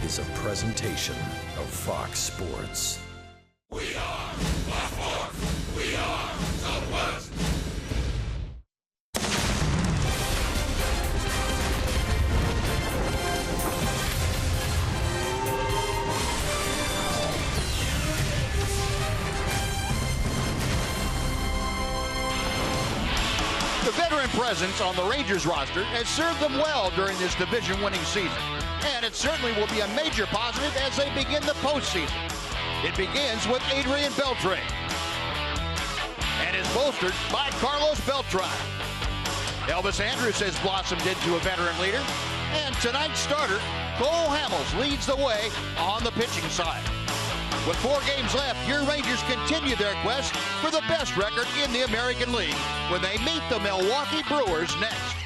is a presentation of Fox Sports. We are the Fox. We are Southwest. The veteran presence on the Rangers roster has served them well during this division-winning season, and it certainly will be a major positive as they begin the postseason. It begins with Adrian Beltre and is bolstered by Carlos Beltran. Elvis Andrus has blossomed into a veteran leader, and tonight's starter, Cole Hamels, leads the way on the pitching side. With 4 games left, your Rangers continue their quest for the best record in the American League when they meet the Milwaukee Brewers next.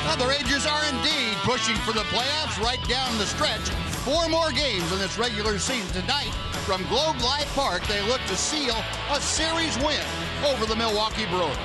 Now, the Rangers are indeed pushing for the playoffs right down the stretch. 4 more games in this regular season. Tonight, from Globe Life Park, they look to seal a series win over the Milwaukee Brewers.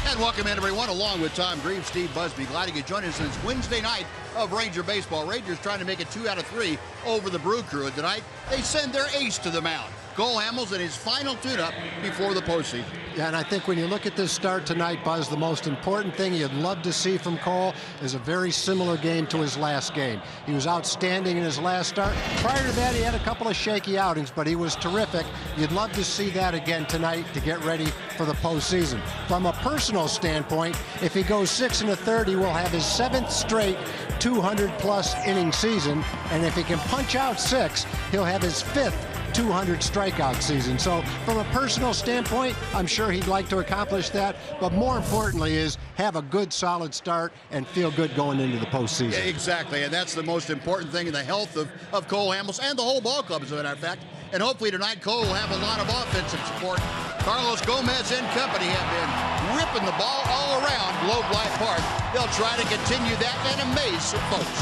And welcome in, everyone, along with Tom Greaves, Steve Busby. Glad you could join us this Wednesday night of Ranger baseball. Rangers trying to make it 2 out of 3 over the Brew Crew. And tonight, they send their ace to the mound, Cole Hamels, in his final tune-up before the postseason. Yeah, and I think when you look at this start tonight, Buzz, the most important thing you'd love to see from Cole is a very similar game to his last game. He was outstanding in his last start. Prior to that, he had a couple of shaky outings, but he was terrific. You'd love to see that again tonight to get ready for the postseason. From a personal standpoint, if he goes 6 1/3, he will have his 7th straight 200-plus inning season, and if he can punch out 6, he'll have his 5th 200 strikeout season. So from a personal standpoint, I'm sure he'd like to accomplish that, but more importantly is have a good solid start and feel good going into the postseason. Yeah, exactly, and that's the most important thing in the health of Cole Hamels and the whole ball club, as a matter of fact. And hopefully tonight Cole will have a lot of offensive support. Carlos Gomez and company have been ripping the ball all around Globe Life Park. They'll try to continue that and amaze some folks.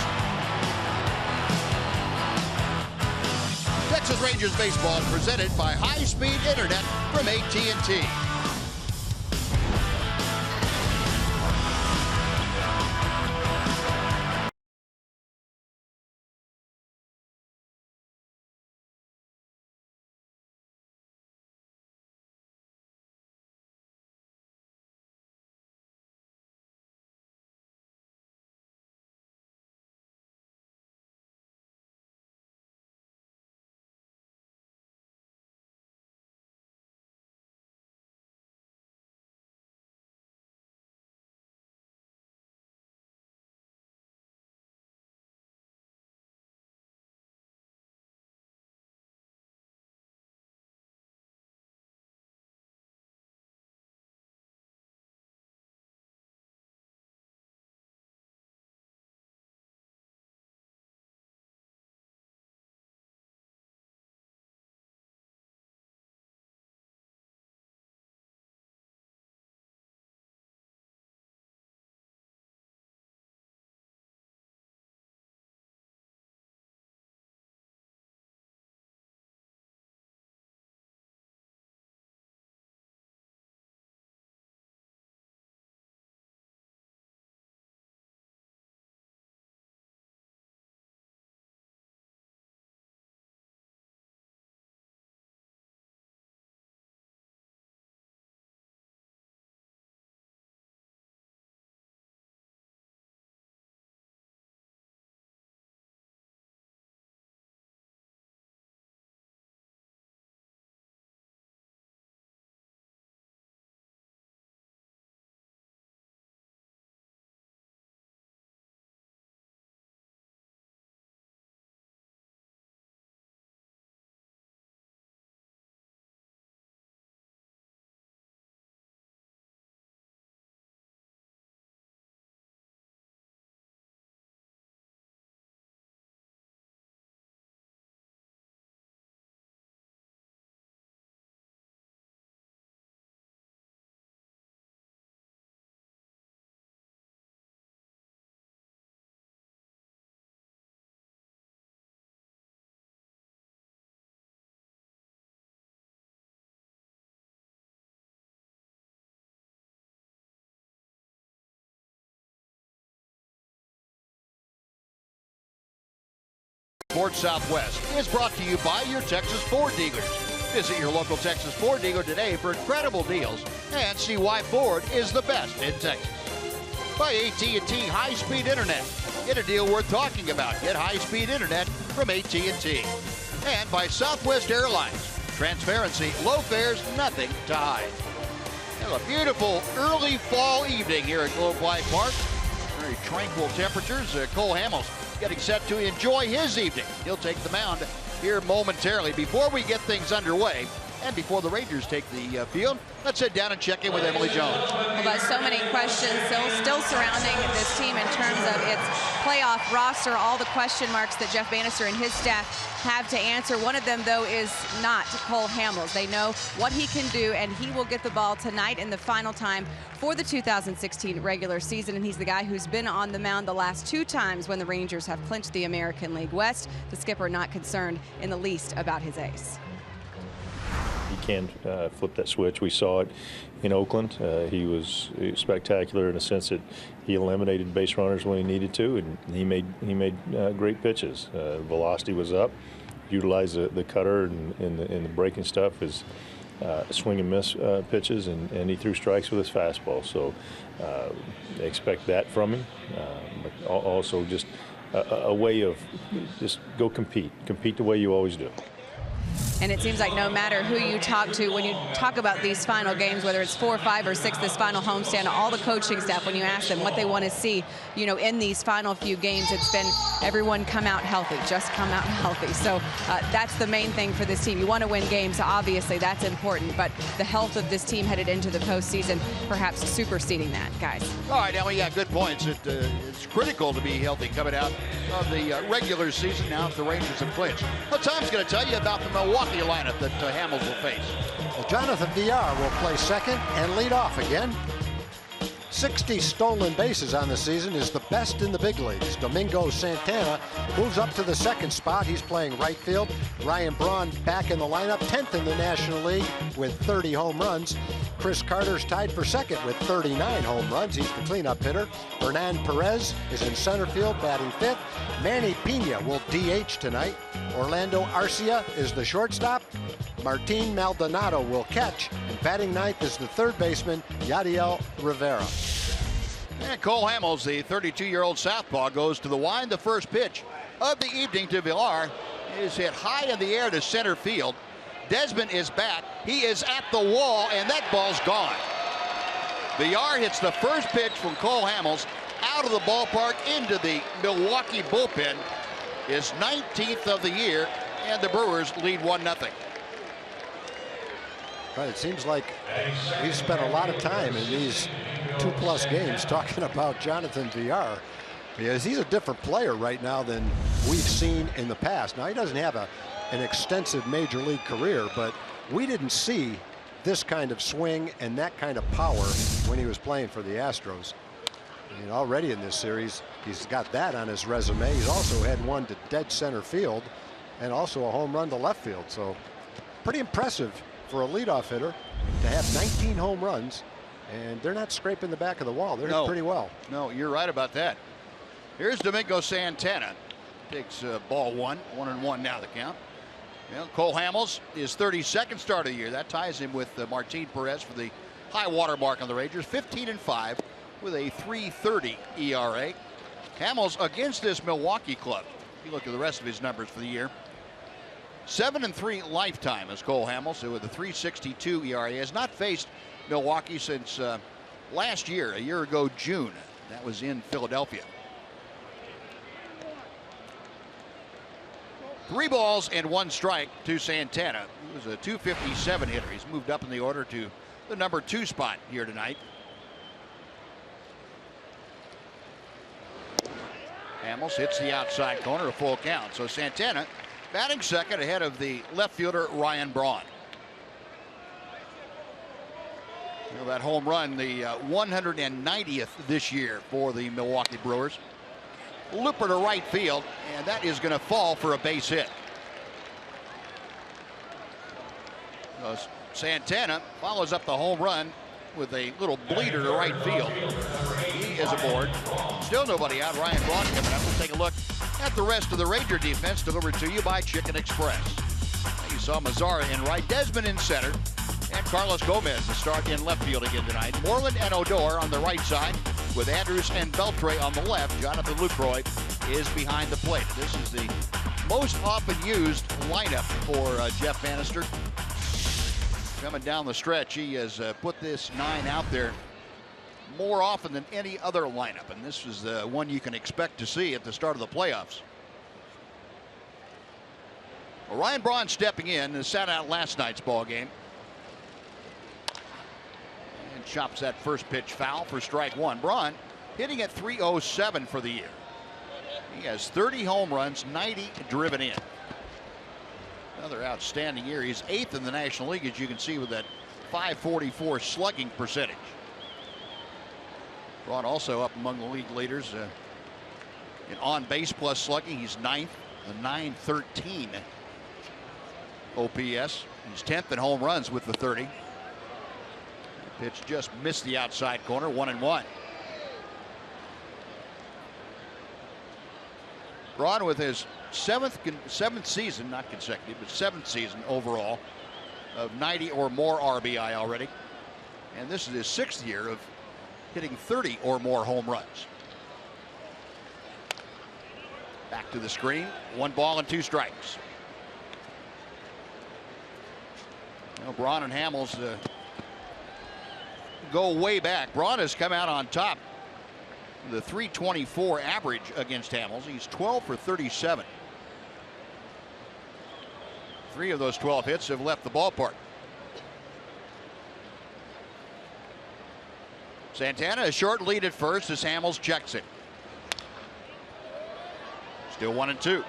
Texas Rangers baseball is presented by high-speed internet from AT&T. Sports Southwest is brought to you by your Texas Ford dealers. Visit your local Texas Ford dealer today for incredible deals and see why Ford is the best in Texas. By AT&T High-Speed Internet. Get a deal worth talking about. Get high-speed internet from AT&T. And by Southwest Airlines. Transparency, low fares, nothing to hide. And a beautiful early fall evening here at Globe Life Park. Very tranquil temperatures. Cole Hamels getting set to enjoy his evening. He'll take the mound here momentarily. Before we get things underway, and before the Rangers take the field, let's sit down and check in with Emily Jones. Well, there's so many questions still surrounding this team in terms of its playoff roster, all the question marks that Jeff Bannister and his staff have to answer. One of them, though, is not Cole Hamels. They know what he can do, and he will get the ball tonight in the final time for the 2016 regular season, and he's the guy who's been on the mound the last 2 times when the Rangers have clinched the American League West. The skipper not concerned in the least about his ace. He can flip that switch. We saw it in Oakland. He was spectacular in the sense that he eliminated base runners when he needed to, and he made great pitches. Velocity was up. Utilized the cutter and the breaking stuff as swing and miss pitches, and he threw strikes with his fastball. So expect that from him. But also just a way of just go compete the way you always do. And it seems like no matter who you talk to, when you talk about these final games, whether it's 4, 5, or 6, this final homestand, all the coaching staff, when you ask them what they want to see, you know, in these final few games, it's been everyone come out healthy, just come out healthy. So that's the main thing for this team. You want to win games, obviously, that's important, but the health of this team headed into the postseason, perhaps superseding that, guys. All right, Ellie, yeah, good points. It's critical to be healthy coming out of the regular season now if the Rangers have clinched. Well, Tom's going to tell you about the Milwaukee lineup that Hamels will face. Well, Jonathan Villar will play second and lead off again. 60 stolen bases on the season is the best in the big leagues. Domingo Santana moves up to the second spot. He's playing right field. Ryan Braun back in the lineup, 10th in the National League with 30 home runs. Chris Carter's tied for second with 39 home runs. He's the cleanup hitter. Hernan Perez is in center field, batting 5th. Manny Pena will DH tonight. Orlando Arcia is the shortstop. Martin Maldonado will catch, and batting 9th is the third baseman, Yadiel Rivera. And Cole Hamels, the 32-year-old southpaw, goes to the wind. The first pitch of the evening to Villar is hit high in the air to center field. Desmond is back. He is at the wall, and that ball's gone. Villar hits the first pitch from Cole Hamels out of the ballpark into the Milwaukee bullpen. His 19th of the year, and the Brewers lead 1-0. Right, it seems like we've spent a lot of time in these 2+ games talking about Jonathan Villar, because he's a different player right now than we've seen in the past. Now, he doesn't have an extensive major league career, but we didn't see this kind of swing and that kind of power when he was playing for the Astros. I mean, already in this series, he's got that on his resume. He's also had one to dead center field and also a home run to left field. So pretty impressive for a leadoff hitter to have 19 home runs, and they're not scraping the back of the wall. They're hitting pretty well. No, you're right about that. Here's Domingo Santana. Takes ball 1-1 now the count. Well, Cole Hamels, his 32nd start of the year. That ties him with Martin Perez for the high water mark on the Rangers. 15-5 with a 3.30 ERA. Hamels against this Milwaukee club. If you look at the rest of his numbers for the year, 7-3 lifetime as Cole Hamels with a 3.62 ERA. He has not faced Milwaukee since last year, a year ago June. That was in Philadelphia. 3 balls and 1 strike to Santana. He was a 257 hitter. He's moved up in the order to the number 2 spot here tonight. Hamels hits the outside corner, a full count. So Santana batting second ahead of the left fielder Ryan Braun. You know, that home run, the 190th this year for the Milwaukee Brewers. Looper to right field, and that is going to fall for a base hit. Santana follows up the home run with a little bleeder to right field. He is aboard. Still nobody out. Ryan Braun coming up. We'll take a look At the rest of the Ranger defense delivered to you by Chicken Express. You saw Mazara in right, Desmond in center, and Carlos Gomez to start in left field again tonight. Moreland and Odor on the right side, with Andrews and Beltre on the left. Jonathan Lucroy is behind the plate. This is the most often used lineup for Jeff Bannister. Coming down the stretch, he has put this 9 out there more often than any other lineup, and this is the one you can expect to see at the start of the playoffs. Well, Ryan Braun stepping in and sat out last night's ball game. And chops that first pitch foul for strike one. Braun hitting at .307 for the year. He has 30 home runs, 90 driven in. Another outstanding year. He's 8th in the National League, as you can see, with that .544 slugging percentage. Braun also up among the league leaders in on-base plus slugging. He's 9th, a .913 OPS. He's 10th in home runs with the 30. The pitch just missed the outside corner, 1-1. Braun with his seventh season, not consecutive, but 7th season overall of 90 or more RBI already. And this is his 6th year of hitting 30 or more home runs. Back to the screen, 1 ball and 2 strikes. You know, Braun and Hamels go way back. Braun has come out on top. The .324 average against Hamels. He's 12 for 37. 3 of those 12 hits have left the ballpark. Santana a short lead at first as Hamels checks it. Still 1-2.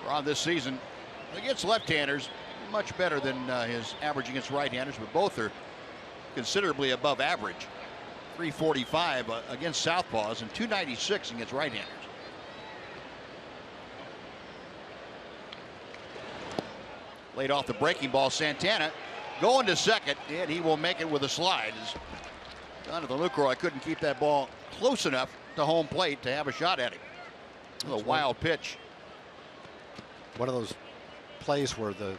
Braun this season against left-handers much better than his average against right-handers, but both are considerably above average. .345 against southpaws and .296 against right-handers. Laid off the breaking ball. Santana going to second, and he will make it with a slide. As Jonathan Lucroy couldn't keep that ball close enough to home plate to have a shot at him. A wild pitch. One of those plays where the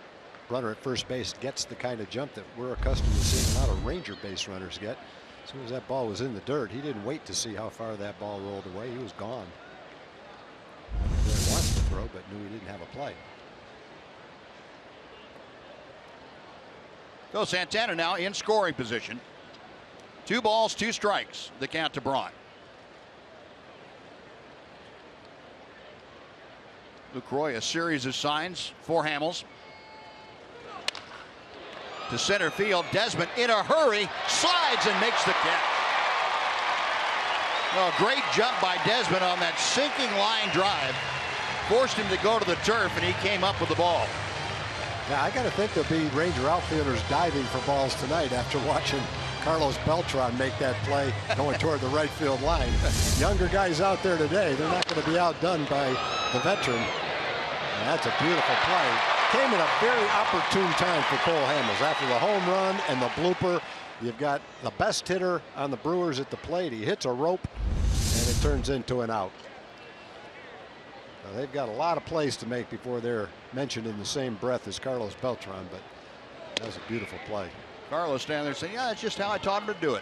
runner at first base gets the kind of jump that we're accustomed to seeing a lot of Ranger base runners get. As soon as that ball was in the dirt, he didn't wait to see how far that ball rolled away. He was gone. He wanted to throw, but knew he didn't have a play. So Santana now in scoring position. 2 balls, 2 strikes. The count to Braun. Lucroy, a series of signs for Hamels. To center field, Desmond in a hurry, slides and makes the catch. Well, great jump by Desmond on that sinking line drive. Forced him to go to the turf, and he came up with the ball. Yeah, I got to think there'll be Ranger outfielders diving for balls tonight after watching Carlos Beltran make that play going toward the right field line. Younger guys out there today, they're not going to be outdone by the veteran. And that's a beautiful play. Came at a very opportune time for Cole Hamels. After the home run and the blooper, you've got the best hitter on the Brewers at the plate. He hits a rope, and it turns into an out. Now, they've got a lot of plays to make before they're mentioned in the same breath as Carlos Beltran, but that was a beautiful play. Carlos standing there saying, yeah, that's just how I taught him to do it.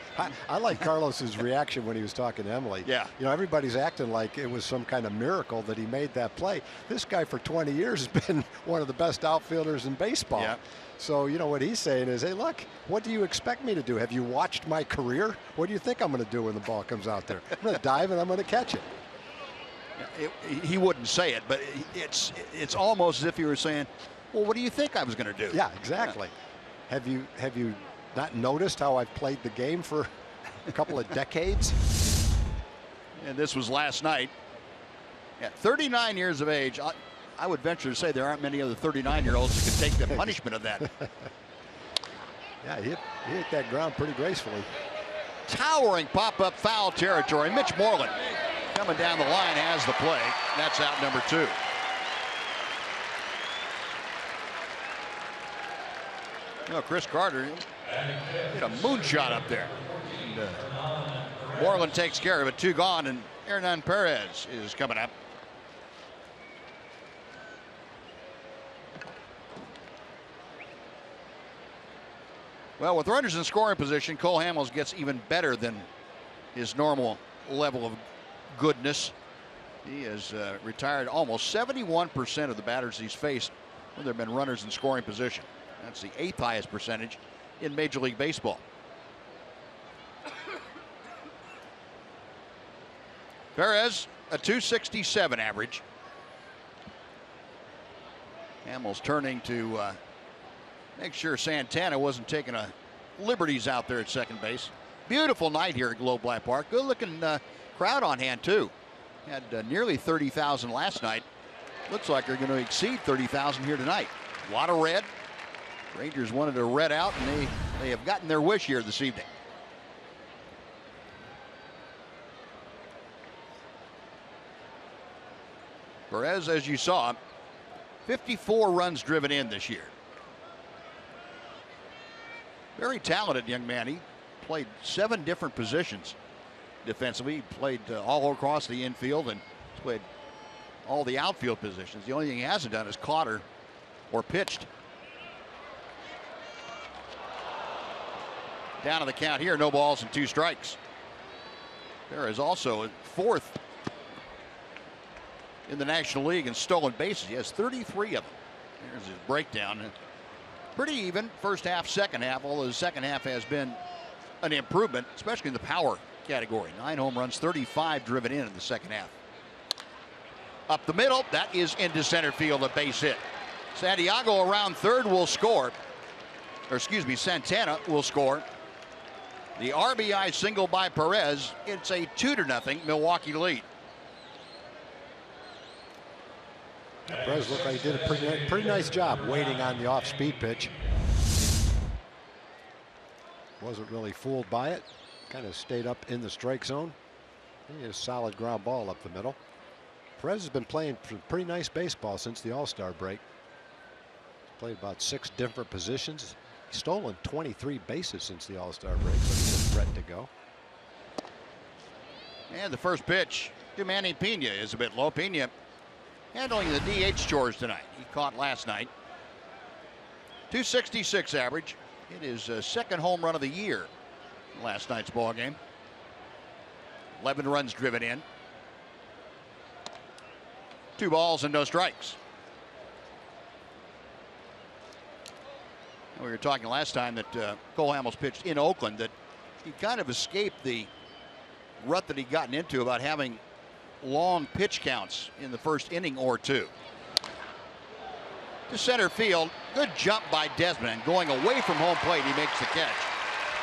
I like Carlos's reaction when he was talking to Emily. Yeah. You know, everybody's acting like it was some kind of miracle that he made that play. This guy for 20 years has been one of the best outfielders in baseball. Yeah. So, you know, what he's saying is, hey, look, what do you expect me to do? Have you watched my career? What do you think I'm going to do when the ball comes out there? I'm going to dive and I'm going to catch it. He wouldn't say it, but it's almost as if he were saying, well, what do you think I was going to do? Yeah, exactly. Yeah. Have you not noticed how I've played the game for a couple of decades? And this was last night. At 39 years of age, I would venture to say there aren't many other 39-year-olds who can take the punishment of that. Yeah, he hit that ground pretty gracefully. Towering pop-up foul territory. Mitch Moreland coming down the line has the play. That's out number 2. Well, Chris Carter hit a moonshot up there. And, Moreland takes care of it. 2 gone, and Hernan Perez is coming up. Well, with runners in scoring position, Cole Hamels gets even better than his normal level of goodness. He has retired almost 71% of the batters he's faced when there have been runners in scoring position. That's the 8th highest percentage in Major League Baseball. Perez, a .267 average. Hamels turning to make sure Santana wasn't taking liberties out there at second base. Beautiful night here at Globe Life Park. Good looking crowd on hand too. Had nearly 30,000 last night. Looks like they're going to exceed 30,000 here tonight. A lot of red. Rangers wanted a red out, and they have gotten their wish here this evening. Perez, as you saw, 54 runs driven in this year. Very talented young man. He played 7 different positions defensively. He played all across the infield and played all the outfield positions. The only thing he hasn't done is caught or pitched. Down to the count here, no balls and 2 strikes. There is also 4th in the National League in stolen bases. He has 33 of them. There's his breakdown. Pretty even first half, second half, although the second half has been an improvement, especially in the power category. 9 home runs, 35 driven in the second half. Up the middle, that is into center field, a base hit. Santiago around third will score, or excuse me, Santana will score. The RBI single by Perez. It's a 2-0 Milwaukee lead. Perez looked like he did a pretty nice job waiting on the off-speed pitch. Wasn't really fooled by it. Kind of stayed up in the strike zone. He has a solid ground ball up the middle. Perez has been playing pretty nice baseball since the All-Star break. Played about 6 different positions. He's stolen 23 bases since the All-Star break, so he's a threat to go. And the first pitch to Manny Pena is a bit low. Pena handling the DH chores tonight. He caught last night. .266 average. It is a 2nd home run of the year in last night's ball game. 11 runs driven in. 2 balls and no strikes. We were talking last time that Cole Hamels pitched in Oakland, that he kind of escaped the rut that he'd gotten into about having long pitch counts in the first inning or 2. To center field, good jump by Desmond, and going away from home plate, he makes the catch,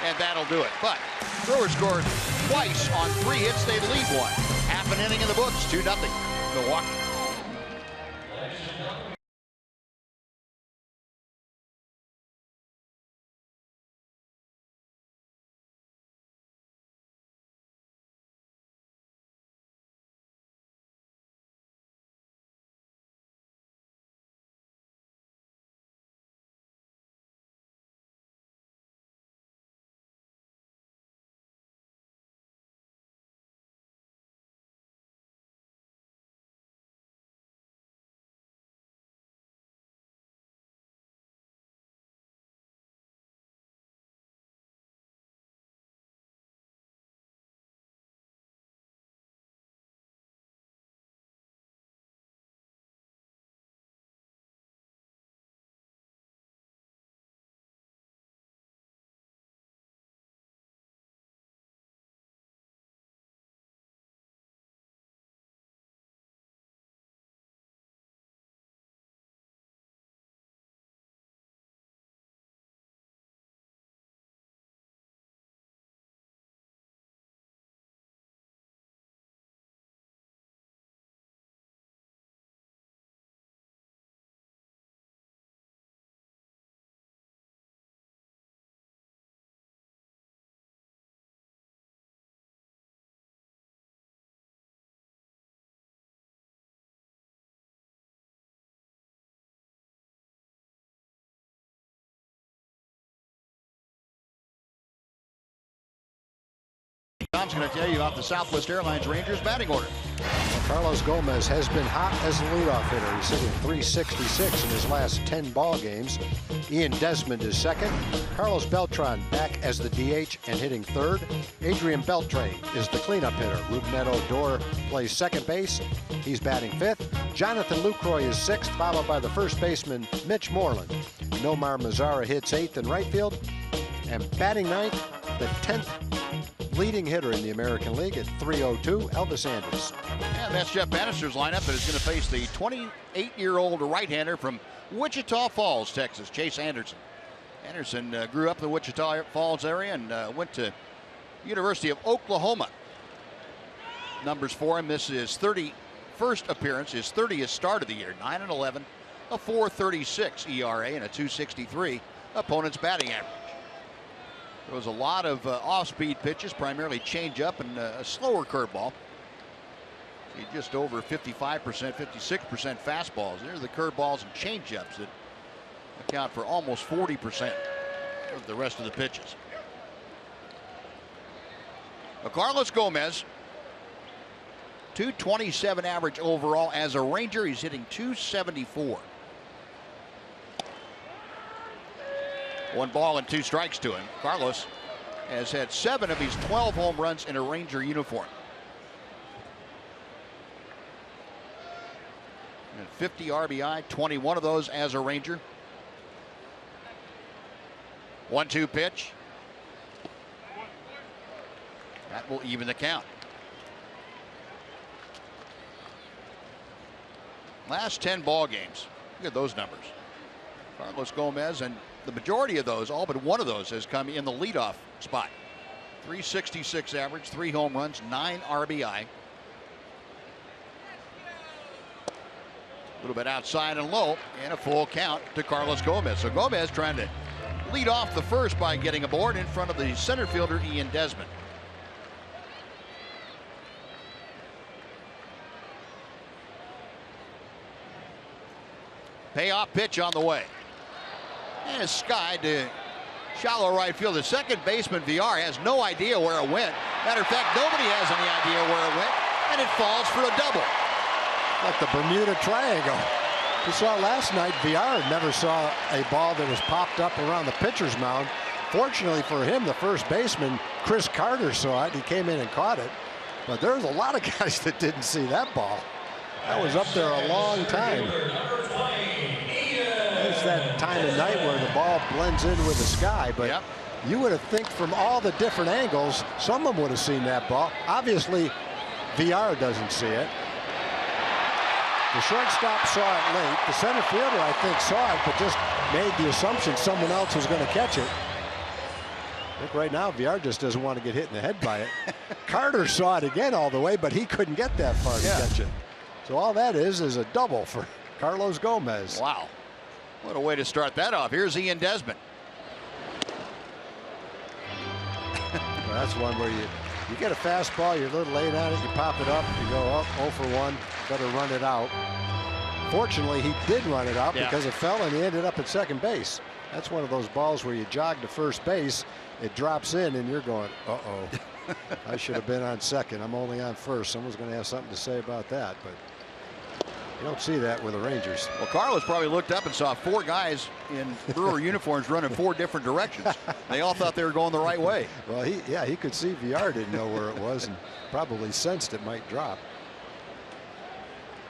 and that'll do it. But Brewers scored twice on 3 hits. They lead 1. Half an inning in the books, 2-0 Milwaukee. John's going to tell you about the Southwest Airlines Rangers batting order. Well, Carlos Gomez has been hot as a leadoff hitter. He's hitting .366 in his last 10 ball games. Ian Desmond is second. Carlos Beltran back as the DH and hitting third. Adrian Beltre is the cleanup hitter. Ruben Odor plays second base. He's batting fifth. Jonathan Lucroy is sixth, followed by the first baseman Mitch Moreland. Nomar Mazara hits eighth in right field. And batting ninth, the 10th leading hitter in the American League at .302, Elvis Andrus. And that's Jeff Bannister's lineup that is going to face the 28-year-old right-hander from Wichita Falls, Texas, Chase Anderson. Anderson grew up in the Wichita Falls area and went to University of Oklahoma. Numbers for him, this is 31st appearance, his 30th start of the year, 9-11, a .436 ERA and a .263 opponent's batting average. There was a lot of off-speed pitches, primarily changeup and a slower curveball. Just over 55%, 56% fastballs. There's the curveballs and changeups that account for almost 40% of the rest of the pitches. Well, Carlos Gomez, .227 average overall as a Ranger. He's hitting .274. 1 ball and 2 strikes to him. Carlos has had 7 of his 12 home runs in a Ranger uniform. And 50 RBI, 21 of those as a Ranger. 1-2 pitch. That will even the count. Last 10 ball games. Look at those numbers. Carlos Gomez, and the majority of those, all but one of those, has come in the leadoff spot. .366 average, 3 home runs, 9 RBI. A little bit outside and low, and a full count to Carlos Gomez. So Gomez trying to lead off the first by getting aboard in front of the center fielder Ian Desmond. Payoff pitch on the way. And it's skied to shallow right field. The second baseman, Villar, has no idea where it went. Matter of fact, nobody has any idea where it went, and it falls for a double. Like the Bermuda Triangle. We saw last night, Villar never saw a ball that was popped up around the pitcher's mound. Fortunately for him, the first baseman, Chris Carter, saw it. He came in and caught it. But there's a lot of guys that didn't see that ball. That was up there a long time. It's that time of night where the ball blends in with the sky, but yep. You would have think from all the different angles, someone would have seen that ball. Obviously, Villar doesn't see it. The shortstop saw it late. The center fielder, I think, saw it, but just made the assumption someone else was going to catch it. I think right now, Villar just doesn't want to get hit in the head by it. Carter saw it again all the way, but he couldn't get that far to catch it. So all that is a double for Carlos Gomez. Wow. What a way to start that off. Here's Ian Desmond. Well, that's one where you get a fastball, you're a little late on it, you pop it up, you go up 0 for 1, better run it out. Fortunately, he did run it out because it fell and he ended up at second base. That's one of those balls where you jog to first base, it drops in and you're going, uh-oh, I should have been on second. I'm only on first. Someone's going to have something to say about that, but you don't see that with the Rangers. Well, Carlos probably looked up and saw 4 guys in Brewer uniforms running 4 different directions. They all thought they were going the right way. Well, he could see Villar didn't know where it was and probably sensed it might drop.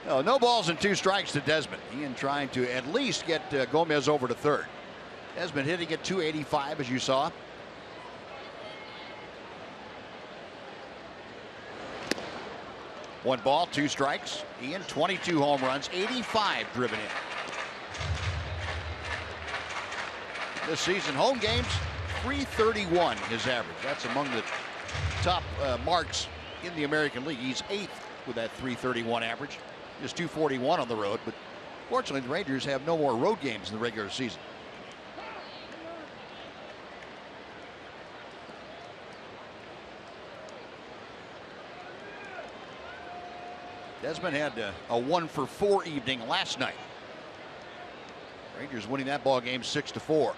No balls and 2 strikes to Desmond. Ian trying to at least get Gomez over to third. Desmond hitting at .285, as you saw. One ball, 2 strikes. Ian, 22 home runs, 85 driven in. This season, home games, .331 his average. That's among the top marks in the American League. He's 8th with that .331 average. Just .241 on the road, but fortunately the Rangers have no more road games in the regular season. Desmond had a 1 for 4 evening last night. Rangers winning that ball game 6-4.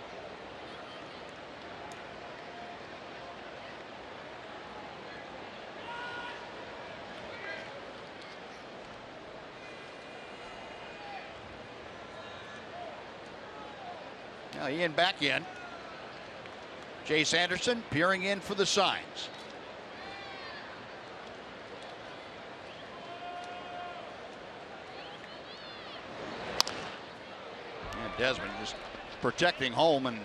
Now Ian back in. Chase Anderson peering in for the signs. And Desmond just protecting home and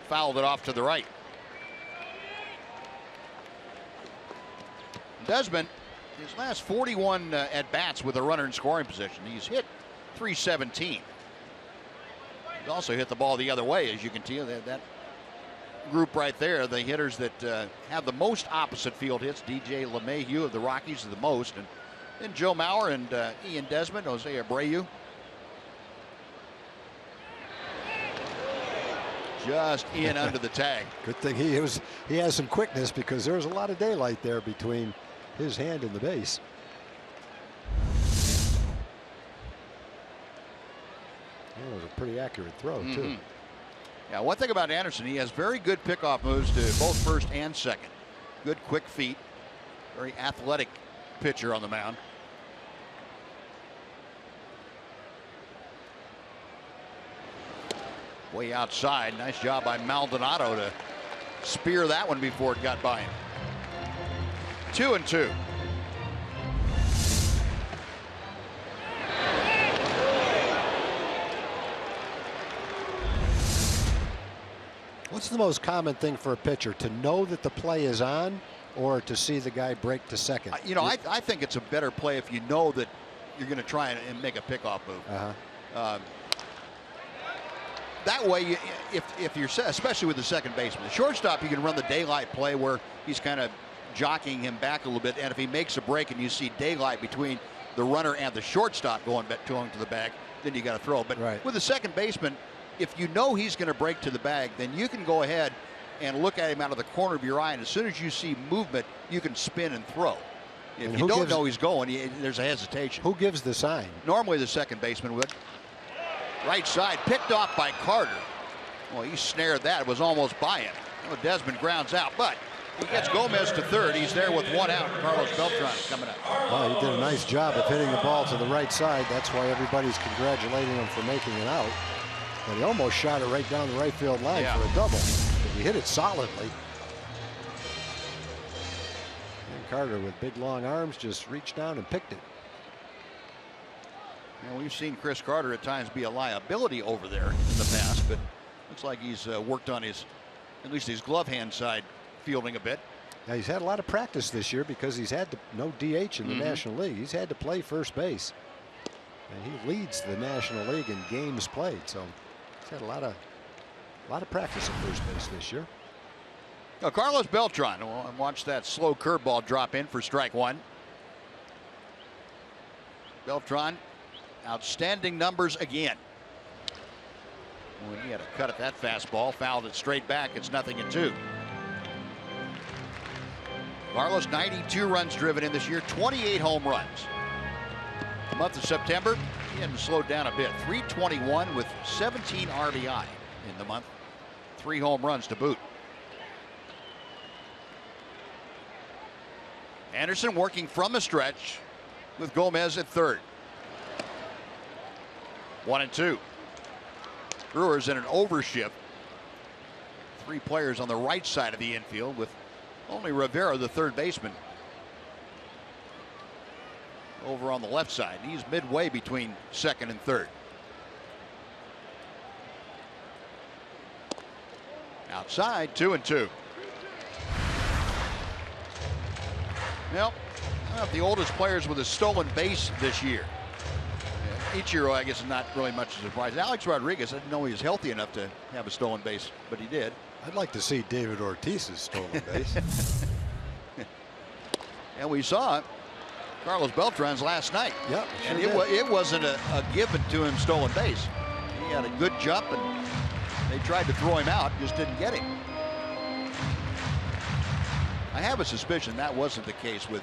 fouled it off to the right. Desmond, his last 41 at-bats with a runner in scoring position, he's hit .317. He's also hit the ball the other way, as you can tell. That group right there, the hitters that have the most opposite field hits, DJ LeMahieu of the Rockies, the most, and then Joe Mauer and Ian Desmond, Jose Abreu. Just in under the tag. Good thing he has some quickness, because there's a lot of daylight there between his hand and the base. That was a pretty accurate throw, too. Yeah, one thing about Anderson, he has very good pickoff moves to both first and second. Good quick feet. Very athletic pitcher on the mound. Way outside. Nice job by Maldonado to spear that one before it got by him. 2-2. What's the most common thing for a pitcher, to know that the play is on, or to see the guy break to second? You know, I think it's a better play if you know that you're going to try and make a pickoff move. That way, if you're, especially with the second baseman, the shortstop, you can run the daylight play where he's kind of jockeying him back a little bit, and if he makes a break and you see daylight between the runner and the shortstop going to the bag, then you got to throw. But with the second baseman, if you know he's going to break to the bag, then you can go ahead and look at him out of the corner of your eye, and as soon as you see movement, you can spin and throw. If you don't know he's going, there's a hesitation. Who gives the sign? Normally the second baseman would. Right side, picked off by Carter. Well, he snared that. It was almost by him. Well, Desmond grounds out, but he gets Gomez to third. He's there with one out. Carlos Beltran coming up. Well, he did a nice job of hitting the ball to the right side. That's why everybody's congratulating him for making it out. But he almost shot it right down the right field line for a double. But he hit it solidly. And Carter, with big long arms, just reached down and picked it. And we've seen Chris Carter at times be a liability over there in the past, but looks like he's worked on at least his glove hand side fielding a bit. Now, he's had a lot of practice this year because he's had no DH in the National League. He's had to play first base. And he leads the National League in games played, so he's had a lot of practice at first base this year. Now, Carlos Beltran, watch that slow curveball drop in for strike one. Beltran, outstanding numbers again. When he had a cut at that fastball, fouled it straight back. It's 0-2. Carlos, 92 runs driven in this year, 28 home runs. The month of September, he hadn't slowed down a bit. 321 with 17 RBI in the month. 3 home runs to boot. Anderson working from the stretch with Gomez at third. 1-2. Brewers in an overshift. 3 players on the right side of the infield with only Rivera, the third baseman, over on the left side. He's midway between second and third. Outside, 2-2. Well, not the oldest players with a stolen base this year. Ichiro, I guess, is not really much of a surprise. Alex Rodriguez, I didn't know he was healthy enough to have a stolen base, but he did. I'd like to see David Ortiz's stolen base. And we saw Carlos Beltran's last night. Yep, and it wasn't a given to him stolen base. He had a good jump, and they tried to throw him out, just didn't get him. I have a suspicion that wasn't the case with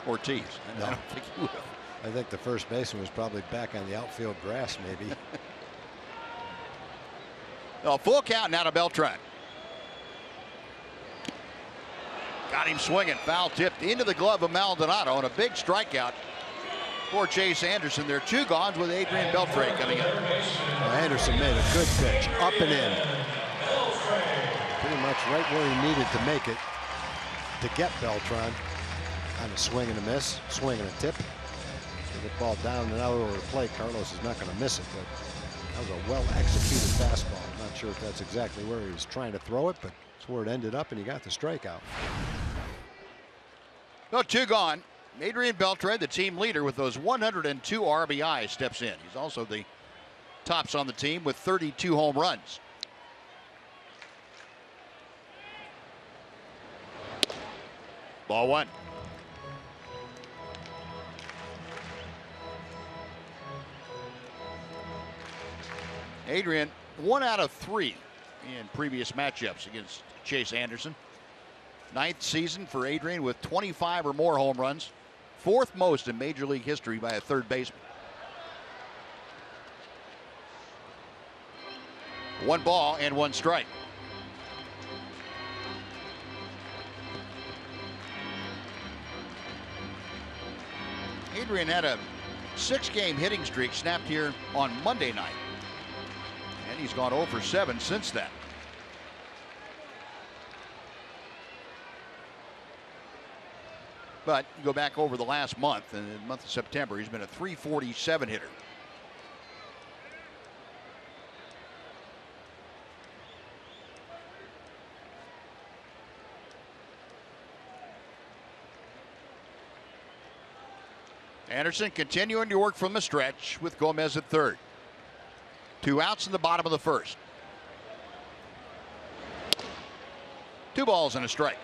Ortiz. No. I don't think he would have. I think the first baseman was probably back on the outfield grass, maybe. Full count now to Beltran. Got him swinging. Foul tipped into the glove of Maldonado, and a big strikeout For Chase Anderson, there are 2 gones with Adrian Beltre coming up. Well, Anderson made a good pitch, up and in. Pretty much right where he needed to make it to get Beltran. On a swing and a miss, swing and a tip. Get the ball down and out over the plate. Carlos is not going to miss it, but that was a well-executed fastball. I'm not sure if that's exactly where he was trying to throw it, but it's where it ended up, and he got the strikeout. No, 2 gone. Adrian Beltre, the team leader with those 102 RBIs, steps in. He's also the tops on the team with 32 home runs. Ball 1. Adrian, 1 out of 3 in previous matchups against Chase Anderson. 9th season for Adrian with 25 or more home runs. 4th most in Major League history by a third baseman. 1 ball and 1 strike. Adrian had a 6-game hitting streak snapped here on Monday night. And he's gone 0 for 7 since then. But you go back over the last month, and in the month of September, he's been a .347 hitter. Anderson continuing to work from the stretch with Gomez at third. 2 outs in the bottom of the first. 2 balls and a strike.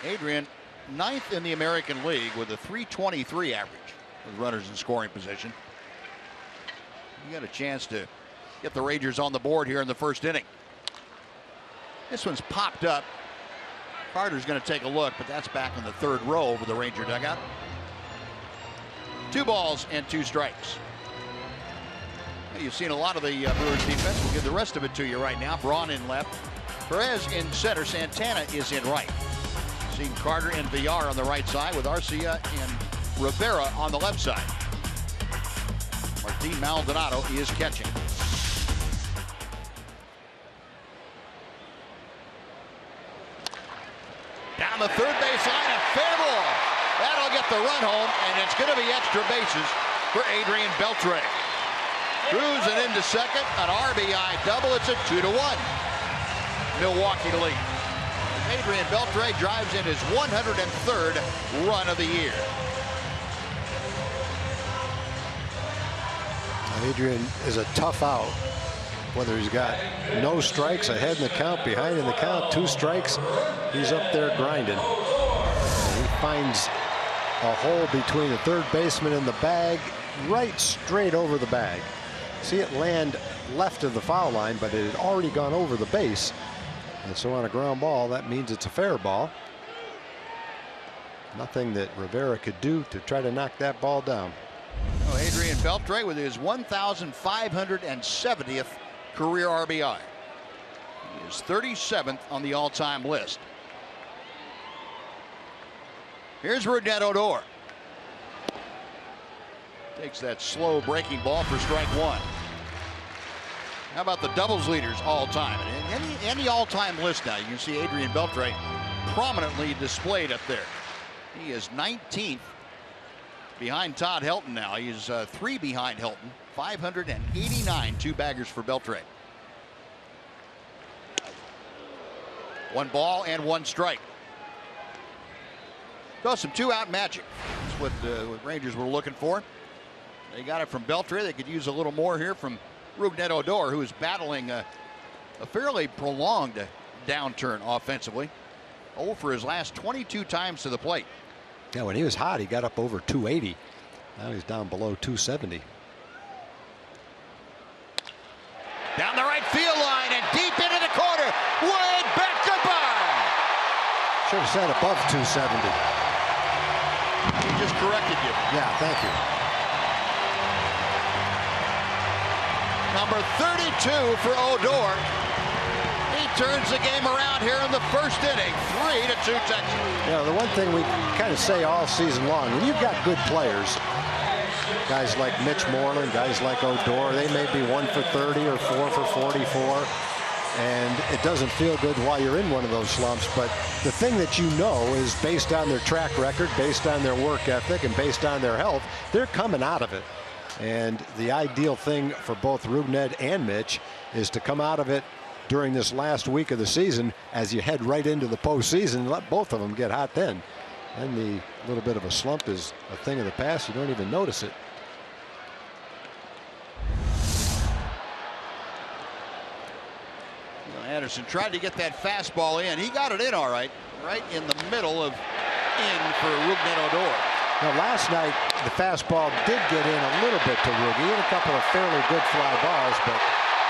Adrian, 9th in the American League with a .323 average with runners in scoring position. You got a chance to get the Rangers on the board here in the first inning. This one's popped up. Carter's going to take a look, but that's back in the 3rd row over the Ranger dugout. 2 balls and 2 strikes. Well, you've seen a lot of the Brewers defense. We'll give the rest of it to you right now. Braun in left. Perez in center. Santana is in right. Seeing Carter and Villar on the right side with Arcia and Rivera on the left side. Martin Maldonado is catching. Down the third base line, a fair ball. That'll get the run home, and it's going to be extra bases for Adrian Beltre. Cruising into second, an RBI double. It's a 2-1. Milwaukee lead. Adrian Beltre drives in his 103rd run of the year. Adrian is a tough out. Whether he's got no strikes, ahead in the count, behind in the count, 2 strikes, he's up there grinding. And he finds a hole between the third baseman and the bag, right straight over the bag. See it land left of the foul line, but it had already gone over the base. And so on a ground ball, that means it's a fair ball. Nothing that Rivera could do to try to knock that ball down. Oh, Adrian Beltre with his 1,570th career RBI. He is 37th on the all-time list. Here's Rougned Odor. Takes that slow breaking ball for strike 1. How about the doubles leaders all time? Any all-time list now, you can see Adrian Beltre prominently displayed up there. He is 19th behind Todd Helton now. He is 3 behind Helton. 589 two-baggers for Beltre. 1 ball and 1 strike. So some 2-out magic. That's what Rangers were looking for. They got it from Beltre. They could use a little more here from Rougned Odor, who is battling a fairly prolonged downturn offensively. 0 for his last 22 times to the plate. Yeah, when he was hot, he got up over 280. Now he's down below 270. Down the right field line and deep into the corner. Way back, goodbye. Should have said above 270. He just corrected you. Yeah, thank you. Number 32 for Odor. He turns the game around here in the first inning. 3-2 Texas. You know, the one thing we kind of say all season long, when you've got good players, guys like Mitch Moreland, guys like Odor, they may be 1 for 30 or 4 for 44. And it doesn't feel good while you're in one of those slumps. But the thing that you know is based on their track record, based on their work ethic, and based on their health, they're coming out of it. And the ideal thing for both Rougned and Mitch is to come out of it during this last week of the season as you head right into the postseason and let both of them get hot then. And the little bit of a slump is a thing of the past. You don't even notice it. Anderson tried to get that fastball in. He got it in all right. Right in the middle of in for Rougned Odor. Now last night the fastball did get in a little bit to Rougned. He had a couple of fairly good fly balls, but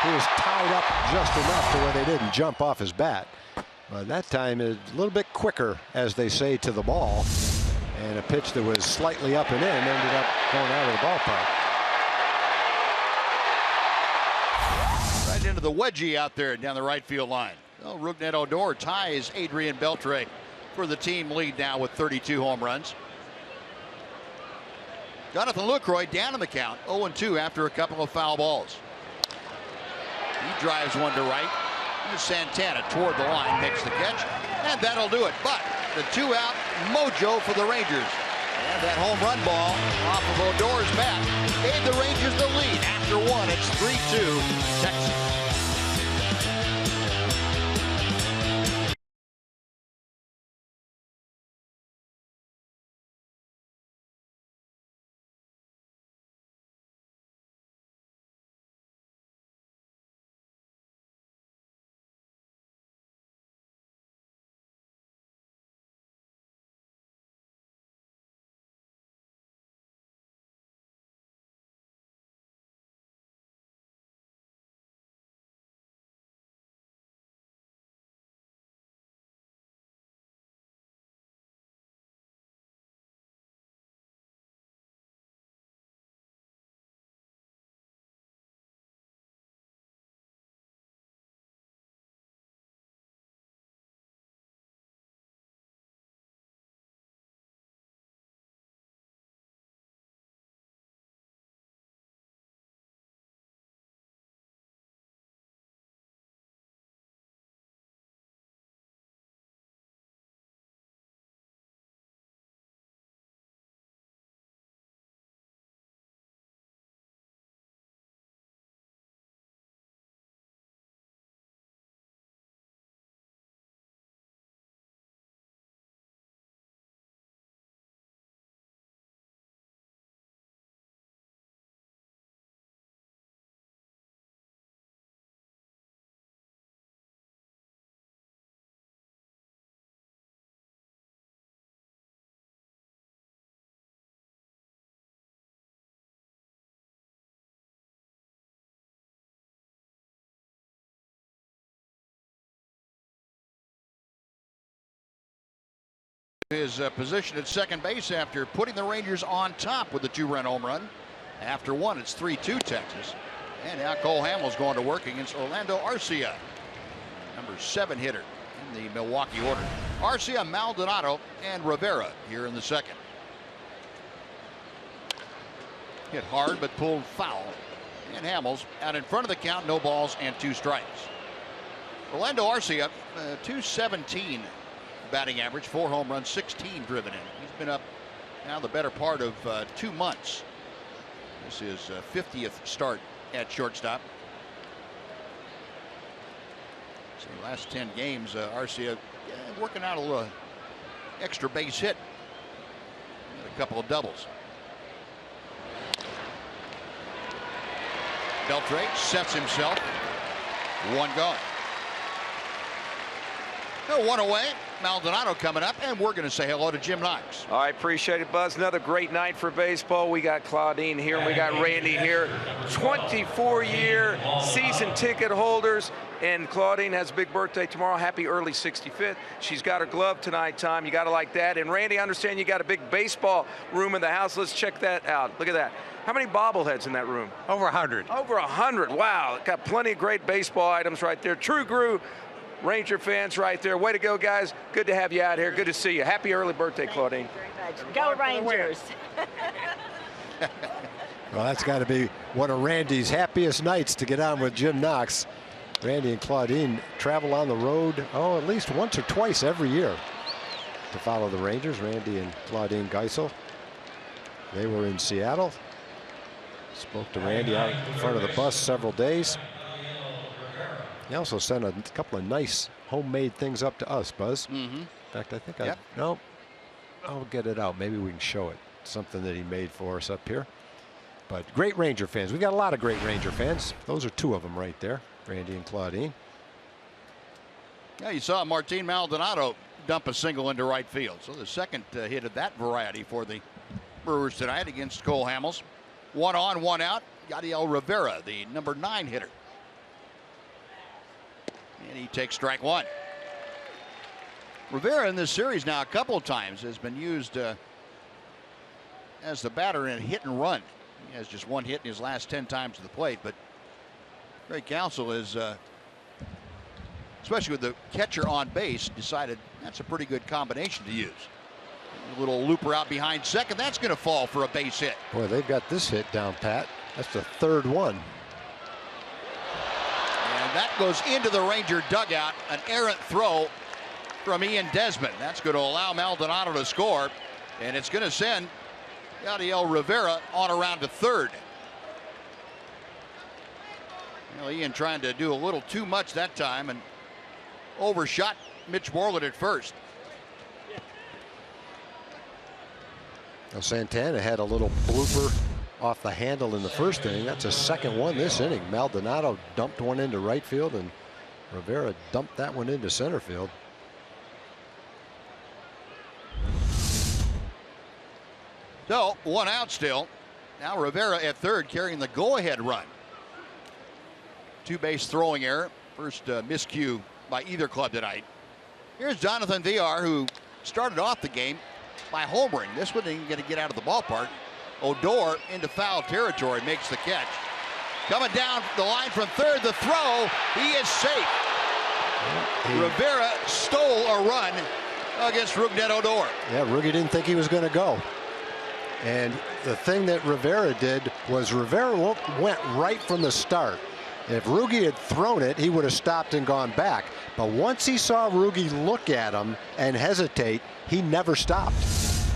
he was tied up just enough to where they didn't jump off his bat. But that time is a little bit quicker, as they say, to the ball. And a pitch that was slightly up and in ended up going out of the ballpark. Into the wedgie out there down the right field line. Well, Rougned Odor ties Adrian Beltre for the team lead now with 32 home runs. Jonathan Lucroy down in the count, 0-2 after a couple of foul balls. He drives one to right. And Santana toward the line makes the catch, and that'll do it. But the 2-out mojo for the Rangers. And that home run ball off of Odor's bat gave the Rangers the lead. After one, it's 3-2 Texas. His position at second base after putting the Rangers on top with the 2-run home run. After one, it's 3-2 Texas. And now Cole Hamels going to work against Orlando Arcia, number 7 hitter in the Milwaukee order. Arcia, Maldonado, and Rivera here in the second. Hit hard but pulled foul. And Hamels out in front of the count, no balls and 2 strikes. Orlando Arcia, 217 batting average, 4 home runs, 16 driven in. He's been up now the better part of 2 months. This is 50th start at shortstop. So the last 10 games, Arcia working out a little extra base hit. And a couple of doubles. Beltre sets himself. 1 gone. No, 1 away. Maldonado coming up, and we're going to say hello to Jim Knox. I appreciate it, Buzz. Another great night for baseball. We got Claudine here, and we got Randy here. 24-year season ticket holders, and Claudine has a big birthday tomorrow. Happy early 65th. She's got her glove tonight, Tom. You got to like that. And Randy, I understand you got a big baseball room in the house. Let's check that out. Look at that. How many bobbleheads in that room? Over 100. Over 100. Wow. Got plenty of great baseball items right there. True Gru Ranger fans right there. Way to go, guys. Good to have you out here. Good to see you. Happy early birthday, Claudine. Thank you very much. Go Rangers. Well, that's got to be one of Randy's happiest nights to get on with Jim Knox. Randy and Claudine travel on the road, at least once or twice every year to follow the Rangers. Randy and Claudine Geisel. They were in Seattle. Spoke to Randy out in front of the bus several days. He also sent a couple of nice homemade things up to us, Buzz. In fact, I think I'll get it out. Maybe we can show it. Something that he made for us up here. But great Ranger fans. We got a lot of great Ranger fans. Those are two of them right there, Randy and Claudine. Yeah, you saw Martin Maldonado dump a single into right field. So the second hit of that variety for the Brewers tonight against Cole Hamels. 1 on, 1 out. Yadiel Rivera, the number 9 hitter. And he takes strike 1. Rivera in this series now a couple of times has been used as the batter in hit and run. He has just 1 hit in his last 10 times to the plate, but Craig Counsell is, especially with the catcher on base, decided that's a pretty good combination to use. A little looper out behind second. That's going to fall for a base hit. Boy, they've got this hit down pat. That's the 3rd one. And that goes into the Ranger dugout. An errant throw from Ian Desmond. That's going to allow Maldonado to score. And it's going to send Yadiel Rivera on around to 3rd. Well, Ian trying to do a little too much that time and overshot Mitch Moreland at first. Now Santana had a little blooper off the handle in the first inning. That's a second one this inning. Maldonado dumped one into right field, and Rivera dumped that one into center field. So 1 out still. Now Rivera at 3rd carrying the go-ahead run. 2-base throwing error. First miscue by either club tonight. Here's Jonathan Villar, who started off the game by homering. This one ain't going to get out of the ballpark. Odor into foul territory, makes the catch. Coming down the line from 3rd, the throw, he is safe. Rivera stole a run against Rougned Odor. Yeah, Roogie didn't think he was going to go. And the thing that Rivera did was Rivera went right from the start. If Roogie had thrown it, he would have stopped and gone back. But once he saw Roogie look at him and hesitate, he never stopped.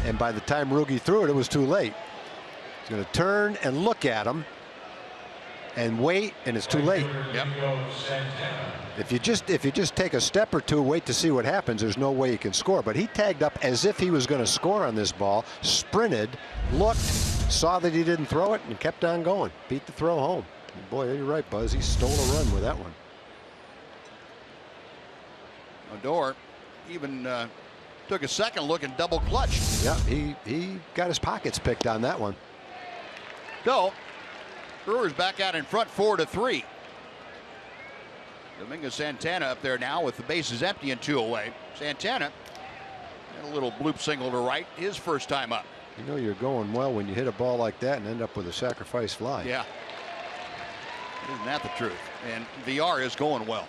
And by the time Roogie threw it, it was too late. He's going to turn and look at him and wait, and it's too late. Yep. If you just take a step or two, wait to see what happens, there's no way you can score. But he tagged up as if he was going to score on this ball, sprinted, looked, saw that he didn't throw it, and kept on going. Beat the throw home. And boy, you're right, Buzz. He stole a run with that one. Odor even took a second look and double clutched. Yeah, he got his pockets picked on that one. So Brewers back out in front 4-3. Domingo Santana up there now with the bases empty and 2 away. Santana had a little bloop single to right, his first time up. You know you're going well when you hit a ball like that and end up with a sacrifice fly. Yeah. Isn't that the truth? And VR is going well.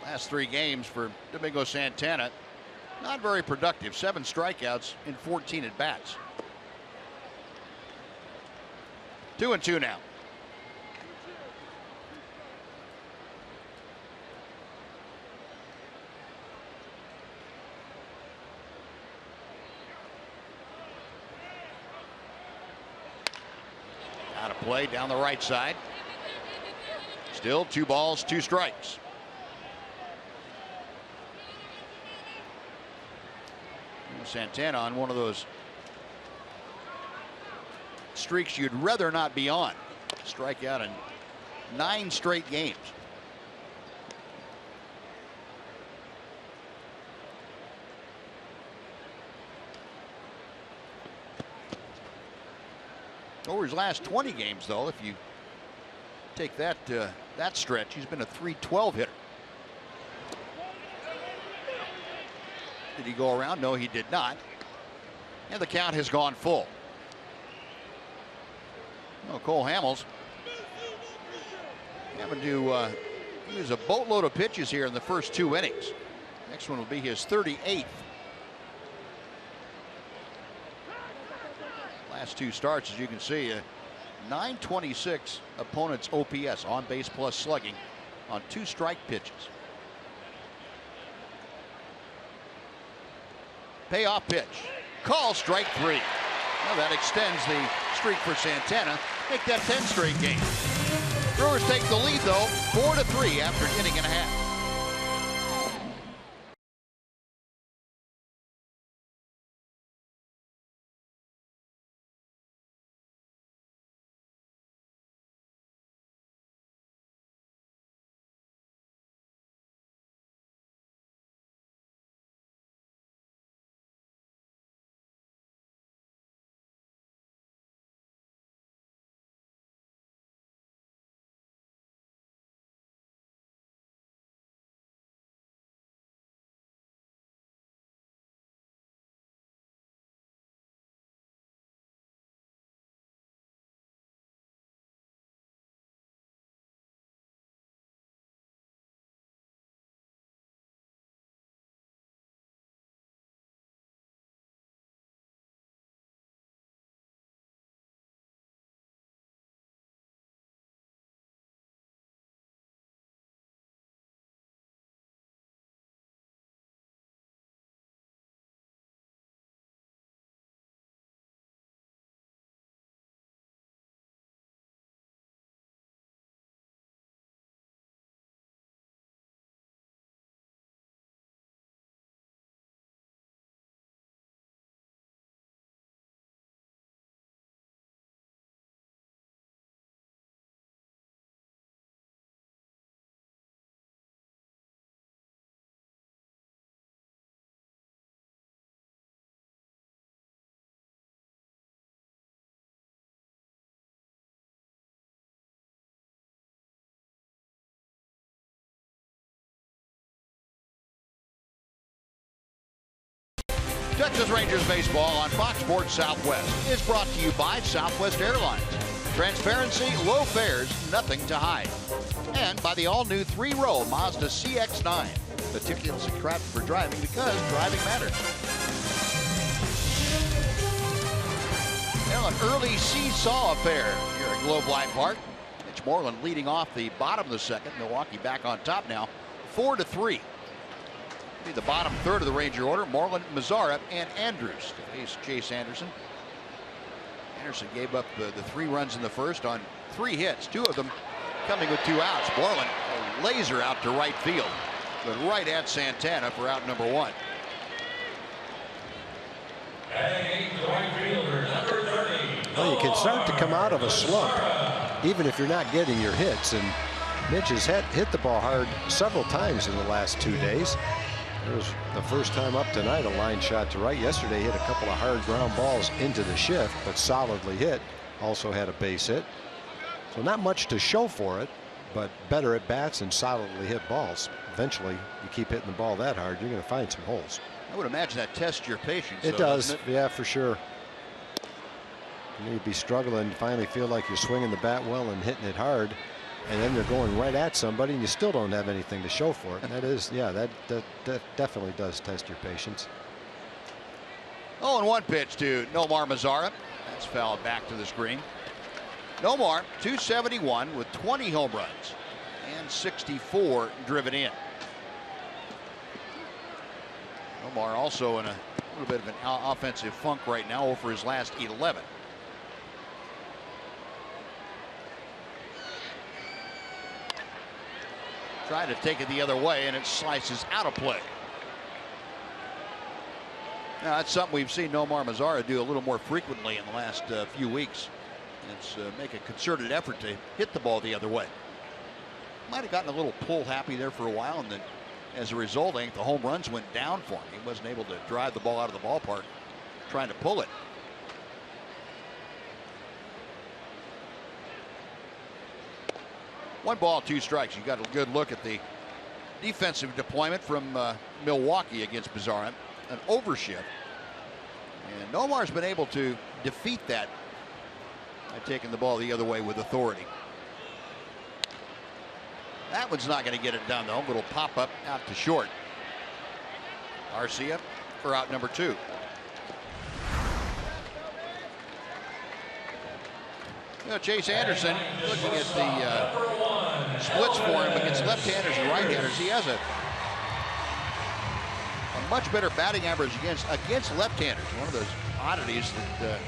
Last 3 games for Domingo Santana, not very productive. 7 strikeouts in 14 at bats. 2-2 now. Out of play down the right side. Still 2 balls, 2 strikes. Santana on one of those streaks you'd rather not be on. Strike out in 9 straight games. Over his last 20 games, though, if you take that that stretch, he's been a .312 hitter. Did he go around? No, he did not. And the count has gone full. Well, Cole Hamels Having to use a boatload of pitches here in the first 2 innings. Next one will be his 38th. Last 2 starts, as you can see, 926 opponent's OPS, on base plus slugging, on 2 strike pitches. Payoff pitch. Call strike 3. Well, that extends the streak for Santana. Make that 10 straight games. Brewers take the lead, though, 4-3 after an inning and a half. Texas Rangers baseball on Fox Sports Southwest is brought to you by Southwest Airlines. Transparency, low fares, nothing to hide. And by the all-new 3-row Mazda CX-9. The tickets attract for driving because driving matters. Well, an early seesaw affair here at Globe Life Park. Mitch Moreland leading off the bottom of the second. Milwaukee back on top now, 4-3. The bottom third of the Ranger order, Moreland, Mazara, and Andrews to face Chase Anderson. Anderson gave up the 3 runs in the first on 3 hits, 2 of them coming with 2 outs. Moreland, a laser out to right field, but right at Santana for out number 1. Well, you can start to come out of a slump, even if you're not getting your hits. And Mitch has hit the ball hard several times in the last 2 days. It was the first time up tonight, a line shot to right. Yesterday hit a couple of hard ground balls into the shift, but solidly hit. Also had a base hit. So not much to show for it, but better at bats and solidly hit balls. Eventually, you keep hitting the ball that hard, you're going to find some holes. I would imagine that tests your patience. It does, yeah, for sure. You'd be struggling to finally feel like you're swinging the bat well and hitting it hard, and then they're going right at somebody and you still don't have anything to show for it. And that is, yeah, that definitely does test your patience. 0-1 pitch to Nomar Mazara. That's fouled back to the screen. Nomar, 271 with 20 home runs and 64 driven in. Nomar also in a little bit of an offensive funk right now over his last 11. Trying to take it the other way, and it slices out of play. Now, that's something we've seen Nomar Mazara do a little more frequently in the last few weeks. It's make a concerted effort to hit the ball the other way. Might have gotten a little pull happy there for a while, and then as a result, I think the home runs went down for him. He wasn't able to drive the ball out of the ballpark trying to pull it. One ball, 2 strikes. You got a good look at the defensive deployment from Milwaukee against Mazara. An overshift. And Nomar's been able to defeat that by taking the ball the other way with authority. That one's not going to get it done, though. Little pop-up out to short. Arcia for out number 2. You know, Chase Anderson, looking at the splits for him against left-handers and right-handers, he has a much better batting average against left-handers. One of those oddities that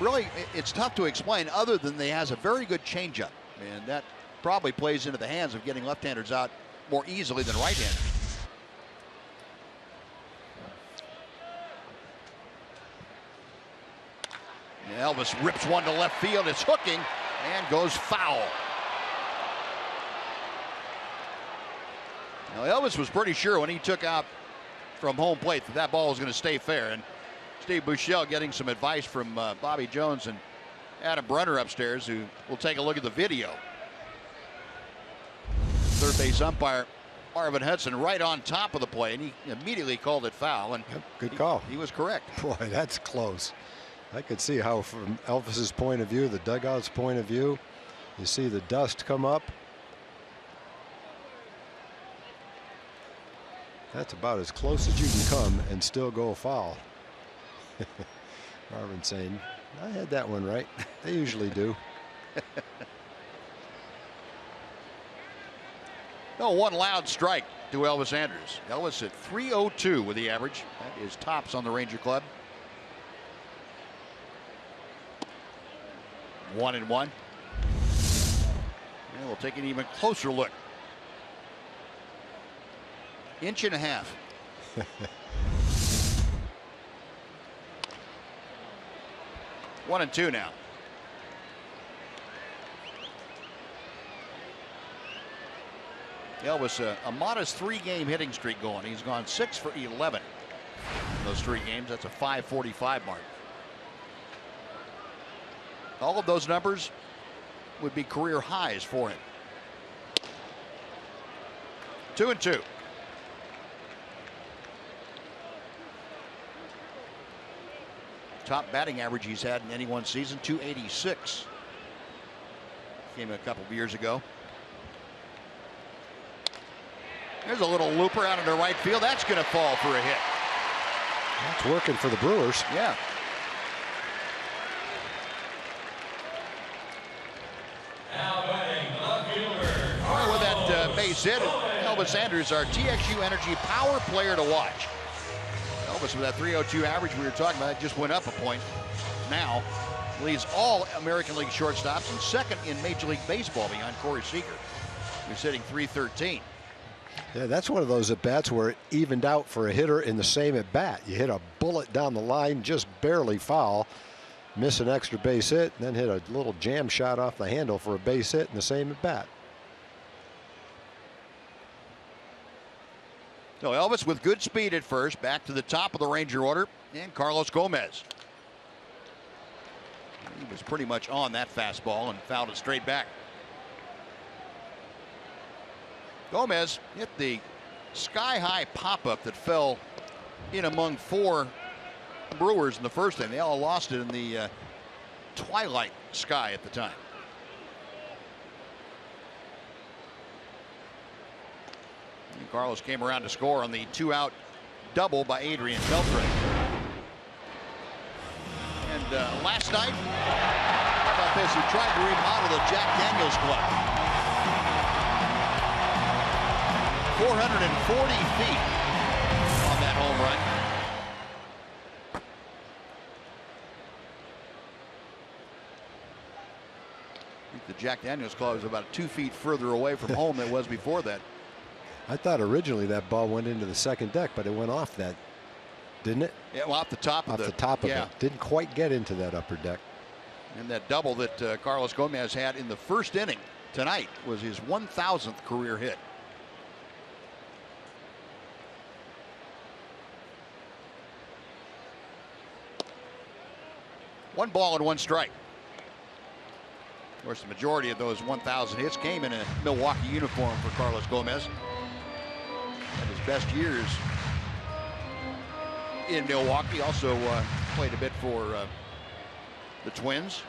really it's tough to explain, other than he has a very good changeup, and that probably plays into the hands of getting left-handers out more easily than right-handers. Elvis rips one to left field. It's hooking and goes foul. Now, Elvis was pretty sure when he took out from home plate that ball was going to stay fair. And Steve Buechele getting some advice from Bobby Jones and Adam Brunner upstairs, who will take a look at the video. Third base umpire Marvin Hudson right on top of the play, and he immediately called it foul. And good call. He was correct. Boy, that's close. I could see how, from Elvis's point of view, the dugout's point of view, you see the dust come up. That's about as close as you can come and still go foul. Marvin saying, I had that one right. They usually do. No, one loud strike to Elvis Andrus. Elvis at .302 with the average. That is tops on the Ranger Club. 1-1. And we'll take an even closer look. 1.5 inches. One and two now. Elvis a modest 3-game hitting streak going. He's gone 6 for 11 in those 3 games. That's a .545 mark. All of those numbers would be career highs for him. 2-2. Top batting average he's had in any one season, .286. Came a couple of years ago. There's a little looper out into right field. That's going to fall for a hit. That's working for the Brewers. Yeah. Well, with that base hit, Elvis Andrus, our TXU Energy power player to watch. Elvis with that .302 average we were talking about, just went up a point. Now leads all American League shortstops and second in Major League Baseball behind Corey Seager, who's hitting .313. Yeah, that's one of those at-bats where it evened out for a hitter in the same at-bat. You hit a bullet down the line, just barely foul, miss an extra base hit, and then hit a little jam shot off the handle for a base hit in the same at-bat. So Elvis with good speed at first, back to the top of the Ranger order, and Carlos Gomez. He was pretty much on that fastball and fouled it straight back. Gomez hit the sky-high pop-up that fell in among 4 Brewers in the first inning. They all lost it in the twilight sky at the time. And Carlos came around to score on the 2-out double by Adrian Beltre. And last night, how about this? He tried to remodel the Jack Daniels Club. 440 feet on that home run. I think the Jack Daniels Club was about 2 feet further away from home than it was before that. I thought originally that ball went into the second deck, but it went off that, didn't it? Yeah, well, off the top of the top of it. Didn't quite get into that upper deck. And that double that Carlos Gomez had in the first inning tonight was his 1,000th career hit. One ball and one strike. Of course, the majority of those 1,000 hits came in a Milwaukee uniform for Carlos Gomez. Had his best years in Milwaukee. Also played a bit for the Twins.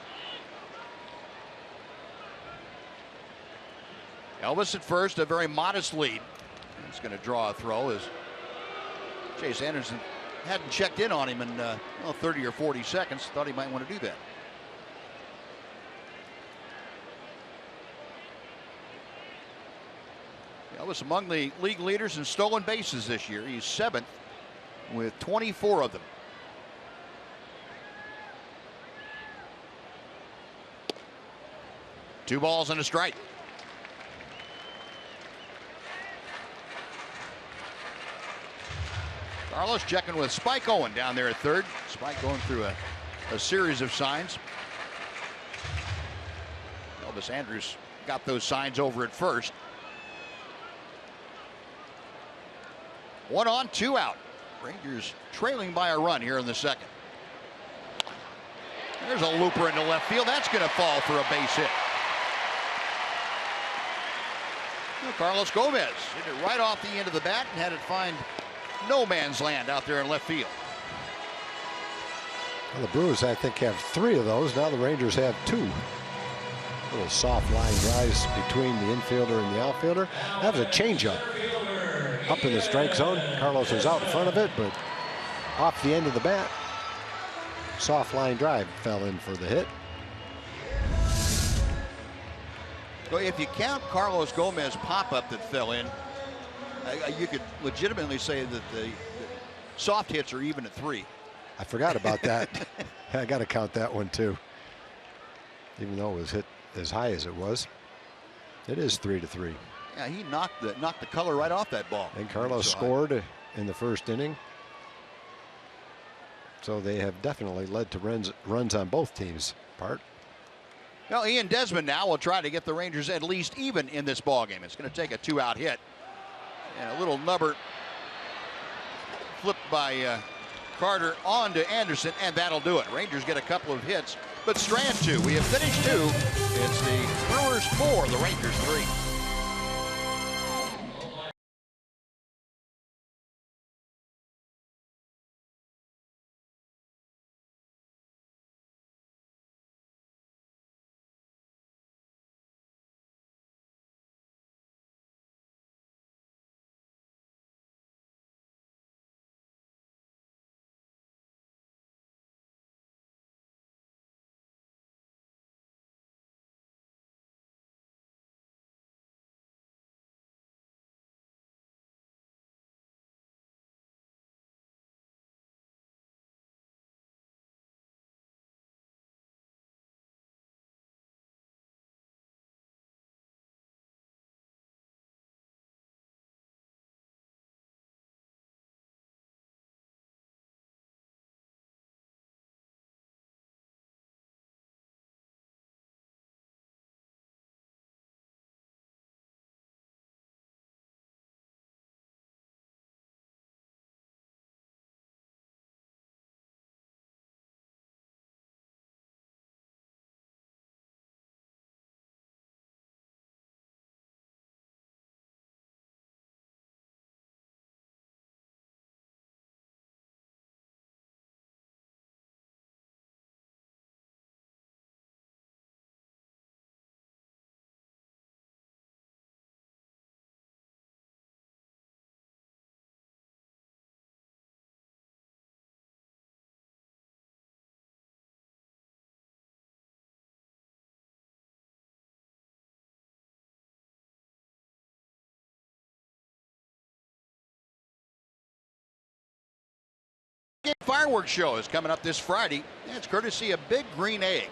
Elvis at first, a very modest lead. He's going to draw a throw as Chase Anderson hadn't checked in on him in 30 or 40 seconds. Thought he might want to do that. Elvis among the league leaders in stolen bases this year. He's 7th with 24 of them. Two balls and a strike. Carlos checking with Spike Owen down there at third. Spike going through a series of signs. Elvis Andrus got those signs over at first. 1 on, 2 out. Rangers trailing by a run here in the second. There's a looper into left field. That's going to fall for a base hit. Carlos Gomez hit it right off the end of the bat and had it find no man's land out there in left field. Well, the Brewers, I think, have 3 of those. Now the Rangers have 2. Little soft line drives between the infielder and the outfielder. That was a changeup. Up in the strike zone. Carlos was out in front of it, but off the end of the bat. Soft line drive fell in for the hit. So if you count Carlos Gomez pop-up that fell in, you could legitimately say that the soft hits are even at 3. I forgot about that. I got to count that one too. Even though it was hit as high as it was, it is 3-3. Yeah, he knocked the color right off that ball. And Carlos scored in the first inning. So they have definitely led to runs on both teams' part. Well, Ian Desmond now will try to get the Rangers at least even in this ball game. It's going to take a 2-out hit. And a little nubber flipped by Carter on to Anderson, and that'll do it. Rangers get a couple of hits, but Strand 2. We have finished 2. It's the Brewers 4, the Rangers 3. Fireworks show is coming up this Friday. It's courtesy of Big Green Egg.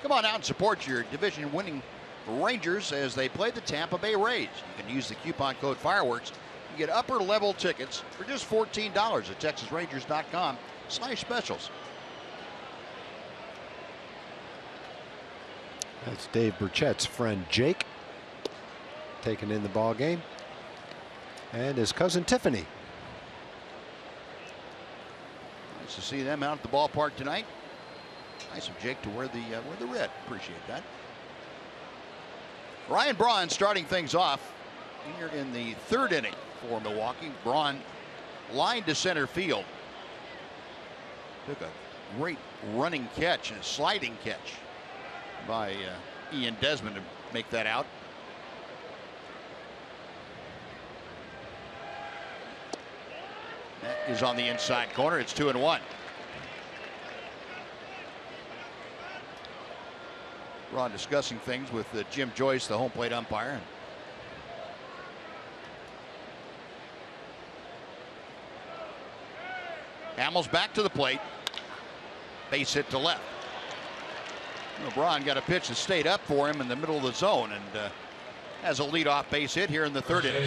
Come on out and support your division-winning Rangers as they play the Tampa Bay Rays. You can use the coupon code Fireworks. You get upper-level tickets for just $14 at TexasRangers.com/specials. That's Dave Burchett's friend Jake taking in the ball game, and his cousin Tiffany. Nice to see them out at the ballpark tonight. Nice of Jake to wear the red. Appreciate that. Ryan Braun starting things off here in the 3rd inning for Milwaukee. Braun lined to center field. Took a great running catch and a sliding catch by Ian Desmond to make that out. is on the inside corner. It's 2-1. Ron discussing things with Jim Joyce, the home plate umpire. Hamels back to the plate. Base hit to left. LeBron got a pitch that stayed up for him in the middle of the zone and has a leadoff base hit here in the third inning.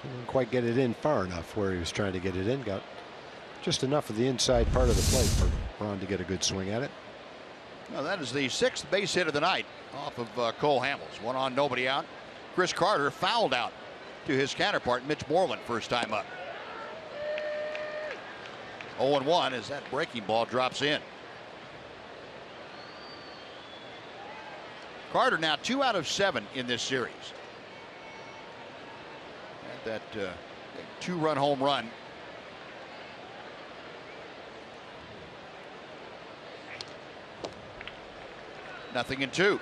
He didn't quite get it in far enough where he was trying to get it in. Got just enough of the inside part of the plate for Ron to get a good swing at it. Well, that is the 6th base hit of the night off of Cole Hamels. 1 on, nobody out. Chris Carter fouled out to his counterpart, Mitch Moreland, first time up. 0-1 as that breaking ball drops in. Carter now 2 out of 7 in this series. That 2-run home run. Nothing in 2.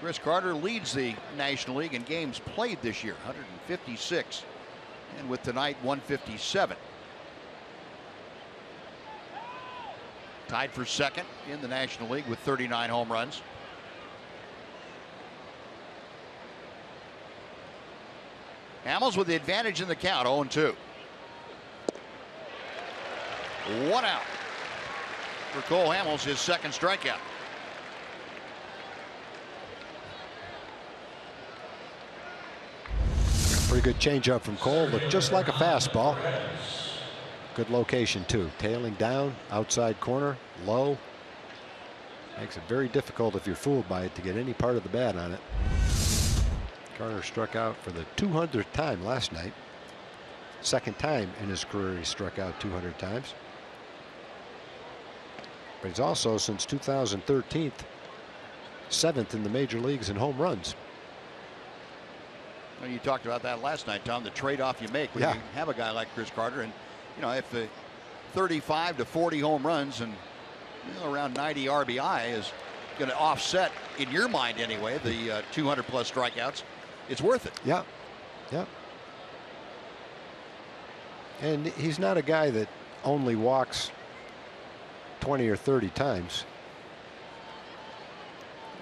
Chris Carter leads the National League in games played this year, 156, and with tonight 157. Tied for second in the National League with 39 home runs. Hamels with the advantage in the count, 0-2. 1 out for Cole Hamels, his second strikeout. Pretty good changeup from Cole. Looked just like a fastball. Good location too. Tailing down, outside corner, low. Makes it very difficult if you're fooled by it to get any part of the bat on it. Carter struck out for the 200th time last night. Second time in his career he struck out 200 times. But he's also, since 2013, 7th in the major leagues in home runs. Well, you talked about that last night, Tom, the trade-off you make when you have a guy like Chris Carter. And, you know, if 35 to 40 home runs and around 90 RBI is going to offset, in your mind anyway, the 200-plus strikeouts, it's worth it. Yeah. Yeah. And he's not a guy that only walks 20 or 30 times.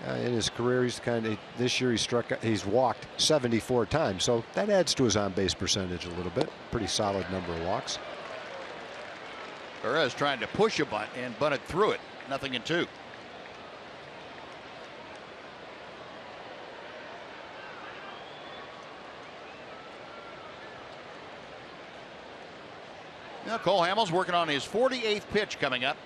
In his career, he's this year he's walked 74 times, so that adds to his on-base percentage a little bit. Pretty solid number of walks. Perez trying to push a bunt and bunted through it. Nothing in 2. Now Cole Hamels working on his 48th pitch coming up.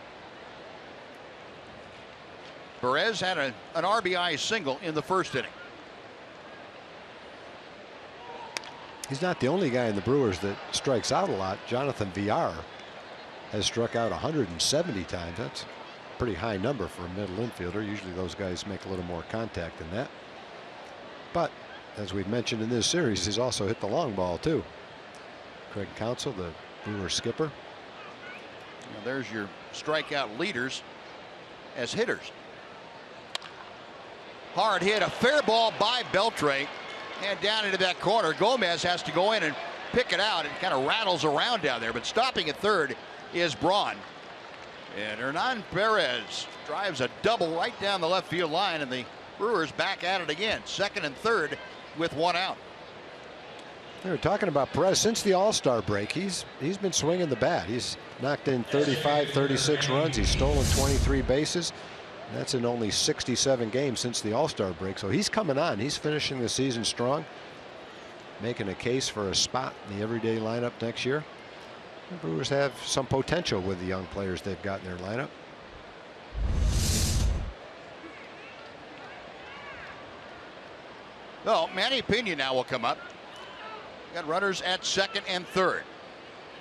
Perez had an RBI single in the first inning. He's not the only guy in the Brewers that strikes out a lot. Jonathan Villar has struck out 170 times. That's a pretty high number for a middle infielder. Usually those guys make a little more contact than that. But as we've mentioned in this series, he's also hit the long ball too. Craig Counsell, the Brewer skipper. Now there's your strikeout leaders as hitters. Hard hit, a fair ball by Beltre, and down into that corner. Gomez has to go in and pick it out. It kind of rattles around down there, but stopping at third is Braun. And Hernan Perez drives a double right down the left field line, and the Brewers back at it again. Second and third with 1 out. They were talking about Perez since the All-Star break. He's been swinging the bat. He's knocked in 35, 36 runs. He's stolen 23 bases. That's in only 67 games since the All-Star break. So he's coming on. He's finishing the season strong, making a case for a spot in the everyday lineup next year. The Brewers have some potential with the young players they've got in their lineup. Well, Manny Pena now will come up. Got runners at second and third.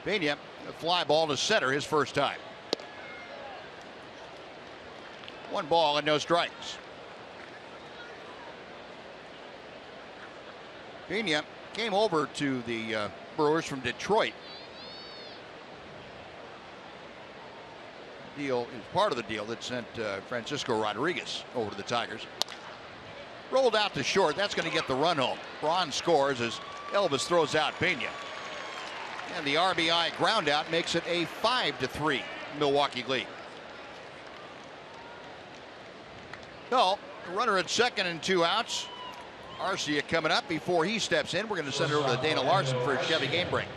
Pena, a fly ball to center, his first time. 1 ball and no strikes. Pena came over to the Brewers from Detroit deal is part of the deal that sent Francisco Rodriguez over to the Tigers. Rolled out to short. That's going to get the run home. Braun scores as Elvis throws out Pena. And the RBI ground out makes it a 5-3 Milwaukee lead. No, runner at second and 2 outs. Arcia coming up. Before he steps in, we're going to send it over to Dana Larson for a Chevy game break.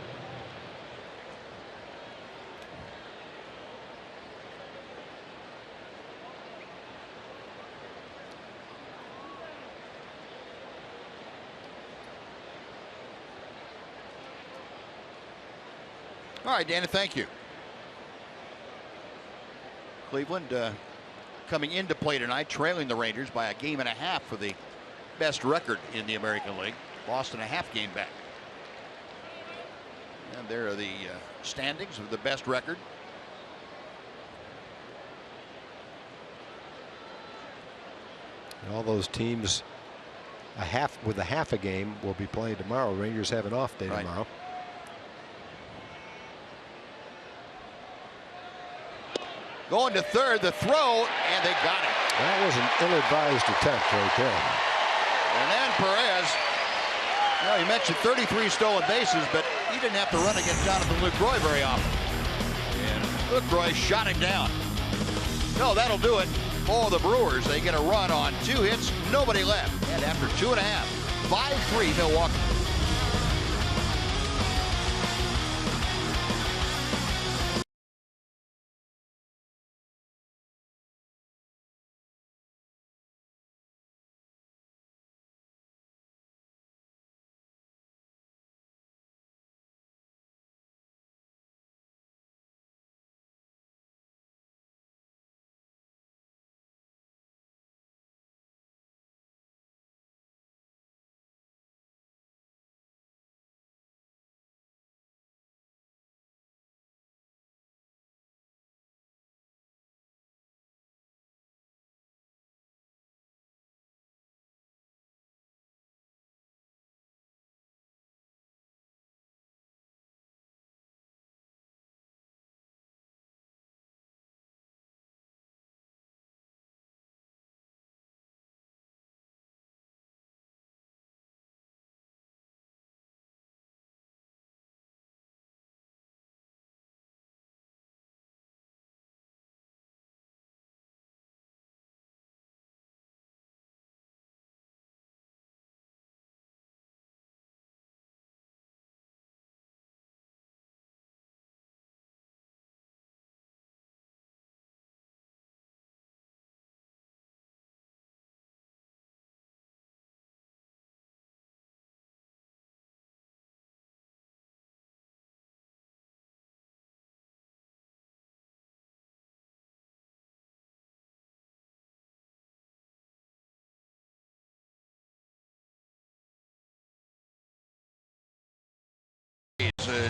All right, Dana, thank you. Cleveland coming into play tonight, trailing the Rangers by 1.5 games for the best record in the American League. Boston a half game back. And there are the standings of the best record. And all those teams with a half a game will be playing tomorrow. Rangers have an off day tomorrow. Going to third, the throw, and they got it. That was an ill-advised attempt right there. And then Perez, well, you mentioned 33 stolen bases, but he didn't have to run against Jonathan Lucroy very often. And Lucroy shot him down. No, that'll do it for the Brewers. They get a run on 2 hits, nobody left. And after 2.5, 5-3 Milwaukee.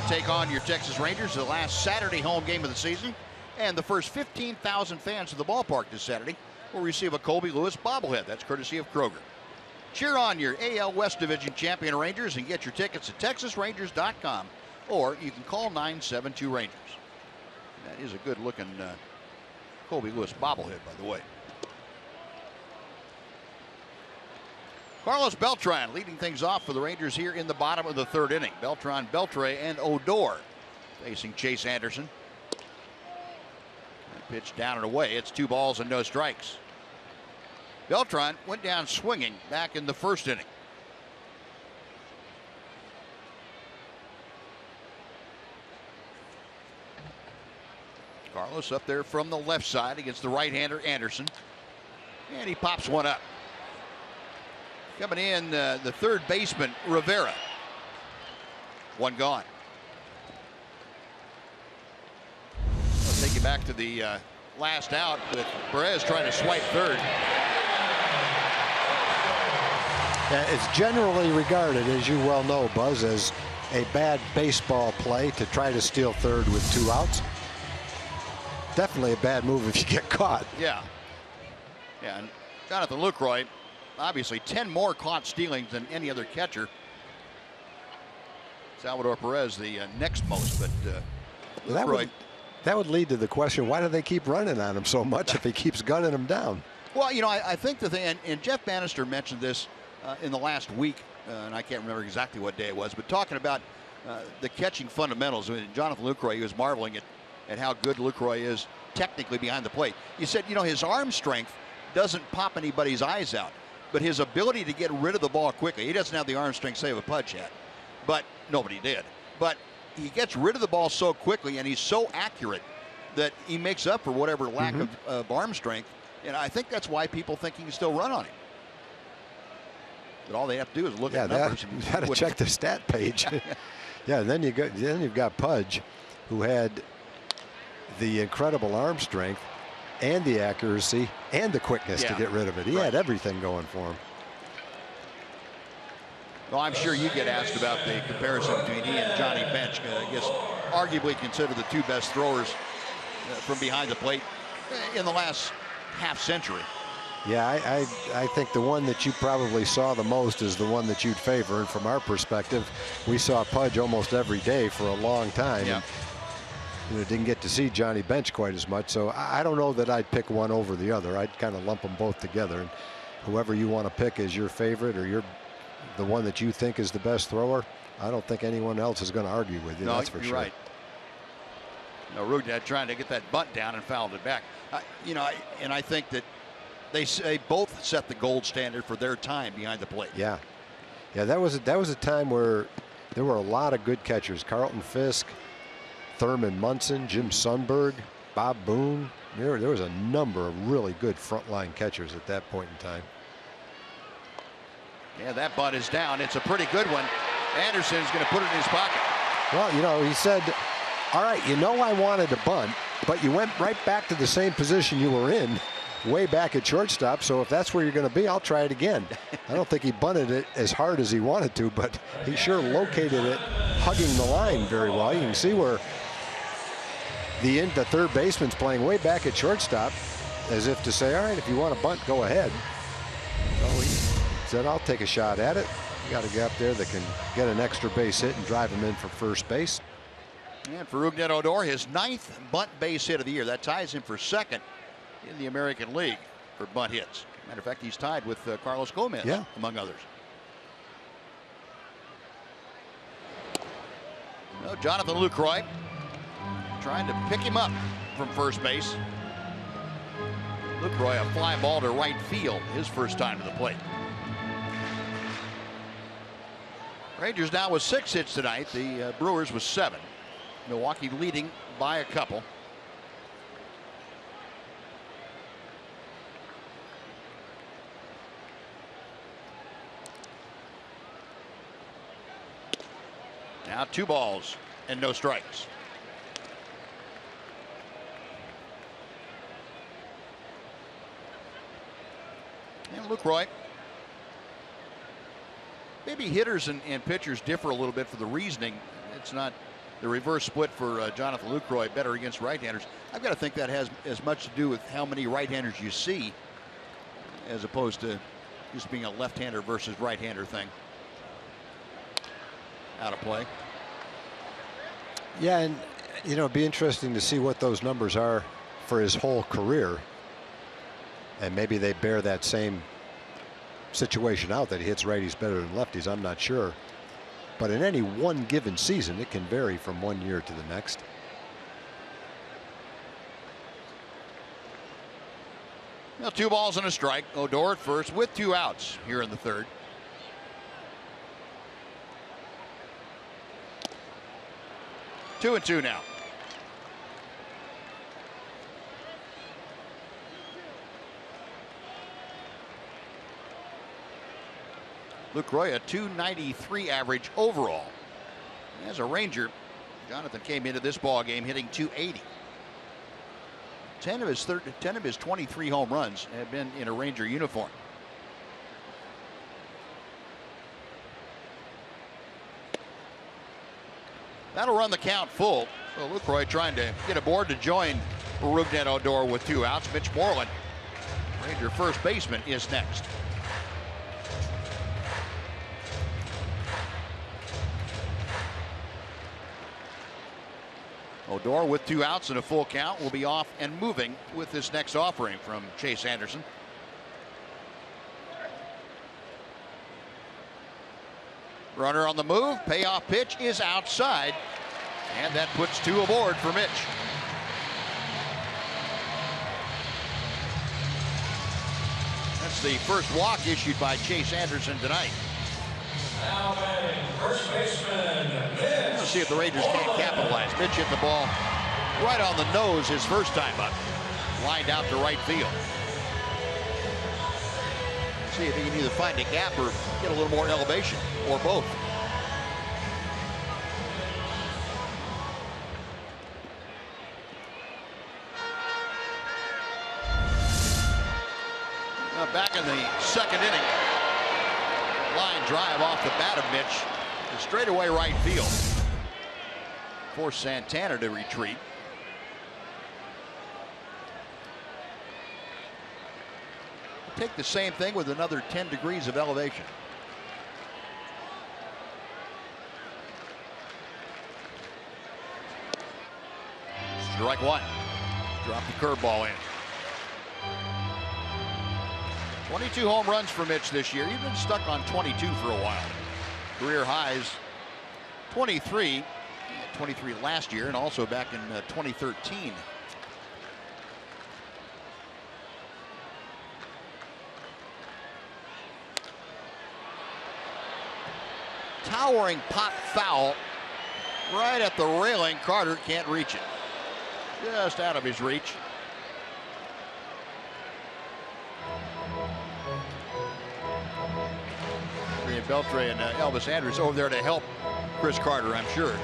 Take on your Texas Rangers, the last Saturday home game of the season, and the first 15,000 fans of the ballpark this Saturday will receive a Colby Lewis bobblehead. That's courtesy of Kroger. Cheer on your AL West Division champion Rangers and get your tickets at TexasRangers.com, or you can call 972 Rangers. That is a good looking Colby Lewis bobblehead, by the way. Carlos Beltran leading things off for the Rangers here in the bottom of the 3rd inning. Beltran, Beltre, and Odor facing Chase Anderson. That pitch down and away. It's 2 balls and no strikes. Beltran went down swinging back in the 1st inning. Carlos up there from the left side against the right-hander Anderson. And he pops one up. Coming in, the 3rd baseman, Rivera. 1 gone. I'll take you back to the last out with Perez trying to swipe 3rd. It's generally regarded, as you well know, Buzz, as a bad baseball play to try to steal 3rd with 2 outs. Definitely a bad move if you get caught. Yeah. Yeah, and Jonathan Lucroy, obviously 10 more caught stealings than any other catcher. Salvador Perez the next most, but Lucroy That would lead to the question, why do they keep running on him so much if he keeps gunning them down? Well, you know, I think the thing, and Jeff Bannister mentioned this in the last week, and I can't remember exactly what day it was, but talking about the catching fundamentals. I mean, Jonathan Lucroy, he was marveling at how good Lucroy is technically behind the plate. He said, you know, his arm strength doesn't pop anybody's eyes out, but his ability to get rid of the ball quickly. He doesn't have the arm strength, say, of a Pudge yet, but nobody did. But he gets rid of the ball so quickly, and he's so accurate that he makes up for whatever lack of arm strength. And I think that's why people think he can still run on him. But all they have to do is look at numbers. You got to check the stat page. Yeah, then you've got Pudge, who had the incredible arm strength and the accuracy and the quickness to get rid of it. He had everything going for him. Well, I'm sure you get asked about the comparison between he and Johnny Bench. I guess arguably considered the two best throwers from behind the plate in the last half century. Yeah, I think the one that you probably saw the most is the one that you'd favor. And from our perspective, we saw Pudge almost every day for a long time. Yeah. And, didn't get to see Johnny Bench quite as much. So I don't know that I'd pick one over the other. I'd kind of lump them both together. And whoever you want to pick as your favorite or the one that you think is the best thrower, I don't think anyone else is going to argue with you. No, that's for you're sure. Right. No, Rugdad trying to get that bunt down and fouled it back. And I think that they both set the gold standard for their time behind the plate. Yeah, that was a time where there were a lot of good catchers. Carlton Fisk, Thurman Munson, Jim Sundberg, Bob Boone. There was a number of really good frontline catchers at that point in time. Yeah, that bunt is down. It's a pretty good one. Anderson's going to put it in his pocket. Well, he said, all right, I wanted to bunt, but you went right back to the same position you were in way back at shortstop. So if that's where you're going to be, I'll try it again. I don't think he bunted it as hard as he wanted to, but he sure located it hugging the line very well. You can see where the third baseman's playing way back at shortstop, as if to say, all right, if you want to bunt, go ahead. So he said, I'll take a shot at it. You got a guy up there that can get an extra base hit and drive him in for first base. And for Rougned Odor, his 9th bunt base hit of the year. That ties him for 2nd in the American League for bunt hits. Matter of fact, he's tied with Carlos Gomez, among others. Jonathan Lucroy trying to pick him up from first base. Lucroy, a fly ball to right field, his first time to the plate. Rangers now with 6 hits tonight. The Brewers with 7. Milwaukee leading by a couple. Now 2 balls and no strikes. And Lucroy. Maybe hitters and pitchers differ a little bit for the reasoning. It's not the reverse split for Jonathan Lucroy, better against right-handers. I've got to think that has as much to do with how many right-handers you see as opposed to just being a left-hander versus right-hander thing. Out of play. Yeah, and it'd be interesting to see what those numbers are for his whole career. And maybe they bear that same situation out, that he hits righties better than lefties. I'm not sure. But in any one given season, it can vary from one year to the next. Well, 2 balls and a strike. Odor at first with 2 outs here in the 3rd. Two and two now. Lucroy, a .293 average overall. As a Ranger, Jonathan came into this ball game hitting .280. 10 of his 23 home runs have been in a Ranger uniform. That'll run the count full. So Lucroy trying to get aboard to join Rougned Odor with 2 outs. Mitch Moreland, Ranger first baseman, is next. Odor with 2 outs and a full count will be off and moving with this next offering from Chase Anderson. Runner on the move. Payoff pitch is outside. And that puts 2 aboard for Mitch. That's the first walk issued by Chase Anderson tonight. Now batting first baseman, Mitch. Let's see if the Rangers can't capitalize. Mitch hit the ball right on the nose his first time up. Lined out to right field. See if he can either find a gap or get a little more elevation, or both. Now back in the second inning. Line drive off the bat of Mitch to straightaway right field. Force Santana to retreat. Take the same thing with another 10 degrees of elevation. Strike 1. Drop the curveball in. 22 home runs for Mitch this year. He's been stuck on 22 for a while. Career highs 23. 23 last year and also back in 2013. Towering pop foul right at the railing. Carter can't reach it. Just out of his reach. Beltre and Elvis Andrus over there to help Chris Carter, I'm sure.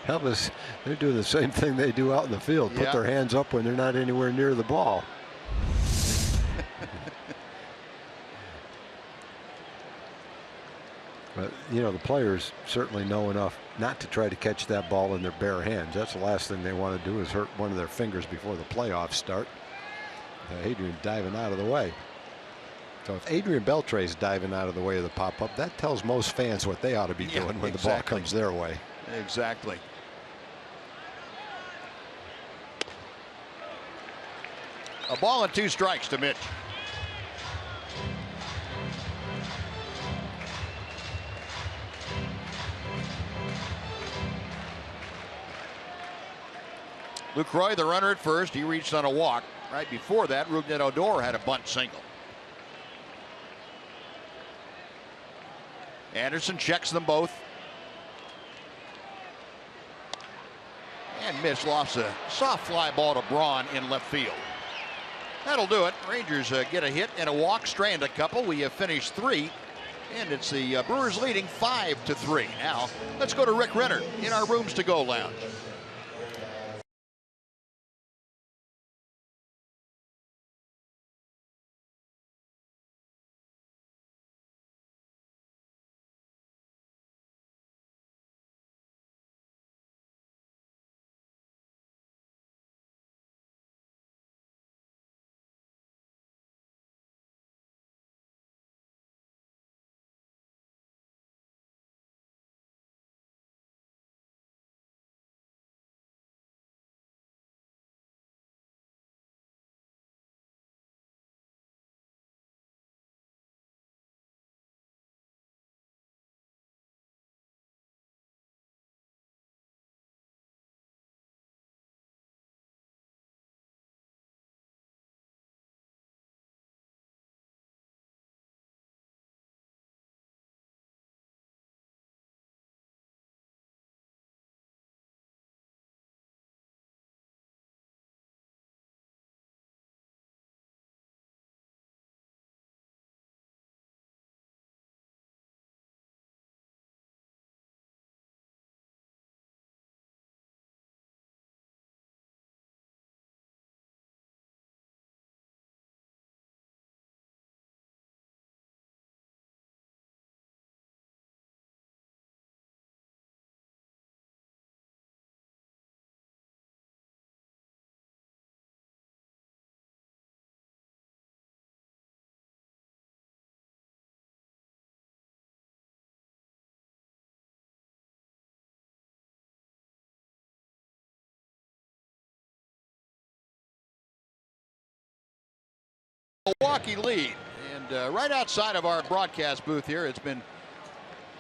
Elvis, they're doing the same thing they do out in the field. Put their hands up when they're not anywhere near the ball. But, you know, the players certainly know enough not to try to catch that ball in their bare hands. That's the last thing they want to do, is hurt one of their fingers before the playoffs start. Adrian diving out of the way. So if Adrian Beltre is diving out of the way of the pop-up, that tells most fans what they ought to be doing when the ball comes their way. Exactly. A ball and 2 strikes to Mitch. Lucroy, the runner at first, he reached on a walk. Right before that, Rougned Odor had a bunt single. Anderson checks them both. And Mitch lofts a soft fly ball to Braun in left field. That'll do it. Rangers get a hit and a walk, strand a couple. We have finished 3. And it's the Brewers leading 5-3. Now, let's go to Rick Renner in our Rooms to Go lounge. Milwaukee lead. And right outside of our broadcast booth here, it's been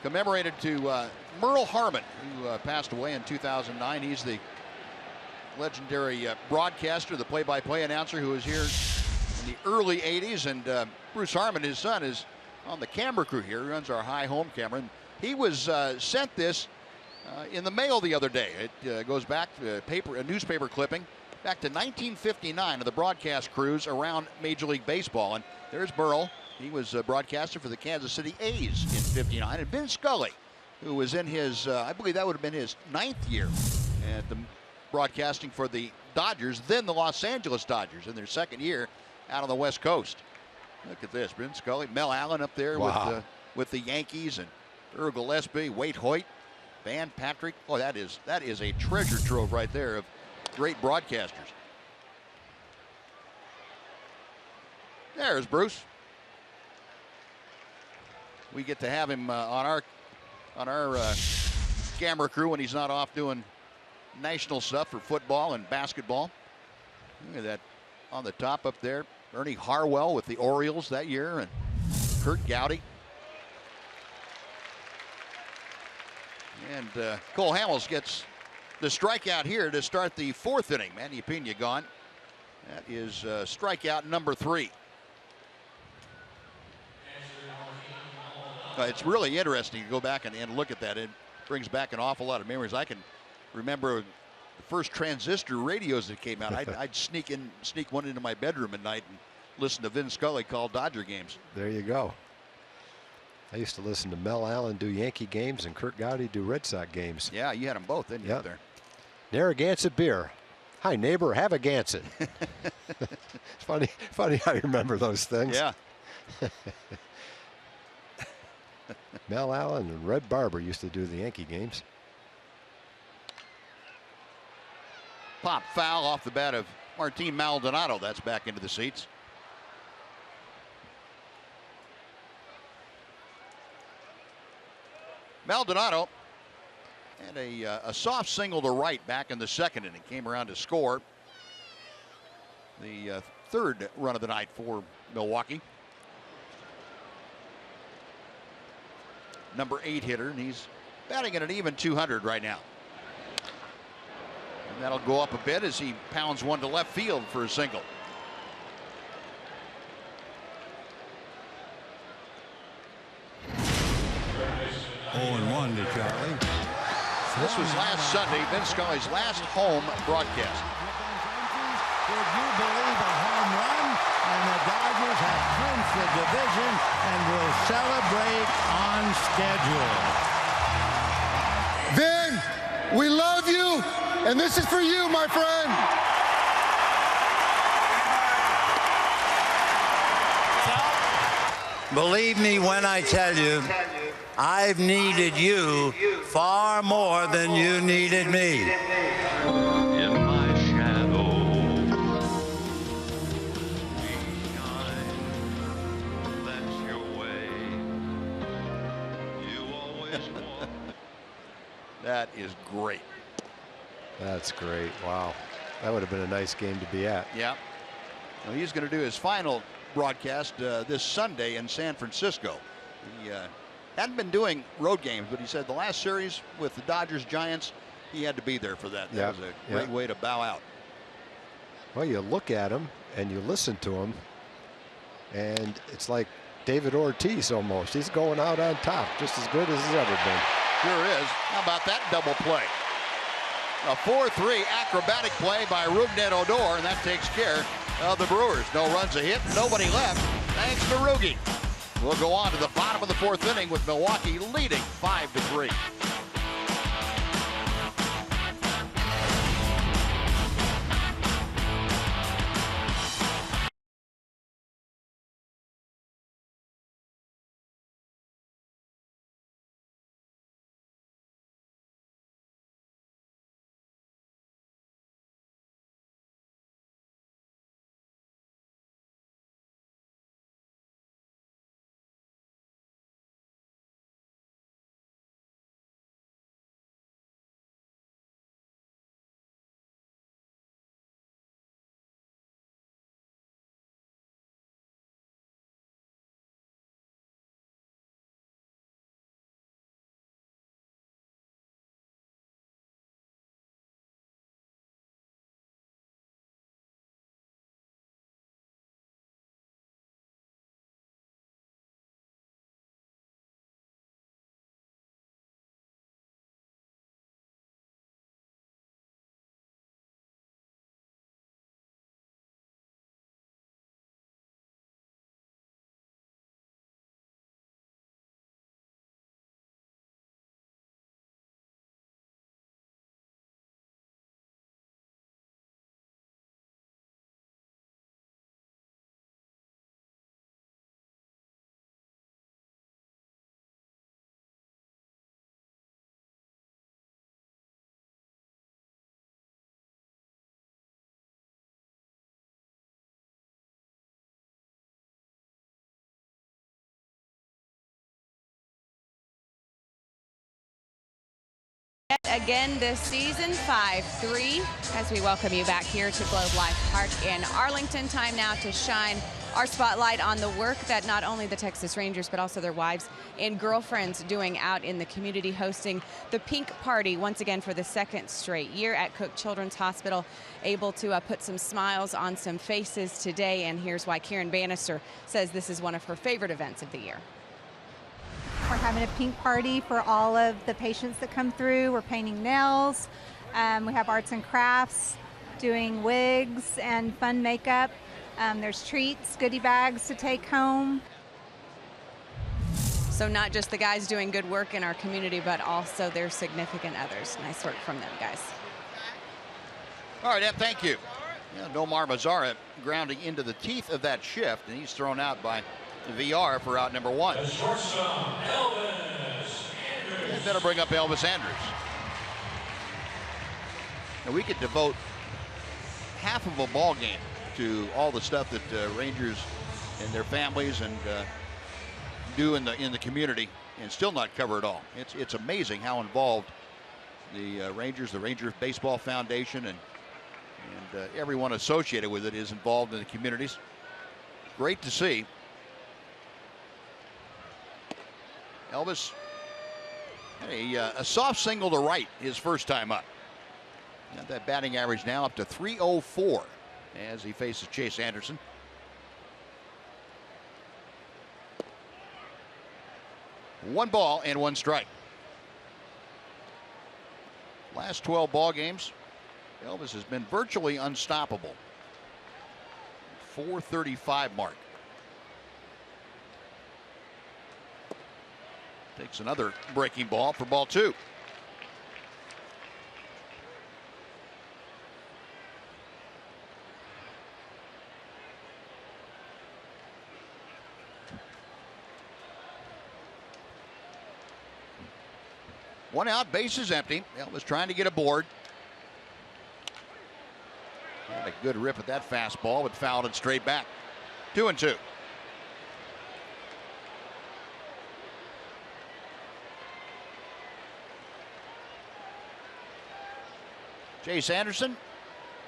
commemorated to Merle Harmon, who passed away in 2009. He's the legendary broadcaster, the play-by-play announcer who was here in the early 80s. And Bruce Harmon, his son, is on the camera crew here. He runs our high home camera. And he was sent this in the mail the other day. It goes back to a newspaper clipping back to 1959 of the broadcast crews around Major League Baseball. And there's Merle. He was a broadcaster for the Kansas City A's in '59. And Vin Scully, who was in his, I believe that would have been his 9th year at the broadcasting for the Dodgers, then the Los Angeles Dodgers in their 2nd year out on the West Coast. Look at this, Vin Scully, Mel Allen up there with the Yankees, and Earl Gillespie, Wade Hoyt, Van Patrick. Oh, that is a treasure trove right there of great broadcasters. There's Bruce. We get to have him on our camera crew when he's not off doing national stuff for football and basketball. Look at that on the top up there. Ernie Harwell with the Orioles that year, and Kurt Gowdy. And Cole Hamels gets the strikeout here to start the 4th inning. Manny Pena gone. That is strikeout number 3. It's really interesting to go back and look at that. It brings back an awful lot of memories. I can remember the first transistor radios that came out. I'd sneak one into my bedroom at night and listen to Vin Scully call Dodger games. There you go. I used to listen to Mel Allen do Yankee games and Kurt Gowdy do Red Sox games. Yeah, you had them both, didn't you, up there? Narragansett beer. Hi, neighbor, have a Gansett. It's funny how you remember those things. Yeah. Mel Allen and Red Barber used to do the Yankee games. Pop foul off the bat of Martin Maldonado. That's back into the seats. Maldonado had a soft single to right back in the 2nd inning. Came around to score the 3rd run of the night for Milwaukee. Number 8 hitter, and he's batting at an even 200 right now. And that'll go up a bit as he pounds one to left field for a single. Oh-1 to Charlie. This was last Sunday, Vin Scully's last home broadcast. Would you believe a home run? And the Dodgers have clinched the division and will celebrate on schedule. Vin, we love you, and this is for you, my friend. Believe me when I tell you, I've needed you far more than you needed me. In my shadow, that's your way. You always walk. That is great. That's great. Wow. That would have been a nice game to be at. Yeah. Well, he's going to do his final broadcast this Sunday in San Francisco. He hadn't been doing road games, but he said the last series with the Dodgers Giants, he had to be there for that. That was a great way to bow out. Well, you look at him and you listen to him, and it's like David Ortiz almost. He's going out on top, just as good as he's ever been. Sure is. How about that double play? A 4-3 acrobatic play by Rougned Odor, and that takes care of the Brewers. No runs a hit, nobody left, thanks to Rugi. We'll go on to the bottom of the 4th inning with Milwaukee leading 5-3. Yet again this season, 5-3, as we welcome you back here to Globe Life Park in Arlington. Time now to shine our spotlight on the work that not only the Texas Rangers, but also their wives and girlfriends doing out in the community, hosting the Pink Party once again for the second straight year at Cook Children's Hospital, able to put some smiles on some faces today. And here's why Karen Bannister says this is one of her favorite events of the year. We're having a pink party for all of the patients that come through. We're painting nails. We have arts and crafts, doing wigs and fun makeup. There's treats, goodie bags to take home. So not just the guys doing good work in our community, but also their significant others. Nice work from them, guys. All right, Ed, thank you. Yeah, Nomar Mazara grounding into the teeth of that shift, and he's thrown out by VR for out number 1. And better bring up Elvis Andrus. Now we could devote half of a ball game to all the stuff that Rangers and their families and do in the community and still not cover it all. It's amazing how involved the Rangers, the Ranger Baseball Foundation, and everyone associated with it is involved in the communities. Great to see. Elvis had a soft single to right his first time up. Got that batting average now up to .304 as he faces Chase Anderson. One ball and one strike. Last 12 ball games, Elvis has been virtually unstoppable. 435 mark. Takes another breaking ball for ball 2. One out, bases empty. Elvis trying to get aboard. Had a good rip at that fastball, but fouled it straight back. 2-2. Chase Anderson,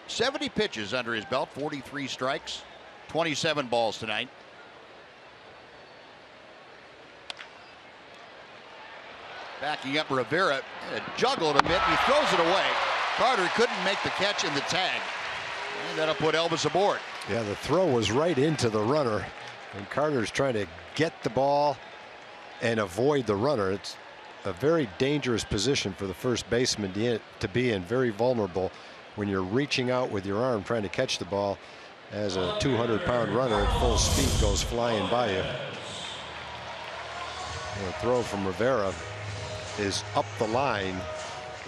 70 pitches under his belt, 43 strikes, 27 balls tonight. Backing up Rivera, juggled a bit, and he throws it away. Carter couldn't make the catch in the tag. And that'll put Elvis aboard. Yeah, the throw was right into the runner, and Carter's trying to get the ball and avoid the runner. It's a very dangerous position for the first baseman to be in, very vulnerable when you're reaching out with your arm trying to catch the ball as a 200-pound runner at full speed goes flying by you. And the throw from Rivera is up the line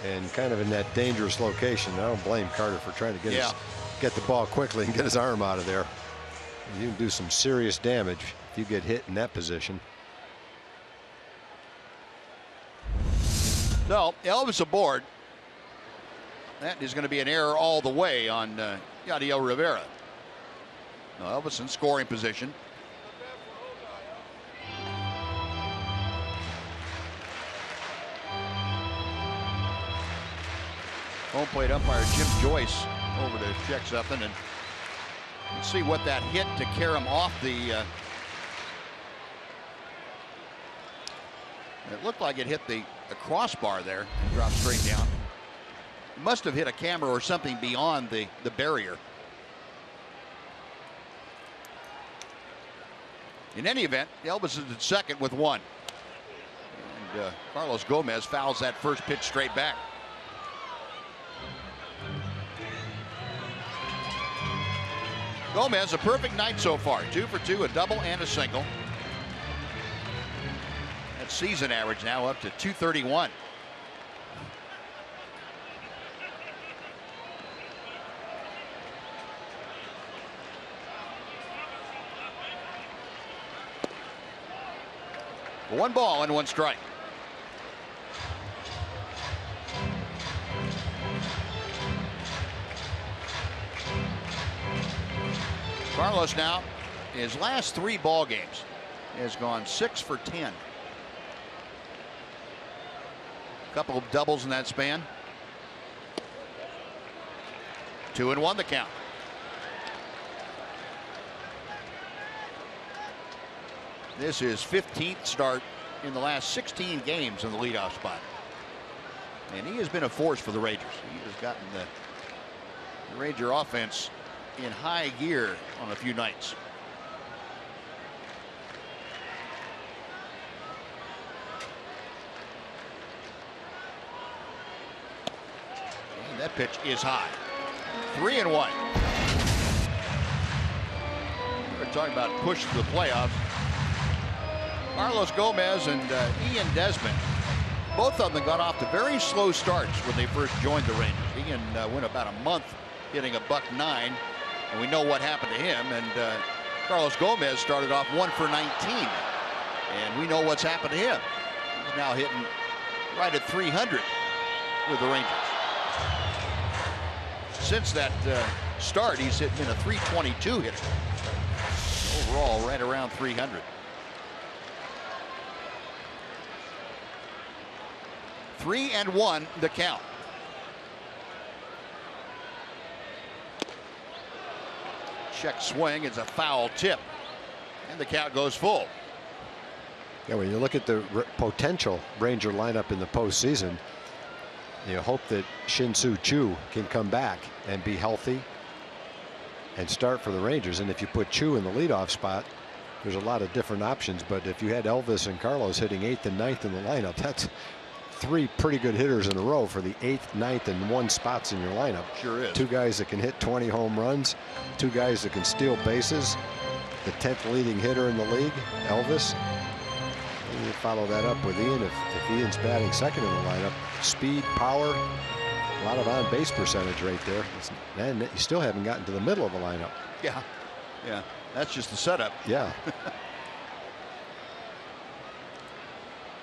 and kind of in that dangerous location. I don't blame Carter for trying to get the ball quickly and get his arm out of there. You can do some serious damage if you get hit in that position. So Elvis aboard. That is going to be an error all the way on Yadiel Rivera. Now Elvis in scoring position. Home plate umpire Jim Joyce over to check something and see what that hit to carry him off the. It looked like it hit the crossbar there and dropped straight down. It must have hit a camera or something beyond the barrier. In any event, Elvis is at second with 1. And Carlos Gomez fouls that first pitch straight back. Gomez, a perfect night so far. 2 for 2, a double and a single. That season average now up to 231. One ball and one strike. Carlos now, his last 3 ball games, has gone 6 for 10. couple of doubles in that span. 2-1 the count. This is 15th start in the last 16 games in the leadoff spot. And he has been a force for the Rangers. He has gotten the Ranger offense in high gear on a few nights. And that pitch is high. 3-1. We're talking about push to the playoffs. Carlos Gomez and Ian Desmond, both of them got off to very slow starts when they first joined the Rangers. Ian went about a month hitting $109, and we know what happened to him. And Carlos Gomez started off 1 for 19, and we know what's happened to him. He's now hitting right at 300 with the Rangers. Since that start, he's been a 322 hitter. Overall, right around 300. 3-1 the count. Check swing. It's a foul tip, and the count goes full. Yeah, when you look at the potential Ranger lineup in the postseason, you hope that Shin-Soo Choo can come back and be healthy and start for the Rangers. And if you put Choo in the leadoff spot, there's a lot of different options. But if you had Elvis and Carlos hitting 8th and 9th in the lineup, that's 3 pretty good hitters in a row for the 8th, 9th, and 1 spots in your lineup. Sure is. 2 guys that can hit 20 home runs, 2 guys that can steal bases, the 10th leading hitter in the league, Elvis. And you follow that up with Ian. If Ian's batting second in the lineup, speed, power, a lot of on-base percentage right there. And you still haven't gotten to the middle of the lineup. Yeah, that's just the setup. Yeah.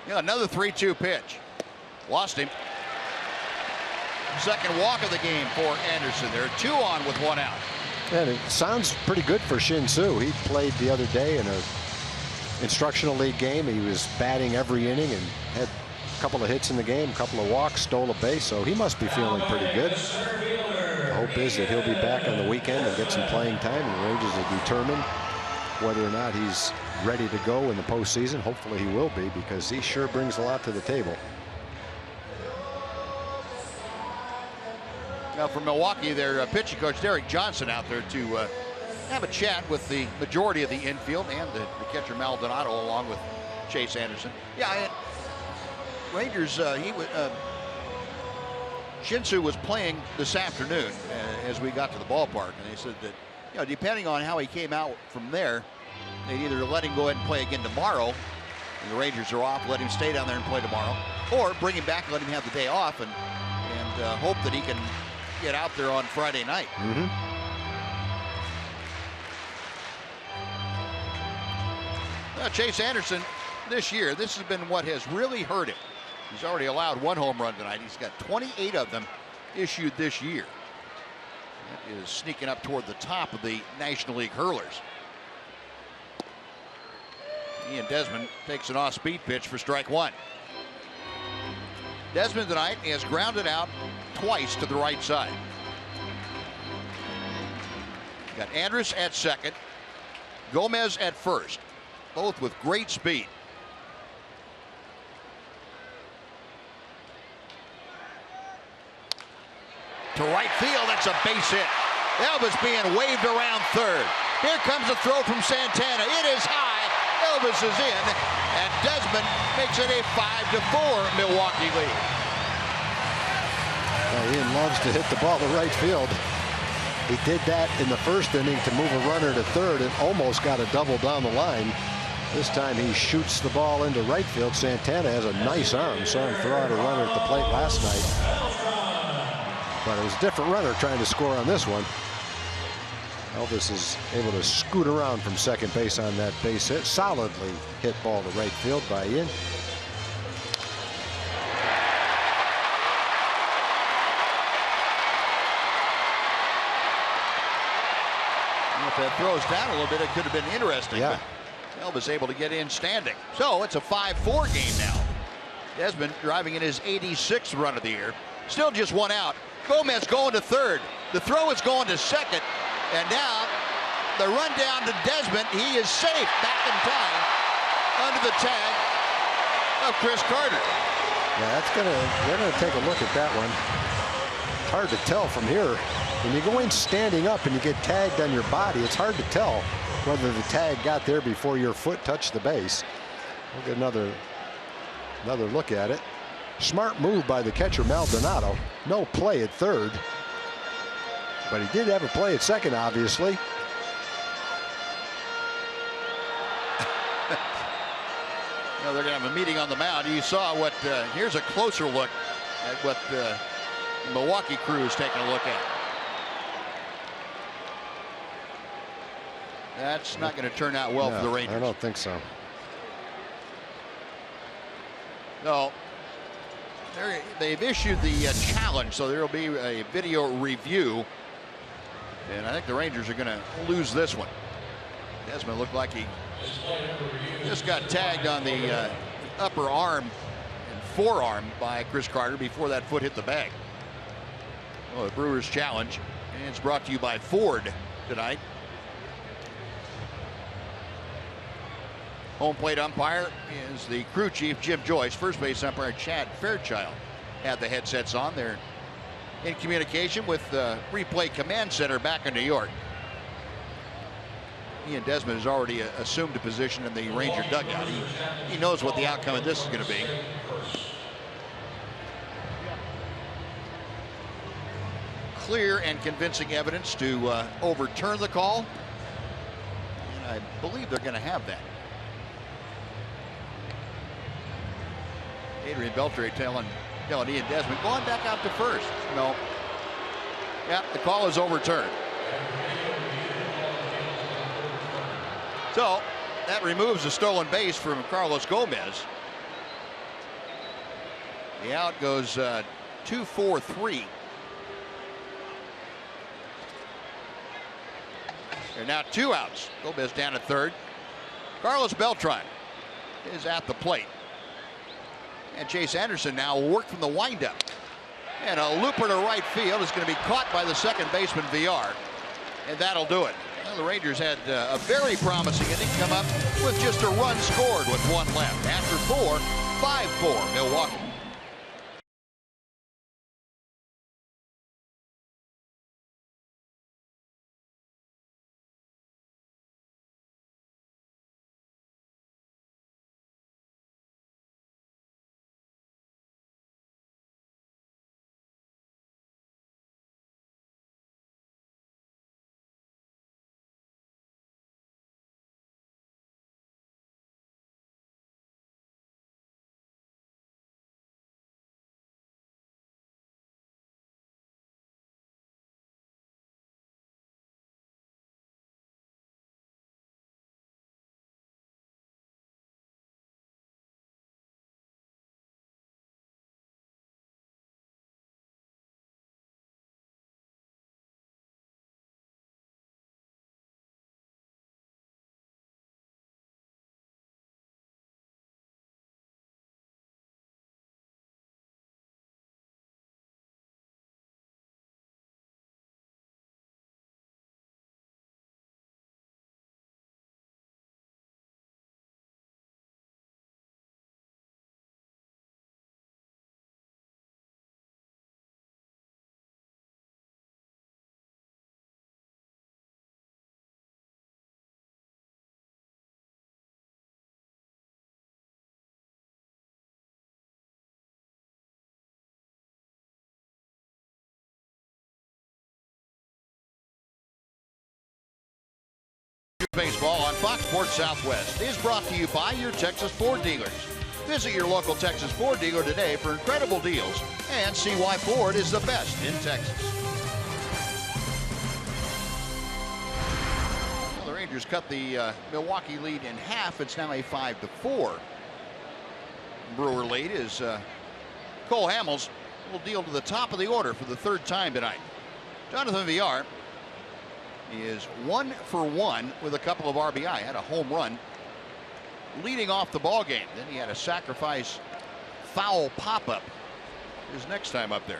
Yeah, another 3-2 pitch. Lost him. Second walk of the game for Anderson. They're 2 on with 1 out. And it sounds pretty good for Shin-Soo. He played the other day in a instructional league game. He was batting every inning and had a couple of hits in the game, a couple of walks, stole a base, so he must be feeling pretty good. The hope is that he'll be back on the weekend and get some playing time, and the Rangers will determine whether or not he's ready to go in the postseason. Hopefully he will be, because he sure brings a lot to the table. Now from Milwaukee, their pitching coach Derek Johnson out there to have a chat with the majority of the infield and the catcher Maldonado along with Chase Anderson. Yeah, Rangers, Shin-Soo was playing this afternoon as we got to the ballpark, and they said that, depending on how he came out from there, they'd either let him go ahead and play again tomorrow, and the Rangers are off, let him stay down there and play tomorrow, or bring him back and let him have the day off and hope that he can get out there on Friday night. Now, Chase Anderson this year, this has been what has really hurt him. He's already allowed 1 home run tonight. He's got 28 of them issued this year. That is sneaking up toward the top of the National League hurlers. Ian Desmond takes an off-speed pitch for strike 1. Desmond tonight has grounded out twice to the right side. Got Andrus at second, Gomez at first, both with great speed. To right field, that's a base hit. Elvis being waved around third. Here comes a throw from Santana. It is high. Elvis is in, and Desmond makes it a 5-4 Milwaukee lead. Well, Ian loves to hit the ball to right field. He did that in the first inning to move a runner to third and almost got a double down the line. This time he shoots the ball into right field. Santana has a nice arm. Saw him throw out a runner at the plate last night. But it was a different runner trying to score on this one. Elvis is able to scoot around from second base on that base hit. Solidly hit ball to right field by Ian. If that throws down a little bit, it could have been interesting. Yeah. But Elvis able to get in standing. So it's a 5-4 game now. Desmond driving in his 86th run of the year. Still just one out. Gomez going to third. The throw is going to second. And now the run down to Desmond. He is safe back in time under the tag of Chris Carter. Yeah, they're gonna take a look at that one. It's hard to tell from here. When you go in standing up and you get tagged on your body, it's hard to tell whether the tag got there before your foot touched the base. We'll get another look at it. Smart move by the catcher Maldonado. No play at third, but he did have a play at second, obviously. They're going to have a meeting on the mound. You saw what, here's a closer look at what the Milwaukee crew is taking a look at. That's not going to turn out well for the Rangers. I don't think so. No. They've issued the challenge, so there will be a video review. And I think the Rangers are going to lose this one. Desmond looked like he just got tagged on the upper arm and forearm by Chris Carter before that foot hit the bag. Well, the Brewers challenge, and it's brought to you by Ford tonight. Home plate umpire is the crew chief, Jim Joyce. First base umpire, Chad Fairchild, had the headsets on. They're in communication with the replay command center back in New York. Ian Desmond has already assumed a position in the Ranger dugout. He knows what the outcome of this is going to be. Clear and convincing evidence to overturn the call. And I believe they're going to have that. Adrian Beltre telling Ian Desmond, going back out to first. No. Yeah, the call is overturned. So that removes a stolen base from Carlos Gomez. The out goes 2-4-3. There are now 2 outs. Gomez down at third. Carlos Beltran is at the plate. And Chase Anderson now will work from the windup. And a looper to right field is going to be caught by the second baseman Villar. And that'll do it. Well, the Rangers had a very promising inning, come up with just a run scored with 1 left. After 4, 5-4 Milwaukee. Baseball on Fox Sports Southwest is brought to you by your Texas Ford dealers. Visit your local Texas Ford dealer today for incredible deals and see why Ford is the best in Texas. Well, the Rangers cut the Milwaukee lead in half. It's now a 5-4 Brewer lead as Cole Hamels will deal to the top of the order for the 3rd time tonight. Jonathan Villar is 1 for 1 with a couple of RBI. Had a home run leading off the ball game. Then he had a sacrifice foul pop-up his next time up there.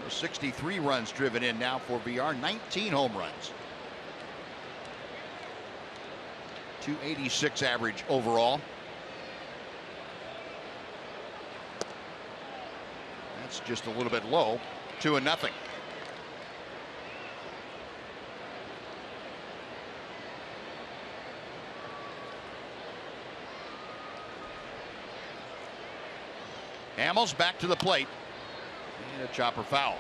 63 runs driven in now for VR, 19 home runs. 286 average overall. That's just a little bit low. 2-0. Hamels back to the plate. And a chopper foul.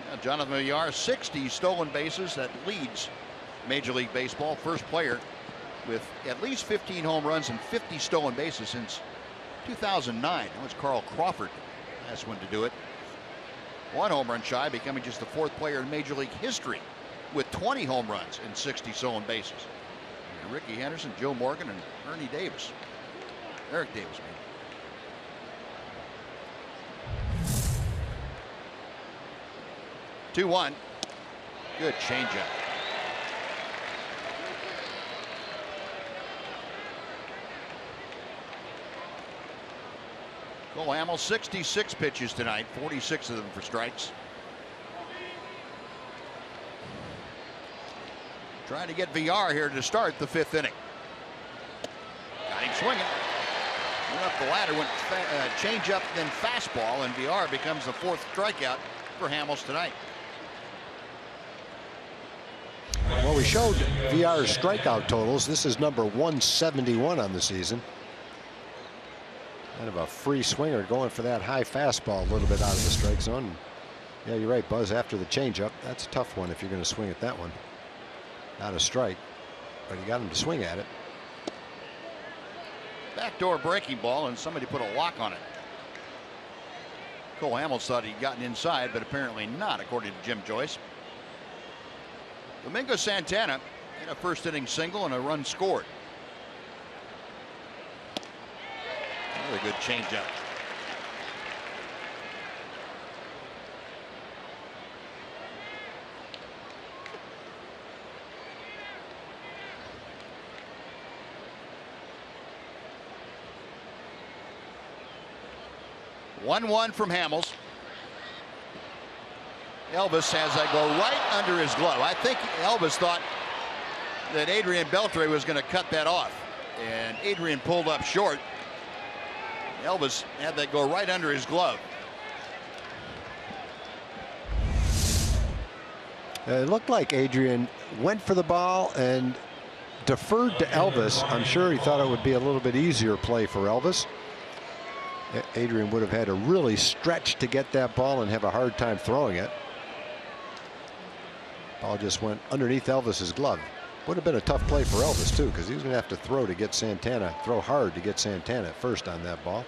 Now Jonathan Villar, 60 stolen bases. That leads Major League Baseball. First player with at least 15 home runs and 50 stolen bases since 2009. That was Carl Crawford, last one to do it. 1 home run shy, becoming just the 4th player in Major League history with 20 home runs and 60 stolen bases. And Ricky Henderson, Joe Morgan, and Ernie Davis. Eric Davis, maybe. 2-1. Good changeup. Cole Hamels, 66 pitches tonight, 46 of them for strikes. Trying to get VR here to start the 5th inning. Got him swinging. Went up the ladder, went change-up, then fastball, and VR becomes the 4th strikeout for Hamels tonight. Well, we showed VR's strikeout totals. This is number 171 on the season. Kind of a free swinger going for that high fastball a little bit out of the strike zone. Yeah, you're right, Buzz. After the changeup, that's a tough one if you're going to swing at that one. Not a strike, but he got him to swing at it. Backdoor breaking ball, and somebody put a lock on it. Cole Hamels thought he'd gotten inside, but apparently not, according to Jim Joyce. Domingo Santana in a 1st inning single and a run scored. Another good changeup. One from Hamels. Elvis has that go right under his glove. I think Elvis thought that Adrian Beltre was going to cut that off, and Adrian pulled up short. Elvis had that go right under his glove. It looked like Adrian went for the ball and deferred to Elvis. I'm sure he thought it would be a little bit easier play for Elvis. Adrian would have had to really stretch to get that ball and have a hard time throwing it. Ball just went underneath Elvis's glove. Would have been a tough play for Elvis too, because he was going to have to throw to get Santana, throw hard to get Santana at first on that ball.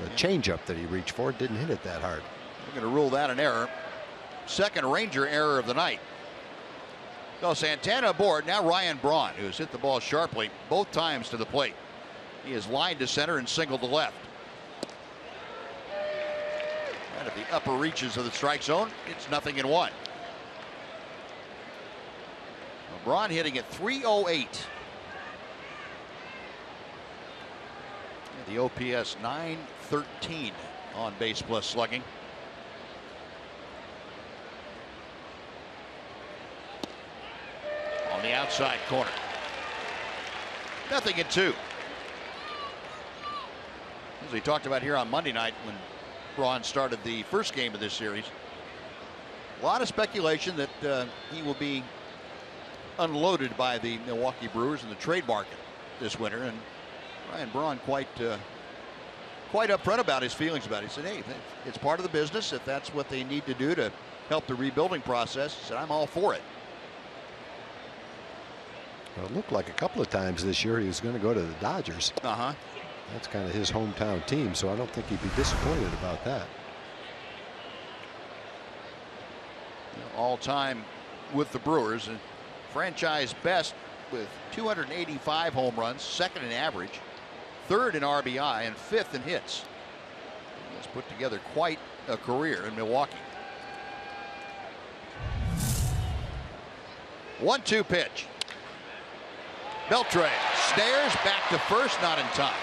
The changeup that he reached for didn't hit it that hard. We're going to rule that an error. 2nd Ranger error of the night. So Santana aboard. Now Ryan Braun, who's hit the ball sharply both times to the plate. He is lined to center and singled to left. Right at the upper reaches of the strike zone. It's 0-1. Braun hitting at .308. The OPS .913 on base plus slugging. On the outside corner. 0-2. As we talked about here on Monday night when Braun started the first game of this series, a lot of speculation that he will be unloaded by the Milwaukee Brewers in the trade market this winter, and Ryan Braun quite upfront about his feelings about it. He said, hey, it's part of the business. If that's what they need to do to help the rebuilding process, he said, I'm all for it. Well, it looked like a couple of times this year he was going to go to the Dodgers. That's kind of his hometown team, so I don't think he'd be disappointed about that. All time with the Brewers, and franchise best with 285 home runs, 2nd in average, 3rd in RBI, and 5th in hits. He's put together quite a career in Milwaukee. 1-2 pitch. Beltre snares back to first, not in time.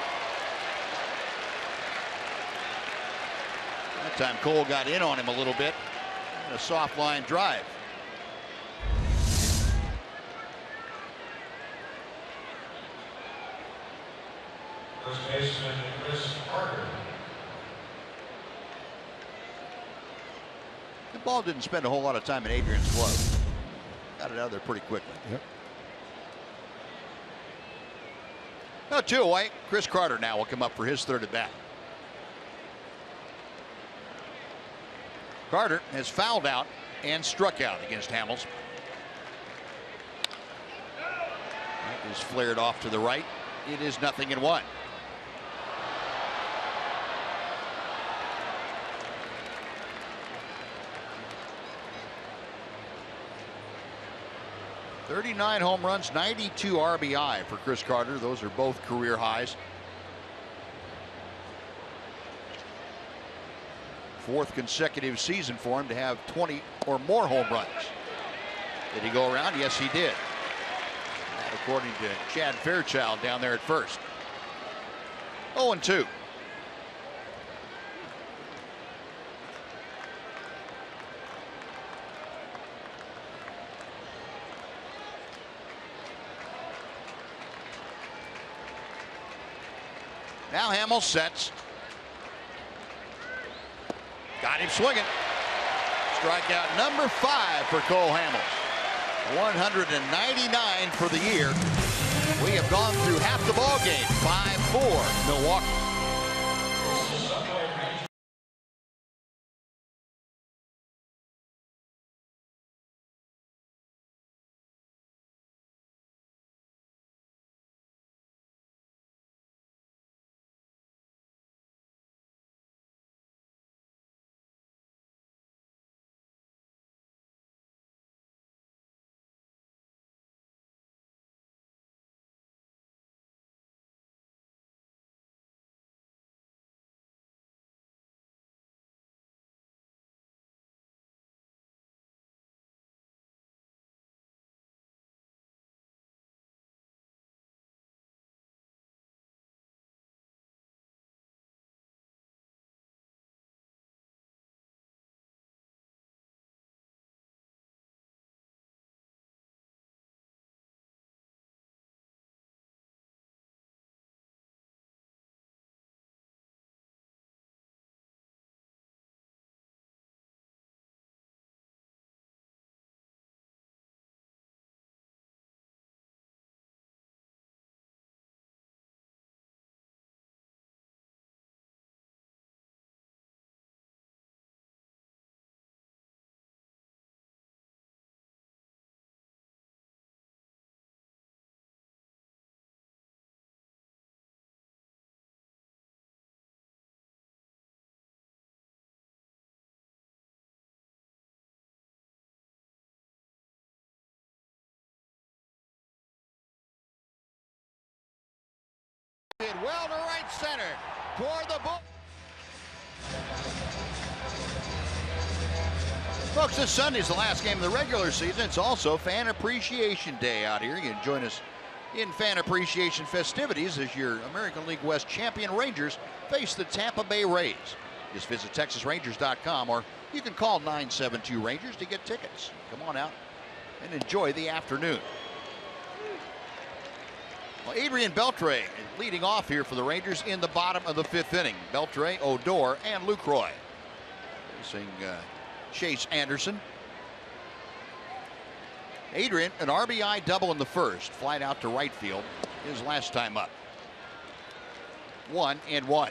That time Cole got in on him a little bit. A soft line drive. First baseman Chris Carter. The ball didn't spend a whole lot of time in Adrian's glove. Got it out of there pretty quickly. Yep. Now 2 away. Chris Carter now will come up for his third at bat. Carter has fouled out and struck out against Hamels. That is flared off to the right. It is 0-1. .39 home runs, 92 RBI for Chris Carter. Those are both career highs. 4th consecutive season for him to have 20 or more home runs. Did he go around? Yes, he did. That according to Chad Fairchild down there at first. 0-2. Now Hamels sets. Got him swinging. Strikeout number 5 for Cole Hamels. 199 for the year. We have gone through half the ball game. 5-4 Milwaukee. Well to right center toward the ball. Folks, this Sunday is the last game of the regular season. It's also Fan Appreciation Day out here. You can join us in Fan Appreciation festivities as your American League West champion Rangers face the Tampa Bay Rays. Just visit TexasRangers.com, or you can call 972-RANGERS to get tickets. Come on out and enjoy the afternoon. Well, Adrian Beltre leading off here for the Rangers in the bottom of the 5th inning. Beltre, Odor, and Lucroy facing Chase Anderson. Adrian, an RBI double in the first, flied out to right field his last time up. 1-1.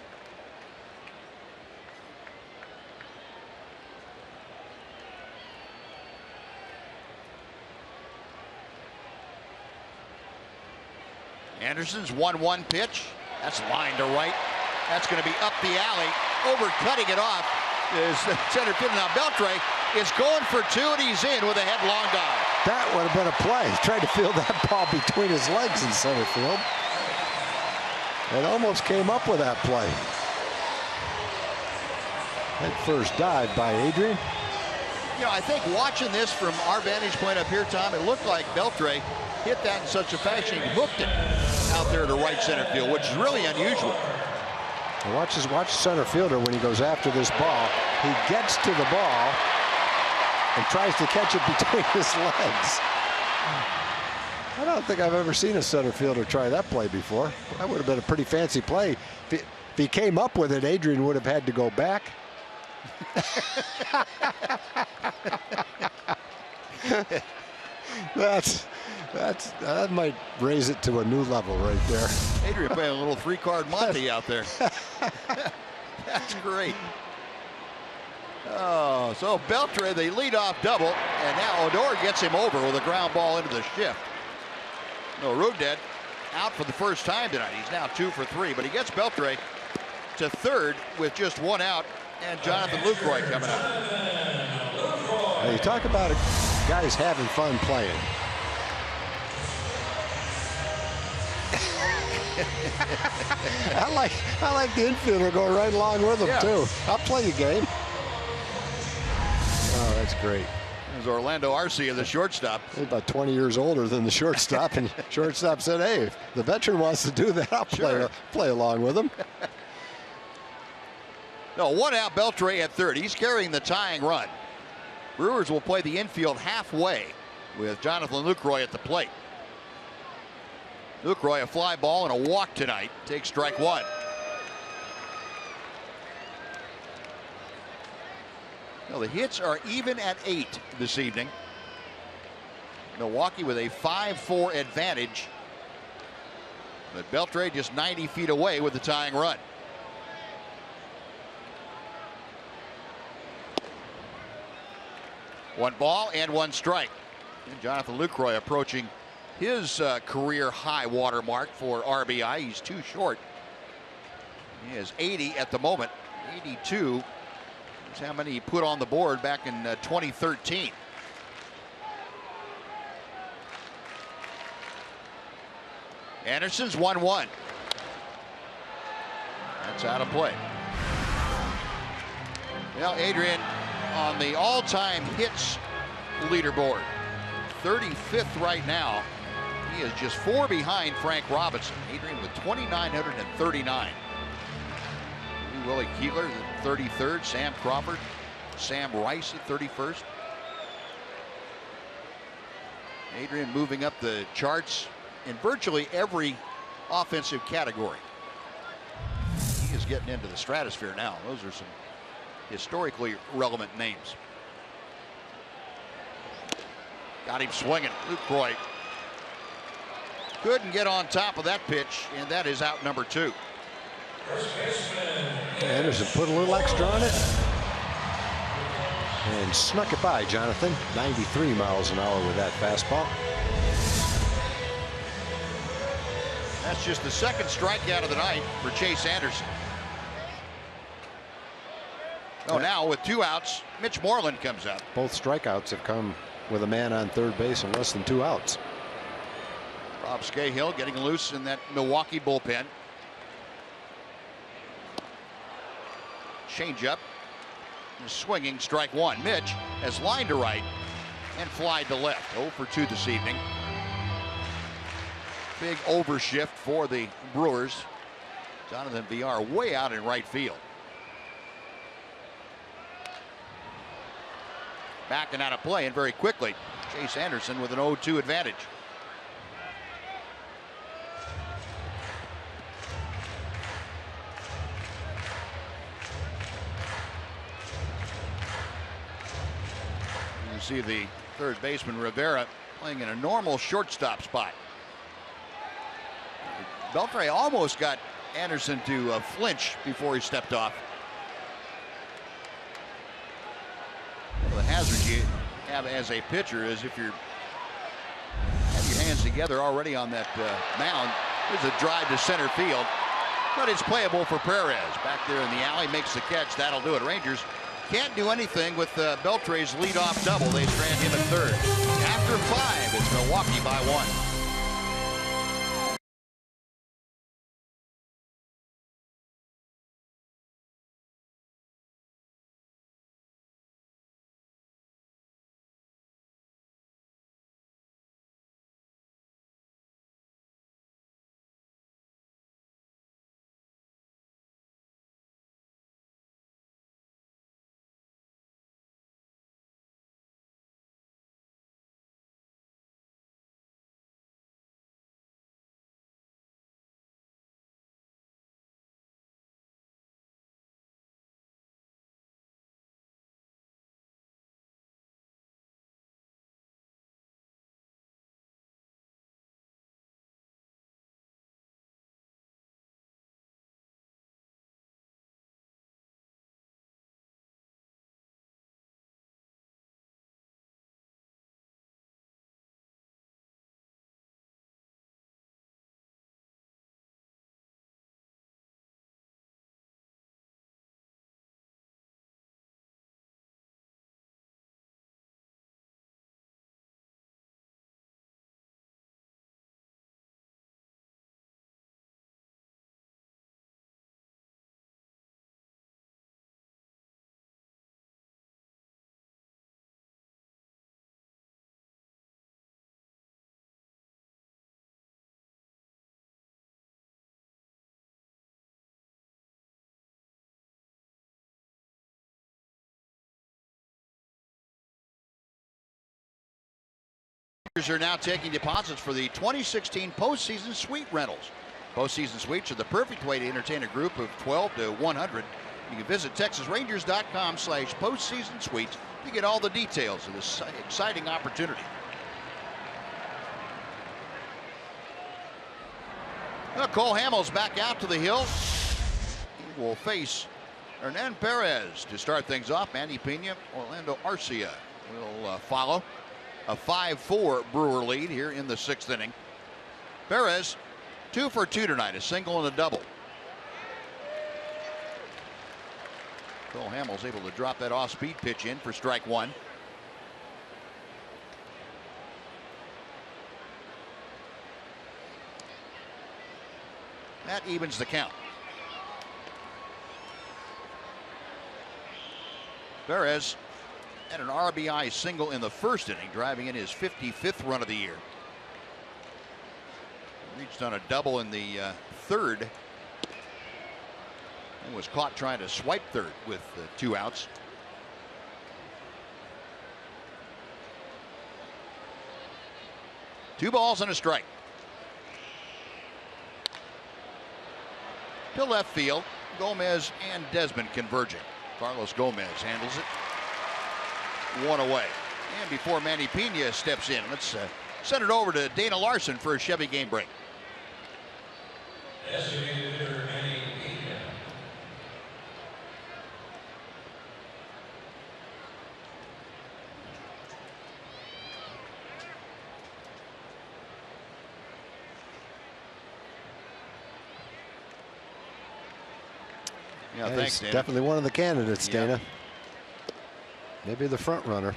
Anderson's 1-1 pitch. That's line to right. That's going to be up the alley. Over cutting it off is center field. Now Beltre is going for 2, and he's in with a headlong dive. That would have been a play. He tried to field that ball between his legs in center field. It almost came up with that play. That first dive by Adrian. You know, I think watching this from our vantage point up here, Tom, it looked like Beltre hit that in such a fashion he hooked it out there to right center field, which is really unusual. Watch center fielder when he goes after this ball. He gets to the ball and tries to catch it between his legs. I don't think I've ever seen a center fielder try that play before. That would have been a pretty fancy play. If he came up with it, Adrian would have had to go back. That might raise it to a new level right there. Adrian playing a little three-card Monte out there. That's great. Oh, so Beltre, the leadoff double, and now Odor gets him over with a ground ball into the shift. No, Ruded out for the first time tonight. He's now 2 for 3, but he gets Beltre to third with just 1 out, and Jonathan Lucroy coming up. Now you talk about guys having fun playing. I like the infielder going right along with him too. I'll play the game. Oh, that's great. There's Orlando Arcia, the shortstop. He's about 20 years older than the shortstop, and shortstop said, "Hey, if the veteran wants to do that, I'll play along with him." No, 1 out, Beltre at third. He's carrying the tying run. Brewers will play the infield halfway with Jonathan Lucroy at the plate. Lucroy, a fly ball and a walk tonight. Takes strike 1. Now the hits are even at 8 this evening. Milwaukee with a 5-4 advantage. But Beltre just 90 feet away with the tying run. One ball and 1 strike. And Jonathan Lucroy approaching his career high water mark for RBI. He's too short. He has 80 at the moment. 82 is how many he put on the board back in 2013. Anderson's 1-1. That's out of play. Well, Adrian on the all-time hits leaderboard, 35th right now. He is just 4 behind Frank Robinson. Adrian with 2,939. Willie Keeler, the 33rd. Sam Crawford, Sam Rice at 31st. Adrian moving up the charts in virtually every offensive category. He is getting into the stratosphere now. Those are some historically relevant names. Got him swinging. Lucroy couldn't get on top of that pitch, and that is out number 2. Anderson put a little extra on it and snuck it by Jonathan. 93 miles an hour with that fastball. That's just the 2nd strikeout of the night for Chase Anderson. Oh, now with 2 outs, Mitch Moreland comes up. Both strikeouts have come with a man on third base and less than 2 outs. Rob Scahill getting loose in that Milwaukee bullpen. Changeup. Swinging, strike 1. Mitch has lined to right and flied to left. 0 for 2 this evening. Big overshift for the Brewers. Jonathan Villar way out in right field. Backing out of play, and very quickly, Chase Anderson with an 0-2 advantage. You see the third baseman Rivera playing in a normal shortstop spot. Beltre almost got Anderson to flinch before he stepped off. Well, the hazard you have as a pitcher is if you have your hands together already on that mound, there's a drive to center field, but it's playable for Perez. Back there in the alley, makes the catch. That'll do it. Rangers can't do anything with Beltre's leadoff double. They strand him at third. After 5, it's Milwaukee by 1. Are now taking deposits for the 2016 postseason suite rentals. Postseason suites are the perfect way to entertain a group of 12 to 100. You can visit TexasRangers.com/postseason suites to get all the details of this exciting opportunity. Well, Cole Hamels back out to the hill. He will face Hernan Perez to start things off. Manny Pena, Orlando Arcia will follow. A 5-4 Brewer lead here in the 6th inning. Perez 2 for 2 tonight, a single and a double. Cole Hamels able to drop that off-speed pitch in for strike 1. That evens the count. Perez had an RBI single in the 1st inning, driving in his 55th run of the year. Reached on a double in the 3rd and was caught trying to swipe 3rd with 2 outs. Two balls and a strike. To left field, Gomez and Desmond converging. Carlos Gomez handles it. 1 away. And before Manny Pena steps in, let's send it over to Dana Larson for a Chevy game break. Yeah, thanks, Dana. Definitely one of the candidates, Dana. Maybe the front runner.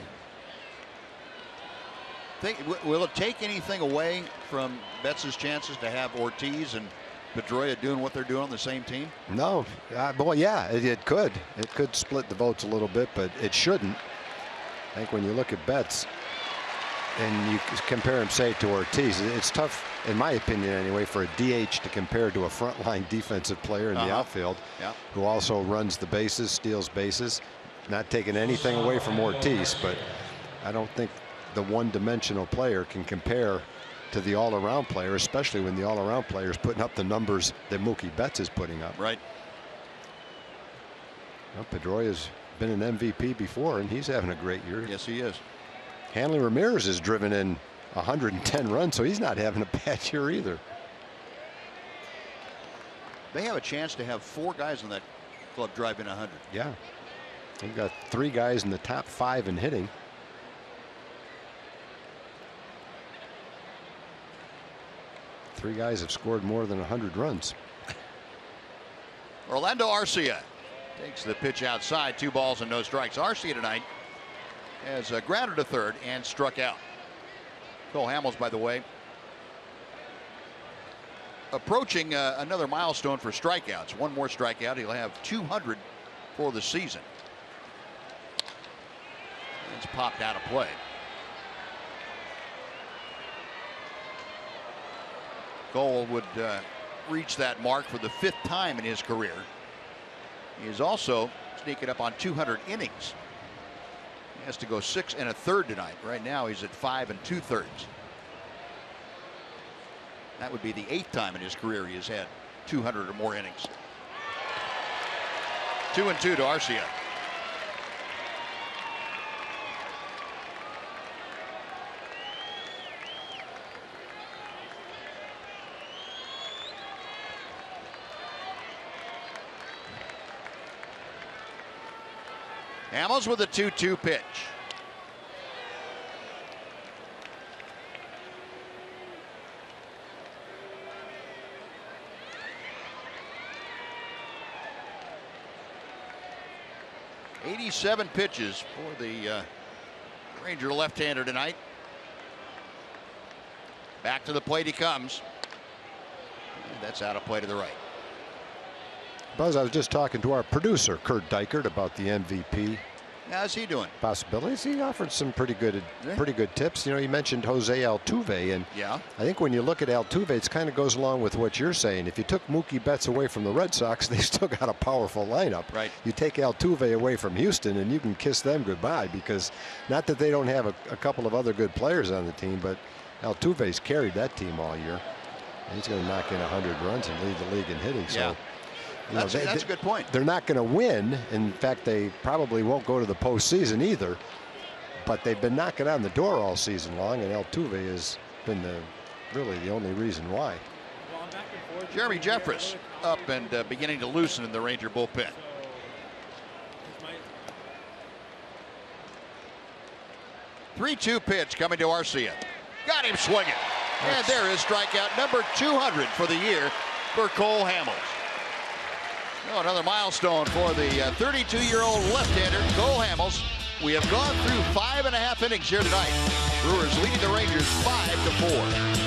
Will it take anything away from Betts' chances to have Ortiz and Pedroia doing what they're doing on the same team? No. Well, yeah, it could. It could split the votes a little bit, but it shouldn't. I think when you look at Betts and you compare him, say, to Ortiz, it's tough, in my opinion anyway, for a DH to compare to a frontline defensive player in the outfield who also runs the bases, steals bases. Not taking anything away from Ortiz, but I don't think the one-dimensional player can compare to the all-around player, especially when the all-around player is putting up the numbers that Mookie Betts is putting up. Right. Well, Pedroia's been an MVP before, and he's having a great year. Yes, he is. Hanley Ramirez has driven in 110 runs, so he's not having a bad year either. They have a chance to have 4 guys in that club drive in 100. Yeah. They've got 3 guys in the top 5 in hitting. Three guys have scored more than 100 runs. Orlando Arcia takes the pitch outside. 2 balls and no strikes. Arcia tonight has grounded to 3rd and struck out. Cole Hamels, by the way, approaching another milestone for strikeouts. 1 more strikeout. He'll have 200 for the season. It's popped out of play. Cole would reach that mark for the 5th time in his career. He is also sneaking up on 200 innings. He has to go 6 1/3 tonight. Right now he's at 5 2/3. That would be the 8th time in his career he has had 200 or more innings. 2-2 to Arcia. Hamels with a 2-2 pitch. '87 pitches for the Ranger left-hander tonight. Back to the plate he comes. And that's out of play to the right. Buzz, I was just talking to our producer, Kurt Dykert, about the MVP How's he doing? Possibilities. He offered some pretty good tips. You know, you mentioned Jose Altuve, and yeah, I think when you look at Altuve, it kind of goes along with what you're saying. If you took Mookie Betts away from the Red Sox, they still got a powerful lineup. Right. You take Altuve away from Houston, and you can kiss them goodbye, because not that they don't have a couple of other good players on the team, but Altuve's carried that team all year. And he's going to knock in 100 runs and lead the league in hitting. Yeah. So. That's a good point. They're not going to win. In fact, they probably won't go to the postseason either. But they've been knocking on the door all season long, and Altuve has been really the only reason why. Jeremy Jeffress up and beginning to loosen in the Ranger bullpen. .3-2 pitch coming to Arcia. Got him swinging. And there is strikeout number 200 for the year for Cole Hamels. Oh, another milestone for the 32-year-old left-hander, Cole Hamels. We have gone through 5.5 innings here tonight. Brewers leading the Rangers 5-4.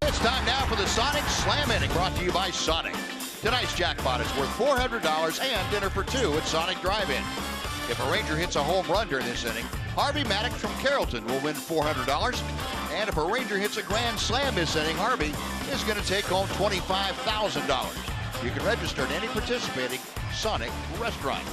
It's time now for the Sonic Slam Inning, brought to you by Sonic. Tonight's jackpot is worth $400 and dinner for two at Sonic Drive-In. If a Ranger hits a home run during this inning, Harvey Maddox from Carrollton will win $400. And if a Ranger hits a grand slam this inning, Harvey is going to take home $25,000. You can register at any participating Sonic restaurant.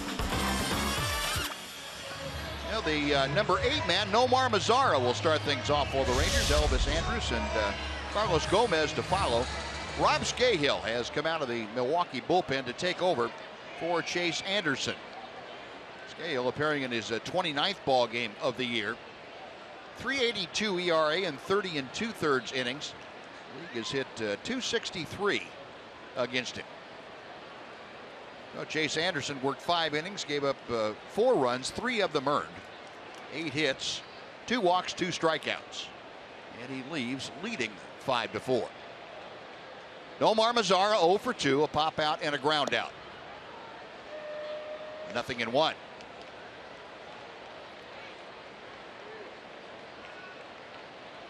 Now the number 8 man, Nomar Mazara, will start things off for the Rangers. Elvis Andrus and Carlos Gomez to follow. Rob Scahill has come out of the Milwaukee bullpen to take over for Chase Anderson. Scahill appearing in his 29th ball game of the year. .382 ERA and 30 2/3 innings. League has hit .263 against him. So Chase Anderson worked 5 innings, gave up 4 runs, 3 of them earned, 8 hits, 2 walks, 2 strikeouts, and he leaves leading 5-4. Nomar Mazara 0 for 2, a pop out and a ground out. 0-1.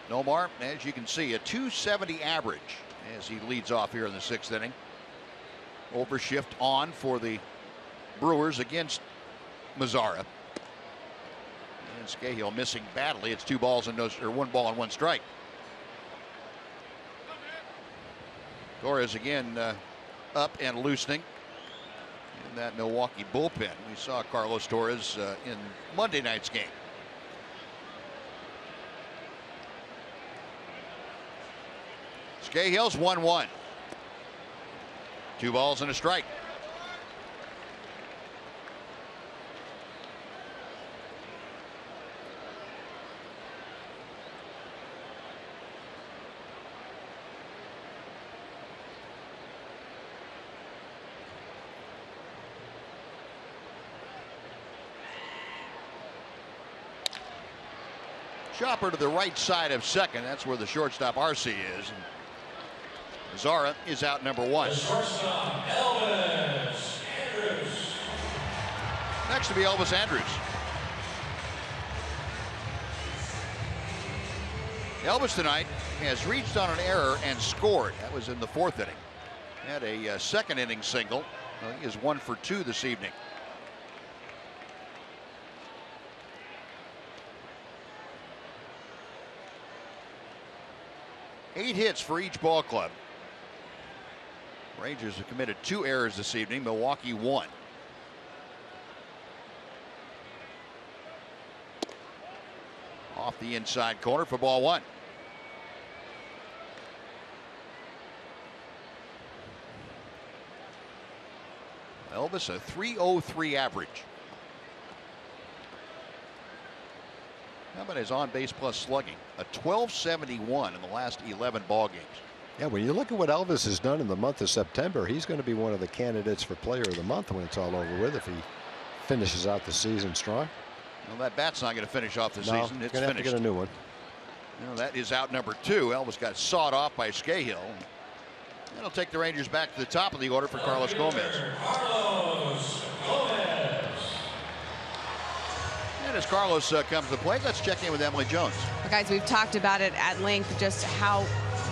Nomar, as you can see, a .270 average as he leads off here in the 6th inning. Overshift on for the Brewers against Mazara. And Scahill missing badly. It's 1 ball and 1 strike. Torres again up and loosening in that Milwaukee bullpen. We saw Carlos Torres in Monday night's game. Scahill's 1-1. 2 balls and a strike. Chopper to the right side of second. That's where the shortstop RC is. And Zara is out number 1. Next to be Elvis Andrus. Elvis tonight has reached on an error and scored. That was in the 4th inning. Had a second inning single. He is 1 for 2 this evening. Eight hits for each ball club. Rangers have committed 2 errors this evening. Milwaukee 1. Off the inside corner for ball 1. Elvis a .303 average. How about his on-base plus slugging? A .1271 in the last 11 ball games. Yeah, when you look at what Elvis has done in the month of September, he's going to be one of the candidates for Player of the Month when it's all over with if he finishes out the season strong. Well, that bat's not going to finish off the season. It's going to have to get a new one. Well, that is out number 2. Elvis got sawed off by Scahill. That'll take the Rangers back to the top of the order for Carlos Gomez. And as Carlos comes to the plate, let's check in with Emily Jones. Well, guys, we've talked about it at length, just how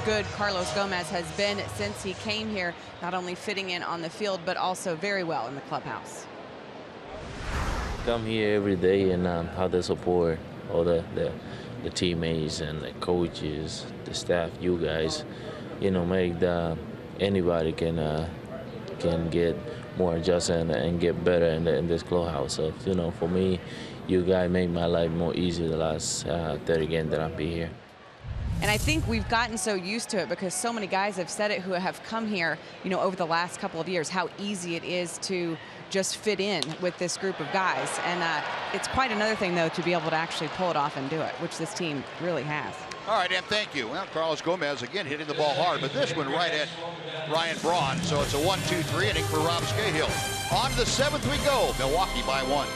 good Carlos Gomez has been since he came here, not only fitting in on the field, but also very well in the clubhouse. Come here every day and how they support all the teammates and the coaches, the staff, you guys, you know, make anybody can get more adjusted and get better in this clubhouse. So, you know, for me, you guys make my life more easy the last 30 games that I've been here. And I think we've gotten so used to it because so many guys have said it who have come here, you know, over the last couple of years, how easy it is to just fit in with this group of guys. And it's quite another thing, though, to be able to actually pull it off and do it, which this team really has. All right, and thank you. Well, Carlos Gomez again hitting the ball hard, but this one right at Ryan Braun. So it's a 1-2-3 inning for Rob Scahill. On to the 7th we go. Milwaukee by 1.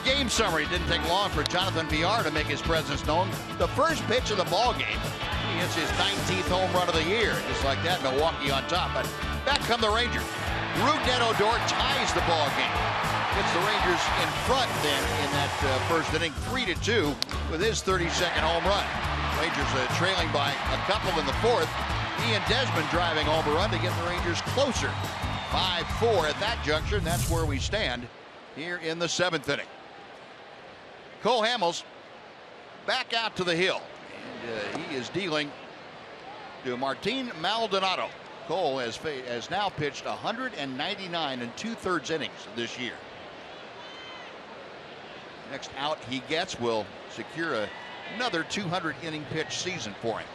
Game summary. Didn't take long for Jonathan Villar to make his presence known. The first pitch of the ball game. He hits his 19th home run of the year. Just like that, Milwaukee on top. But back come the Rangers. Rougned Odor ties the ball game. Gets the Rangers in front then in that first inning, 3-2 with his 32nd home run. Rangers trailing by a couple in the 4th. Ian Desmond driving home a run to get the Rangers closer. 5-4 at that juncture, and that's where we stand here in the 7th inning. Cole Hamels back out to the hill, and he is dealing to Martin Maldonado. Cole has now pitched 199 2/3 innings this year. Next out he gets will secure another 200 inning pitch season for him.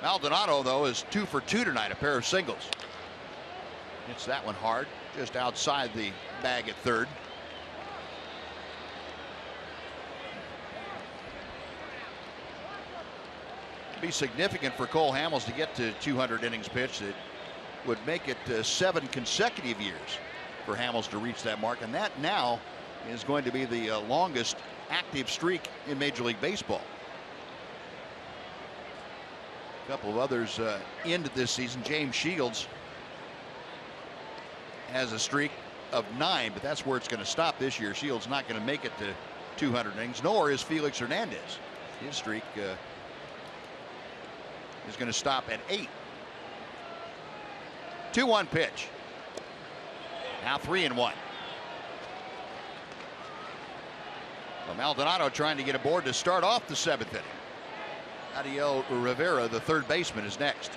Maldonado, though, is 2 for 2 tonight, a pair of singles. Hits that one hard, just outside the bag at third. Be significant for Cole Hamels to get to 200 innings pitched. It would make it 7 consecutive years for Hamels to reach that mark, and that now is going to be the longest active streak in Major League Baseball. A couple of others into this season. James Shields has a streak of 9, but that's where it's going to stop this year. Shields not going to make it to 200 innings, nor is Felix Hernandez. His streak is going to stop at 8. 2-1 pitch. Now 3-1. Well, Maldonado trying to get aboard to start off the 7th inning. Adiel Rivera, the third baseman, is next.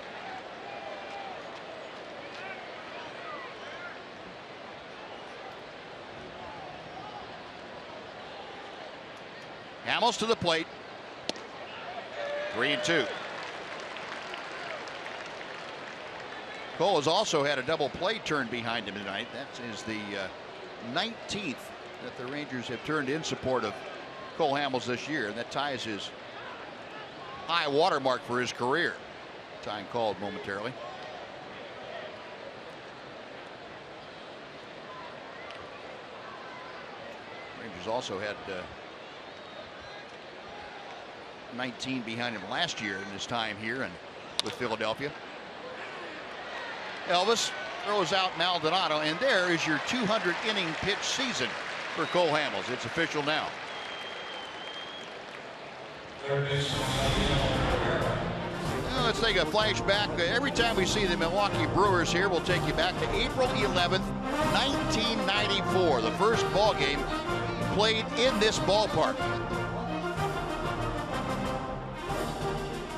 Hamels to the plate. 3-2. Cole has also had a double play turned behind him tonight. That is the 19th that the Rangers have turned in support of Cole Hamels this year. And that ties his high water mark for his career. Time called momentarily. Rangers also had 19 behind him last year in his time here and with Philadelphia. Elvis throws out Maldonado, and there is your 200 inning pitch season for Cole Hamels. It's official now. Now let's take a flashback. Every time we see the Milwaukee Brewers here, we'll take you back to April 11th, 1994. The first ball game played in this ballpark.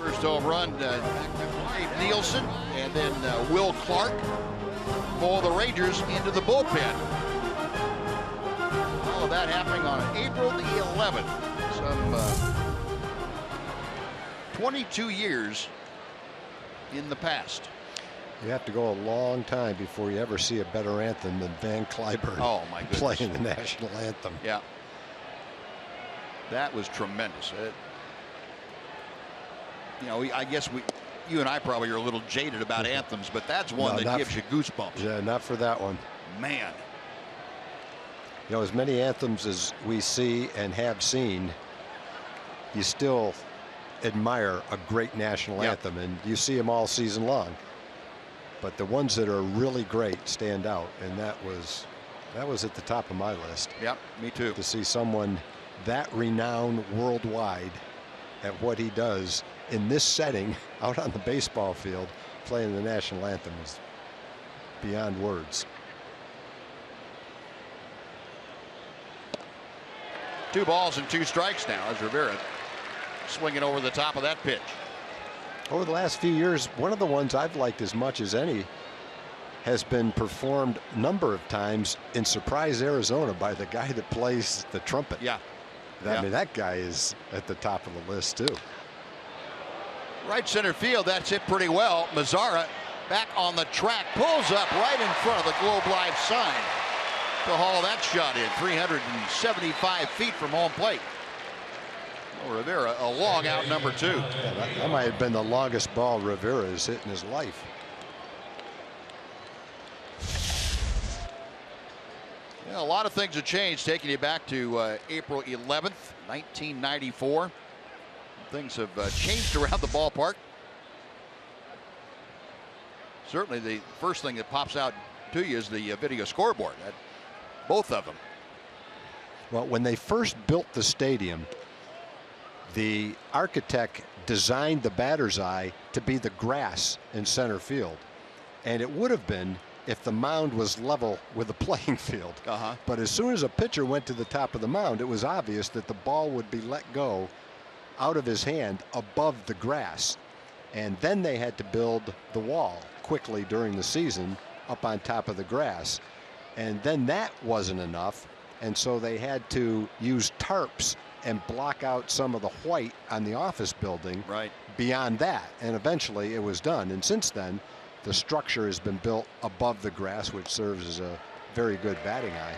First home run, Dave Nielsen, and then Will Clark for the Rangers into the bullpen. All of that happening on April the 11th. Some 22 years in the past. You have to go a long time before you ever see a better anthem than Van Cliburn playing the national anthem. Yeah. That was tremendous. You know, I guess you and I probably are a little jaded about anthems, but that's one that gives you goosebumps. Yeah, not for that one. Man. You know, as many anthems as we see and have seen, you still admire a great national anthem, and you see them all season long. But the ones that are really great stand out, and that was at the top of my list. Yep, me too. To see someone that renowned worldwide at what he does in this setting out on the baseball field playing the national anthem is beyond words. 2 balls and 2 strikes now as Rivera swinging over the top of that pitch. Over the last few years, one of the ones I've liked as much as any has been performed a number of times in Surprise, Arizona by the guy that plays the trumpet. Yeah. I mean, that guy is at the top of the list too. Right center field, that's hit pretty well. Mazzara back on the track, pulls up right in front of the Globe Life sign to haul that shot in 375 feet from home plate. Rivera, a long out number 2. Yeah, that might have been the longest ball Rivera has hit in his life. Yeah, a lot of things have changed, taking you back to April 11th, 1994. Things have changed around the ballpark. Certainly the first thing that pops out to you is the video scoreboard. Both of them. Well, when they first built the stadium, the architect designed the batter's eye to be the grass in center field. And it would have been if the mound was level with the playing field. But as soon as a pitcher went to the top of the mound, it was obvious that the ball would be let go out of his hand above the grass. And then they had to build the wall quickly during the season up on top of the grass. And then that wasn't enough. And so they had to use tarps and block out some of the white on the office building right beyond that. And eventually it was done. And since then, the structure has been built above the grass, which serves as a very good batting eye.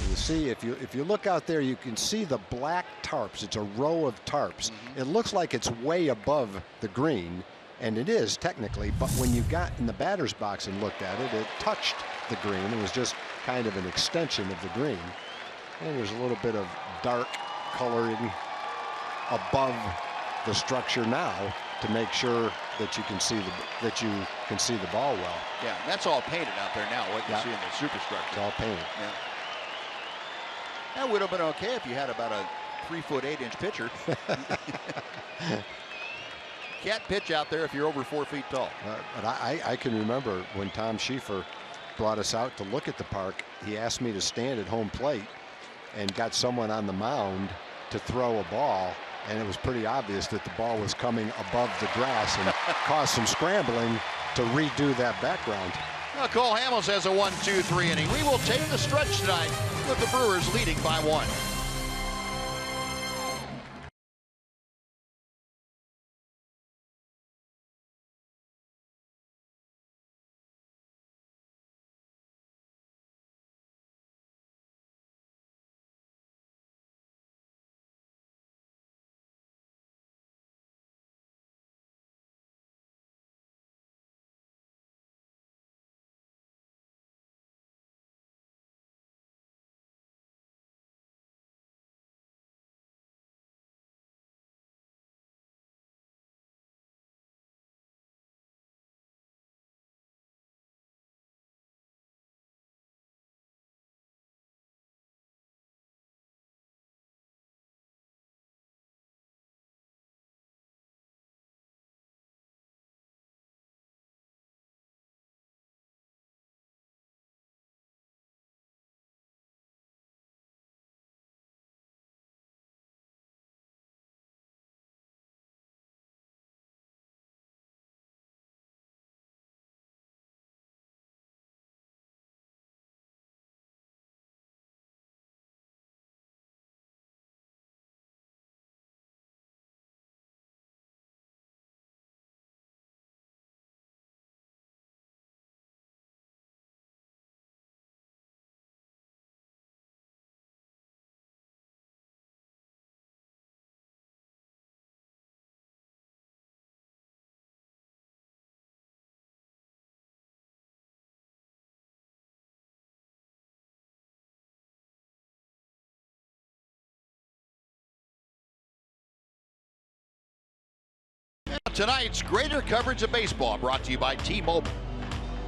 You see, if you look out there, you can see the black tarps. It's a row of tarps. It looks like it's way above the green, and it is technically, but when you got in the batter's box and looked at it, it touched the green. It was just kind of an extension of the green. And there's a little bit of dark coloring above the structure now to make sure that you can see the ball well. Yeah, that's all painted out there now, what you see in the superstructure. It's all painted. Yeah. That would have been okay if you had about a 3-foot 8-inch pitcher. Can't pitch out there if you're over 4 feet tall. But I can remember when Tom Schieffer brought us out to look at the park, he asked me to stand at home plate and got someone on the mound to throw a ball, and it was pretty obvious that the ball was coming above the grass and caused some scrambling to redo that background. Well, Cole Hamels has a 1-2-3 inning. We will take the stretch tonight with the Brewers leading by 1. Tonight's greater coverage of baseball brought to you by T-Mobile.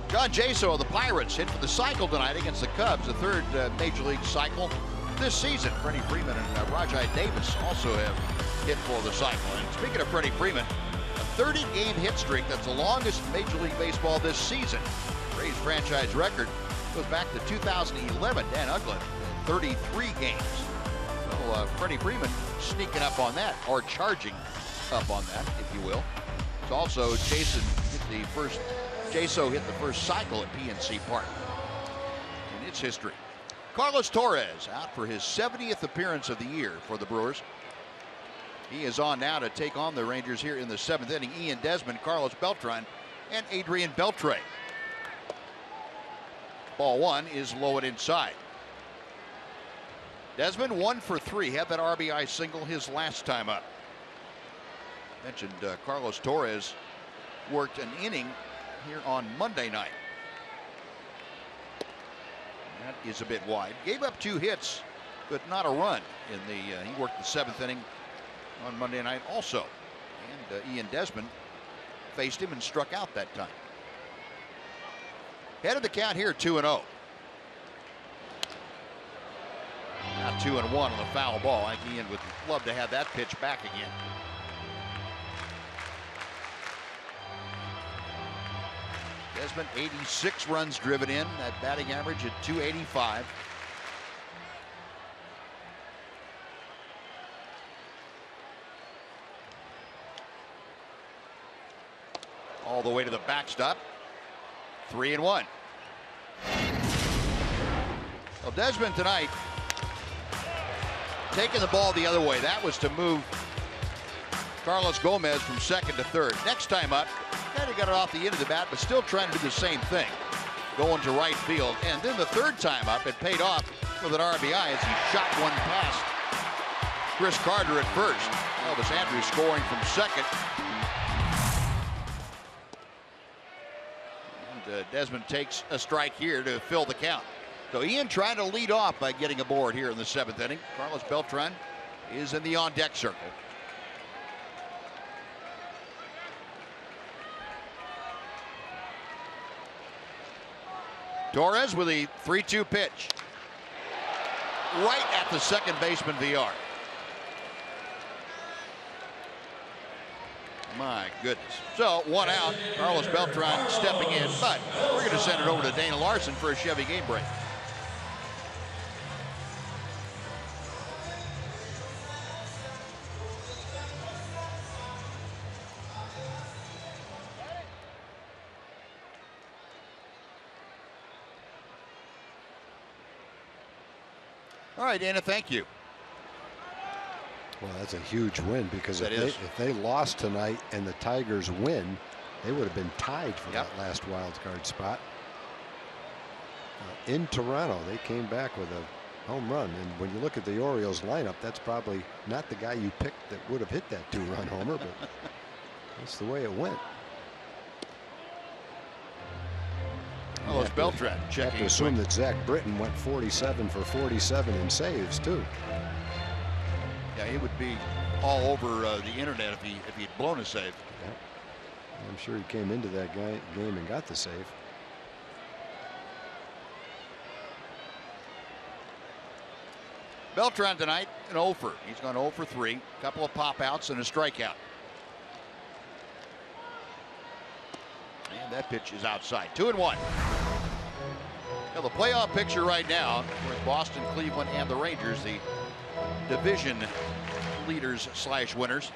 John Jaso of the Pirates hit for the cycle tonight against the Cubs, the third Major League cycle this season. Freddie Freeman and Rajai Davis also have hit for the cycle. And speaking of Freddie Freeman, a 30-game hit streak, that's the longest in Major League Baseball this season. Rays franchise record goes back to 2011. Dan Uggla, 33 games. So Freddie Freeman sneaking up on that, or charging up on that, if you will. It's also Jaso hit the first cycle at PNC Park in its history. Carlos Torres out for his 70th appearance of the year for the Brewers. He is on now to take on the Rangers here in the 7th inning. Ian Desmond, Carlos Beltran, and Adrian Beltre. Ball 1 is low and inside. Desmond 1 for 3, had that RBI single his last time up. Mentioned Carlos Torres worked an inning here on Monday night. That is a bit wide. Gave up 2 hits, but not a run in the. He worked the 7th inning on Monday night also, and Ian Desmond faced him and struck out that time. Head of the count here, 2-0. Now 2-1 on the foul ball. I think Ian would love to have that pitch back again. Desmond, 86 runs driven in, that batting average at 285. All the way to the backstop. 3-1. Well, Desmond tonight taking the ball the other way. That was to move Carlos Gomez from second to third. Next time up, kind of got it off the end of the bat, but still trying to do the same thing, going to right field. And then the third time up, it paid off with an RBI as he shot one past Chris Carter at first. Elvis Andrus scoring from second. And Desmond takes a strike here to fill the count. So Ian trying to lead off by getting aboard here in the 7th inning. Carlos Beltran is in the on-deck circle. Torres with a 3-2 pitch. Right at the second baseman VR. My goodness. So 1 out. Carlos Beltran stepping in, but we're going to send it over to Dana Larson for a Chevy game break. All right, Dana, thank you. Well, that's a huge win because That if is. they lost tonight and the Tigers win, they would have been tied for that last wild card spot. In Toronto, they came back with a home run. And when you look at the Orioles lineup, that's probably not the guy you picked that would have hit that 2-run homer, but that's the way it went. Carlos Beltran You have checking. to assume that Zach Britton went 47 for 47 in saves too. Yeah, he would be all over the internet if he'd blown a save. Yeah. I'm sure he came into that game and got the save. Beltran tonight an 0 for. He's gone 0 for 3. A couple of pop outs and a strikeout. And that pitch is outside. 2-1. Now the playoff picture right now, with Boston, Cleveland, and the Rangers, the division leaders / winners.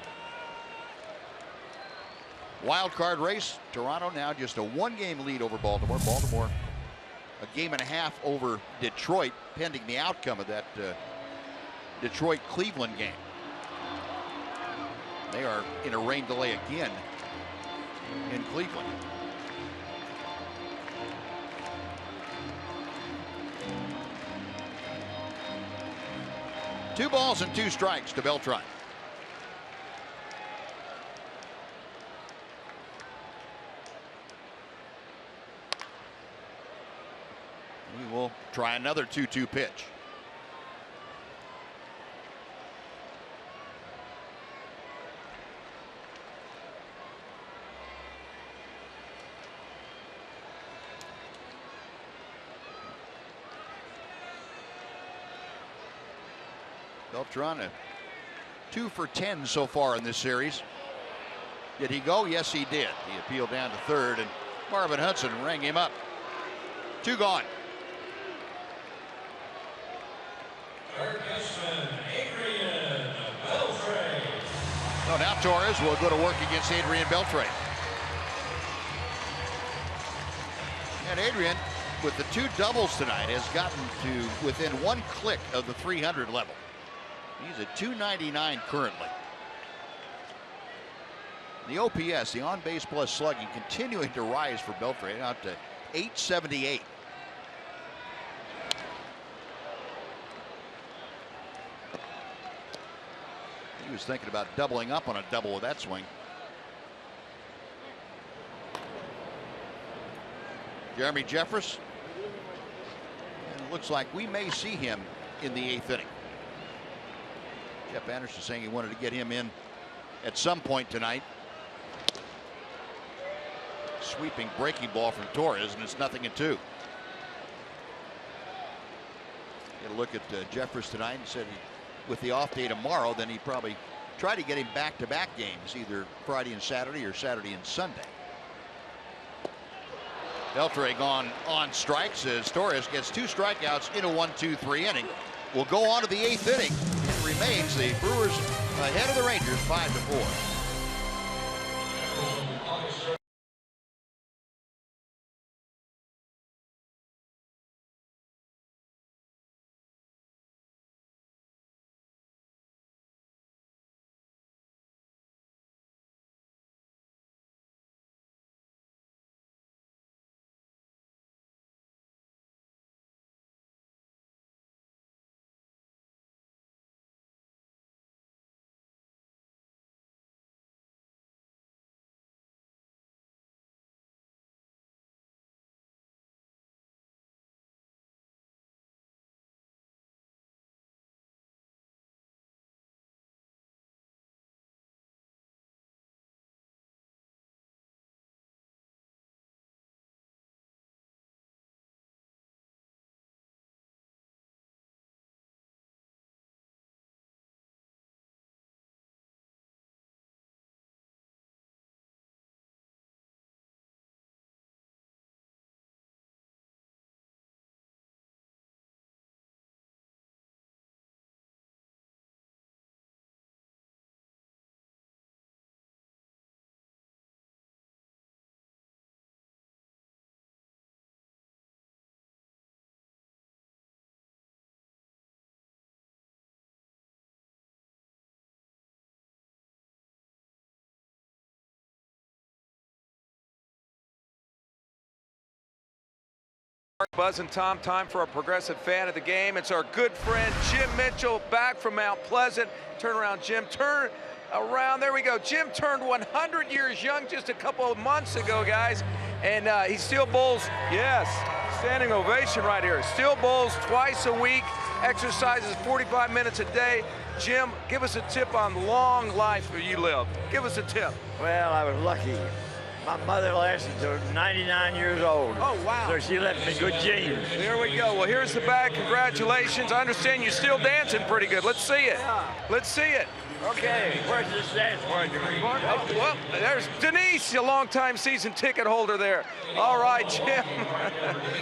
Wild card race. Toronto now just a 1-game lead over Baltimore. Baltimore a 1.5 games over Detroit, pending the outcome of that Detroit-Cleveland game. They are in a rain delay again in Cleveland. Two balls and 2 strikes to Beltran. We will try another 2-2 pitch. Beltran, 2 for 10 so far in this series. Did he go? Yes, he did. He appealed down to third, and Marvin Hudson rang him up. 2 gone. Adrian Beltre. So now Torres will go to work against Adrian Beltre. And Adrian, with the 2 doubles tonight, has gotten to within 1 click of the 300 level. He's at 299 currently. The OPS, the on-base plus slugging, continuing to rise for Beltre, out to 878. He was thinking about doubling up on a double with that swing. Jeremy Jeffress. And it looks like we may see him in the 8th inning. Jeff Anderson saying he wanted to get him in at some point tonight. Sweeping breaking ball from Torres, and it's 0-2. Get a look at Jeffress tonight and said with the off day tomorrow, then he'd probably try to get him back-to-back games, either Friday and Saturday or Saturday and Sunday. Beltre gone on strikes as Torres gets 2 strikeouts in a 1-2-3 inning. Will go on to the 8th inning. It remains the Brewers ahead of the Rangers 5-4. Buzz and Tom, time for a Progressive fan of the game. It's our good friend Jim Mitchell back from Mount Pleasant. Turn around, Jim. Turn around. There we go. Jim turned 100 years young just a couple of months ago, guys. And he still bowls, yes, standing ovation right here. Still bowls twice a week, exercises 45 minutes a day. Jim, give us a tip on long life you live. Give us a tip. Well, I was lucky. My mother lasted to 99 years old. Oh, wow. So she left me good genes. There we go. Well, here's the bag. Congratulations. I understand you're still dancing pretty good. Let's see it. Let's see it. Okay, where's this dance for? Oh, well, there's Denise, a longtime season ticket holder there. All right, Jim.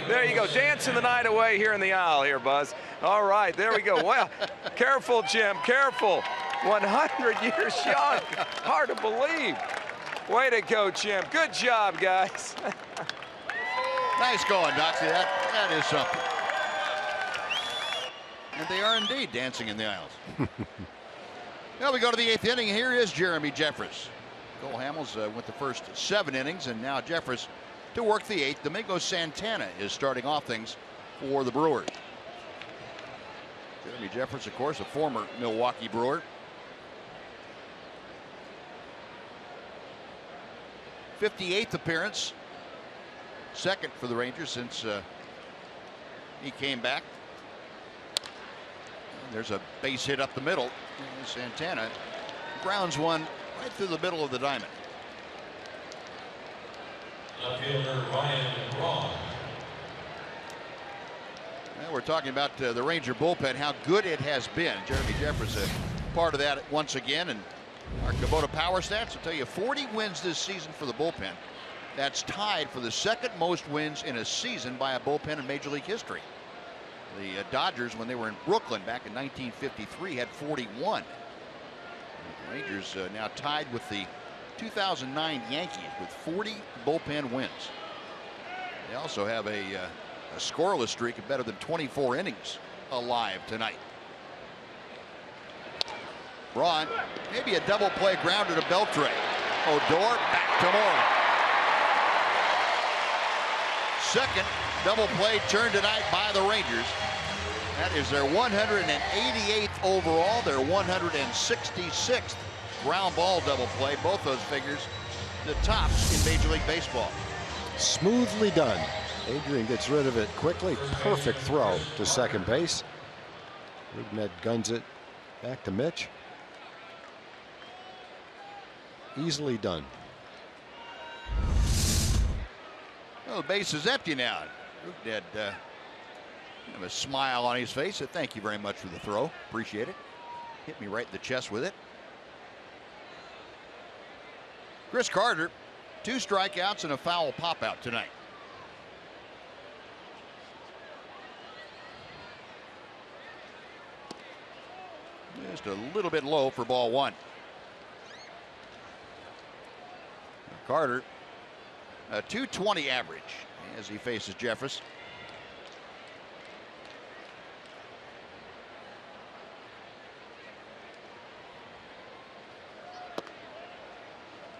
There you go. Dancing the night away here in the aisle here, Buzz. All right, there we go. Well, careful, Jim, careful. 100 years young. Hard to believe. Way to go, Jim. Good job, guys. Nice going, Doxy. That is something. And they are indeed dancing in the aisles. Now we go to the 8th inning. Here is Jeremy Jeffress. Cole Hamels with the first 7 innings, and now Jeffress to work the 8th. Domingo Santana is starting off things for the Brewers. Jeremy Jeffress, of course, a former Milwaukee Brewer. 58th appearance, second for the Rangers since he came back. And there's a base hit up the middle. And Santana grounds one right through the middle of the diamond. Outfielder Ryan Braun. Well, we're talking about the Ranger bullpen, how good it has been. Jeremy Jeffress a part of that once again, and our Kubota Power Stats will tell you 40 wins this season for the bullpen. That's tied for the second most wins in a season by a bullpen in Major League history. The Dodgers, when they were in Brooklyn back in 1953, had 41. The Rangers now tied with the 2009 Yankees with 40 bullpen wins. They also have a scoreless streak of better than 24 innings alive tonight. Braun, maybe a double play grounder to Beltre. Odor back to Moore. Second double play turn tonight by the Rangers. That is their 188th overall, their 166th ground ball double play. Both those figures the tops in Major League Baseball. Smoothly done. Adrian gets rid of it quickly. Perfect throw to second base. Rignet guns it back to Mitch. Easily done. Well, the base is empty now. Rignet have a smile on his face. Said, "Thank you very much for the throw. Appreciate it. Hit me right in the chest with it." Chris Carter, 2 strikeouts and a foul pop out tonight. Just a little bit low for ball 1. Carter, a .220 average as he faces Jeffress.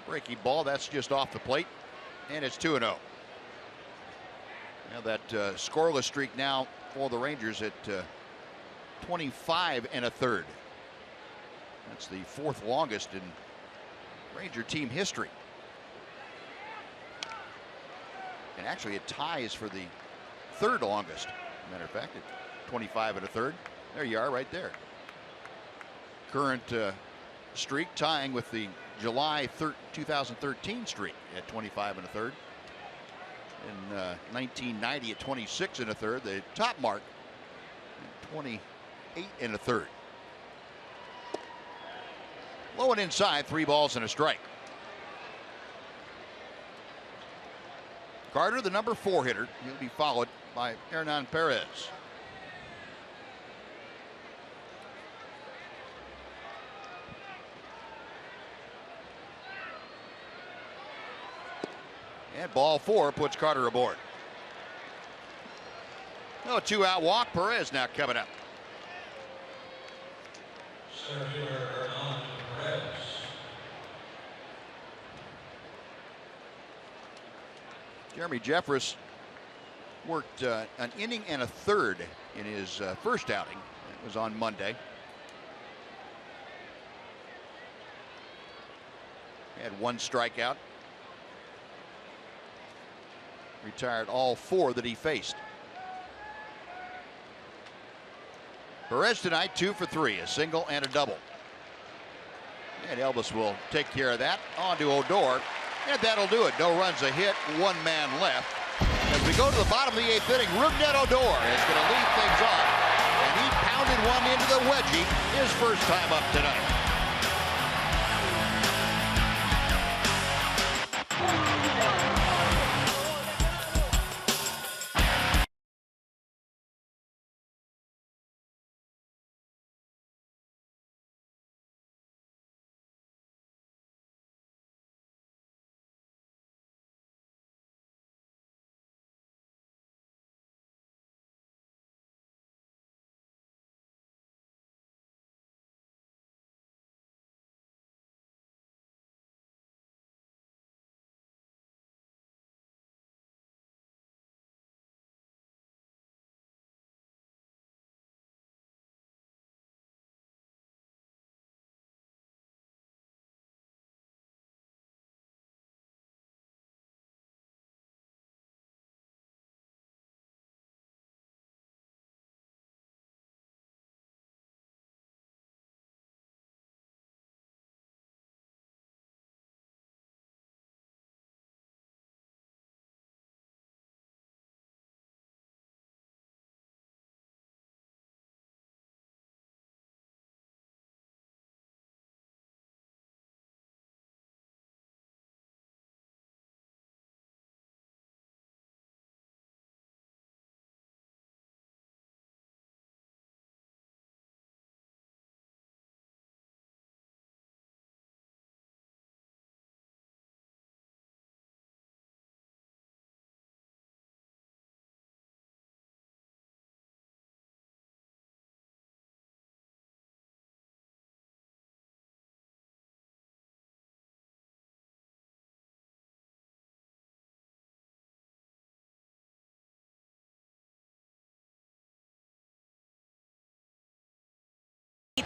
Breaking ball, that's just off the plate, and it's 2-0. Now that scoreless streak now for the Rangers at 25 1/3. That's the 4th longest in Ranger team history. And actually it ties for the 3rd longest. Matter of fact, at 25 1/3. There you are right there. Current streak tying with the July 2013 streak at 25 1/3. In 1990 at 26 1/3. The top mark at 28 1/3. Low and inside, 3 balls and a strike. Carter, the number 4 hitter, he'll be followed by Hernan Perez. And ball 4 puts Carter aboard. No 2-out walk. Perez now coming up. Jeremy Jeffress Worked an inning and a third in his first outing. It was on Monday. He had 1 strikeout. Retired all 4 that he faced. Perez tonight 2 for 3, a single and a double. And Elvis will take care of that. On to Odor, and that'll do it. No runs, a hit, 1 man left. As we go to the bottom of the 8th inning, Rougned Odor is going to lead things off, and he pounded one into the wedgie his first time up tonight.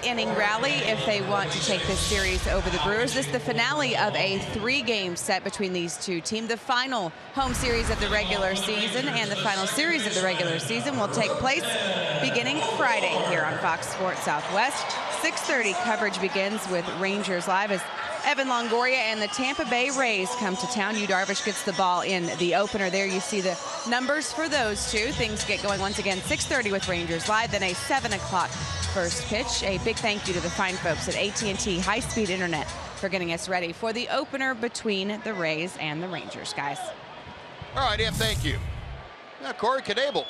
Inning rally if they want to take this series over the Brewers. This is the finale of a 3-game set between these two teams. The final home series of the regular season and the final series of the regular season will take place beginning Friday here on Fox Sports Southwest. 6:30 coverage begins with Rangers Live as Evan Longoria and the Tampa Bay Rays come to town. Yu Darvish gets the ball in the opener. There you see the numbers for those two. Things get going once again. 6:30 with Rangers Live, then a 7 o'clock first pitch. A big thank you to the fine folks at AT&T High-Speed Internet for getting us ready for the opener between the Rays and the Rangers, guys. All right, Em, thank you. Now, Corey Knebel,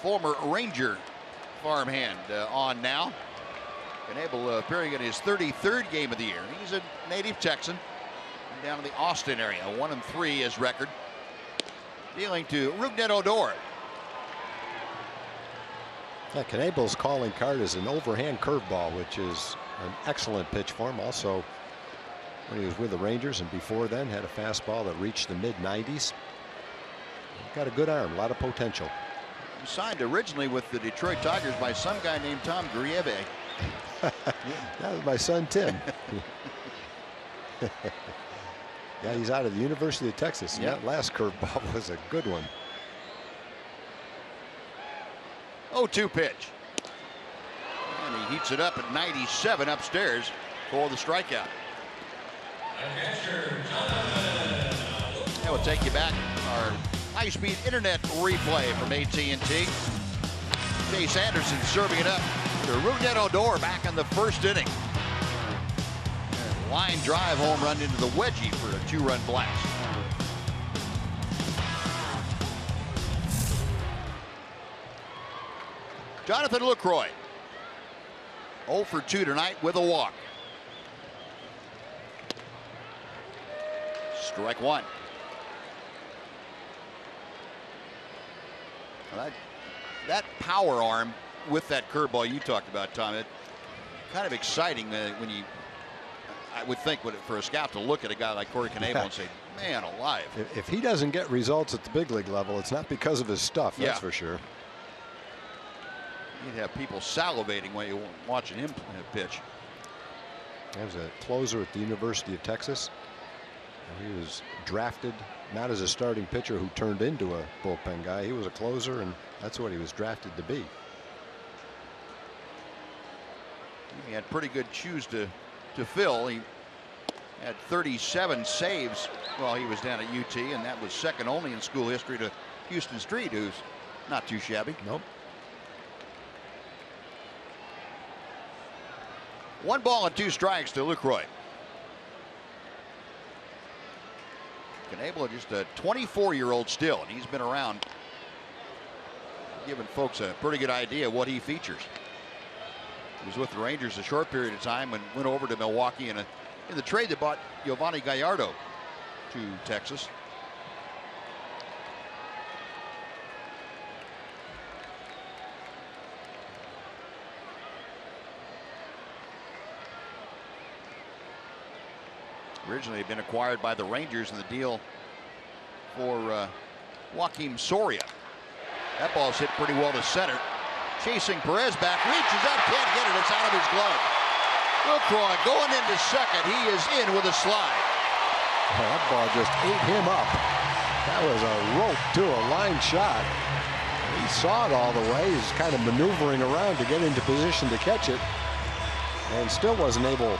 former Ranger farmhand, on now. Knebel appearing in his 33rd game of the year. He's a native Texan down in the Austin area. 1-3 his record. Dealing to Rougned Odor. Yeah, Knebel's calling card is an overhand curveball, which is an excellent pitch for him. Also, when he was with the Rangers and before then, had a fastball that reached the mid-90s. Got a good arm, a lot of potential. He signed originally with the Detroit Tigers by some guy named Tom Grieve. That was my son Tim. Yeah, he's out of the University of Texas. Yep. That last curveball was a good one. 0-2 pitch. And he heats it up at 97 upstairs for the strikeout. That will take you back our high-speed internet replay from AT&T. Chase Anderson serving it up to Rougned Odor back in the first inning. Line drive home run into the wedgie for a 2-run blast. Jonathan Lucroy 0 for 2 tonight with a walk. Strike one. Well, that power arm with that curveball you talked about, Tom, it kind of exciting when you. I would think for a scout to look at a guy like Corey Knebel and say, man alive. If he doesn't get results at the big league level, it's not because of his stuff, that's for sure. You'd have people salivating when you're watching him pitch. He was a closer at the University of Texas. He was drafted not as a starting pitcher who turned into a bullpen guy. He was a closer, and that's what he was drafted to be. He had pretty good shoes to fill. He had 37 saves while he was down at UT, and that was second only in school history to Houston Street, who's not too shabby. Nope. 1 ball and 2 strikes to Lucroy. Knebel, just a 24-year-old still, and he's been around, giving folks a pretty good idea of what he features. He was with the Rangers a short period of time and went over to Milwaukee in the trade that brought Giovanni Gallardo to Texas. Originally had been acquired by the Rangers in the deal for Joakim Soria. That ball's hit pretty well to center. Chasing Perez back, reaches up, can't get it, it's out of his glove. Lucroy going into second, he is in with a slide. Well, that ball just ate him up. That was a rope to a line shot. He saw it all the way. He's kind of maneuvering around to get into position to catch it, and still wasn't able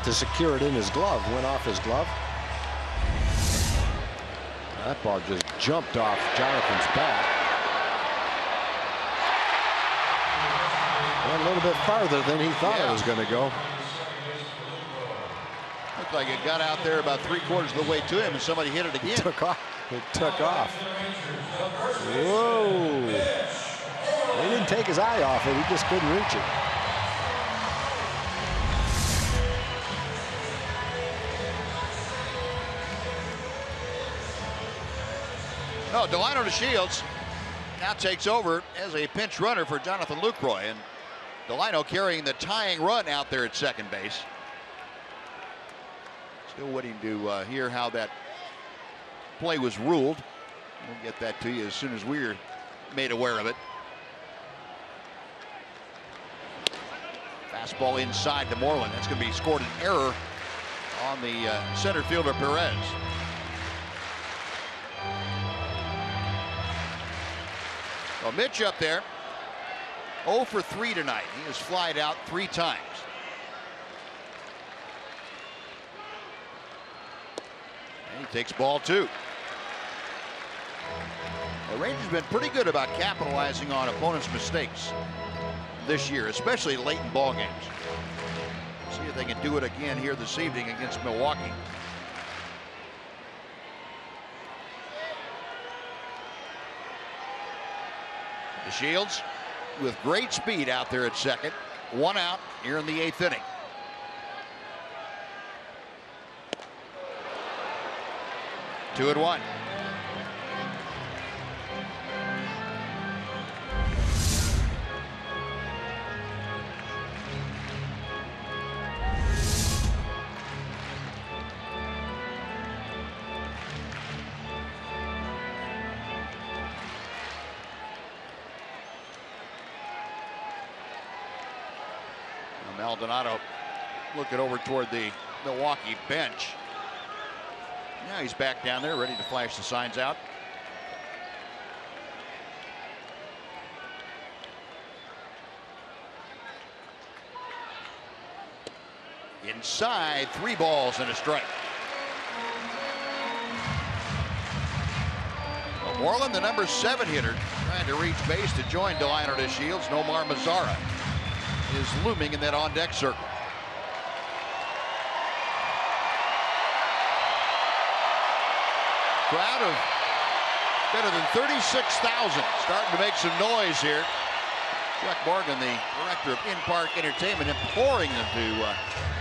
to secure it in his glove. Went off his glove. That ball just jumped off Jonathan's bat. Went a little bit farther than he thought it was going to go. Looked like it got out there about 3/4 of the way to him, and somebody hit it again. It took off. It took off. Whoa! He didn't take his eye off it. He just couldn't reach it. No, Delino DeShields now takes over as a pinch runner for Jonathan Lucroy, and Delino carrying the tying run out there at second base. Still waiting to hear how that play was ruled. We'll get that to you as soon as we're made aware of it. Fastball inside to Moreland. That's going to be scored an error on the center fielder Perez. Well, Mitch up there, 0 for 3 tonight. He has flied out 3 times. And he takes ball 2. The Rangers have been pretty good about capitalizing on opponents' mistakes this year, especially late in ball games. See if they can do it again here this evening against Milwaukee. DeShields with great speed out there at second. 1 out here in the 8th inning. Two and 1. Maldonado looking over toward the Milwaukee bench. Now he's back down there, ready to flash the signs out. Inside, 3 balls and a strike. Well, Moreland, the number 7 hitter, trying to reach base to join Delino DeShields. Nomar Mazara is looming in that on-deck circle. Crowd of better than 36,000 starting to make some noise here. Chuck Morgan, the director of in-park entertainment, imploring them to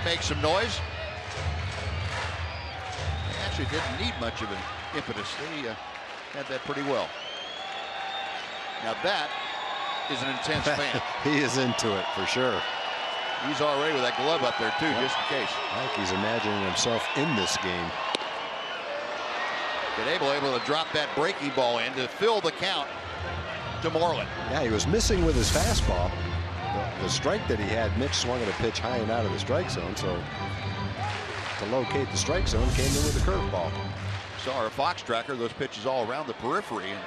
make some noise. They actually didn't need much of an impetus. They had that pretty well. Now that is an intense fan. He is into it for sure. He's already with that glove up there, too, just in case. I think he's imagining himself in this game. Knebel able to drop that breaking ball in to fill the count to Moreland. Yeah, he was missing with his fastball. The strike that he had, Mitch swung at a pitch high and out of the strike zone, so to locate the strike zone, came in with a curveball. Saw our Fox tracker, those pitches all around the periphery, and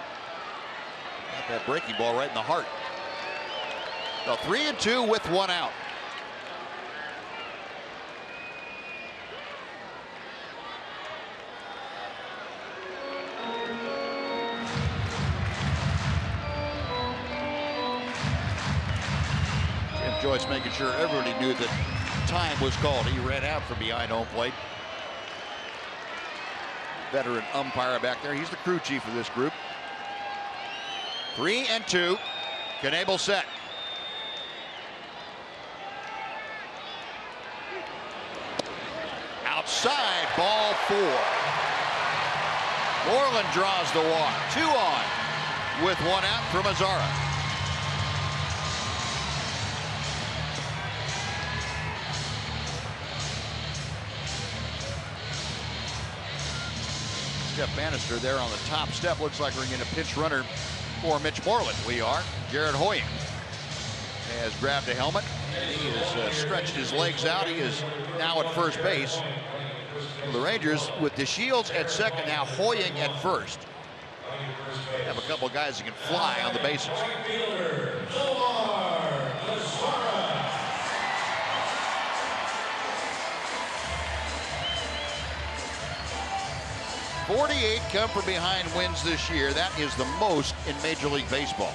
got that breaking ball right in the heart. So 3-2 with one out. Jim Joyce making sure everybody knew that time was called. He ran out from behind home plate. Veteran umpire back there. He's the crew chief of this group. 3-2. Knebel set. Outside, ball 4. Moreland draws the walk. 2 on with 1 out from Mazara. Jeff Bannister there on the top step. Looks like we're getting a pinch runner for Mitch Moreland. We are. Jared Hoying has grabbed a helmet. He has stretched his legs out. He is now at first base. The Rangers with DeShields at second, now Hoying at first. Have a couple of guys that can fly on the bases. 48 come from behind wins this year. That is the most in Major League Baseball.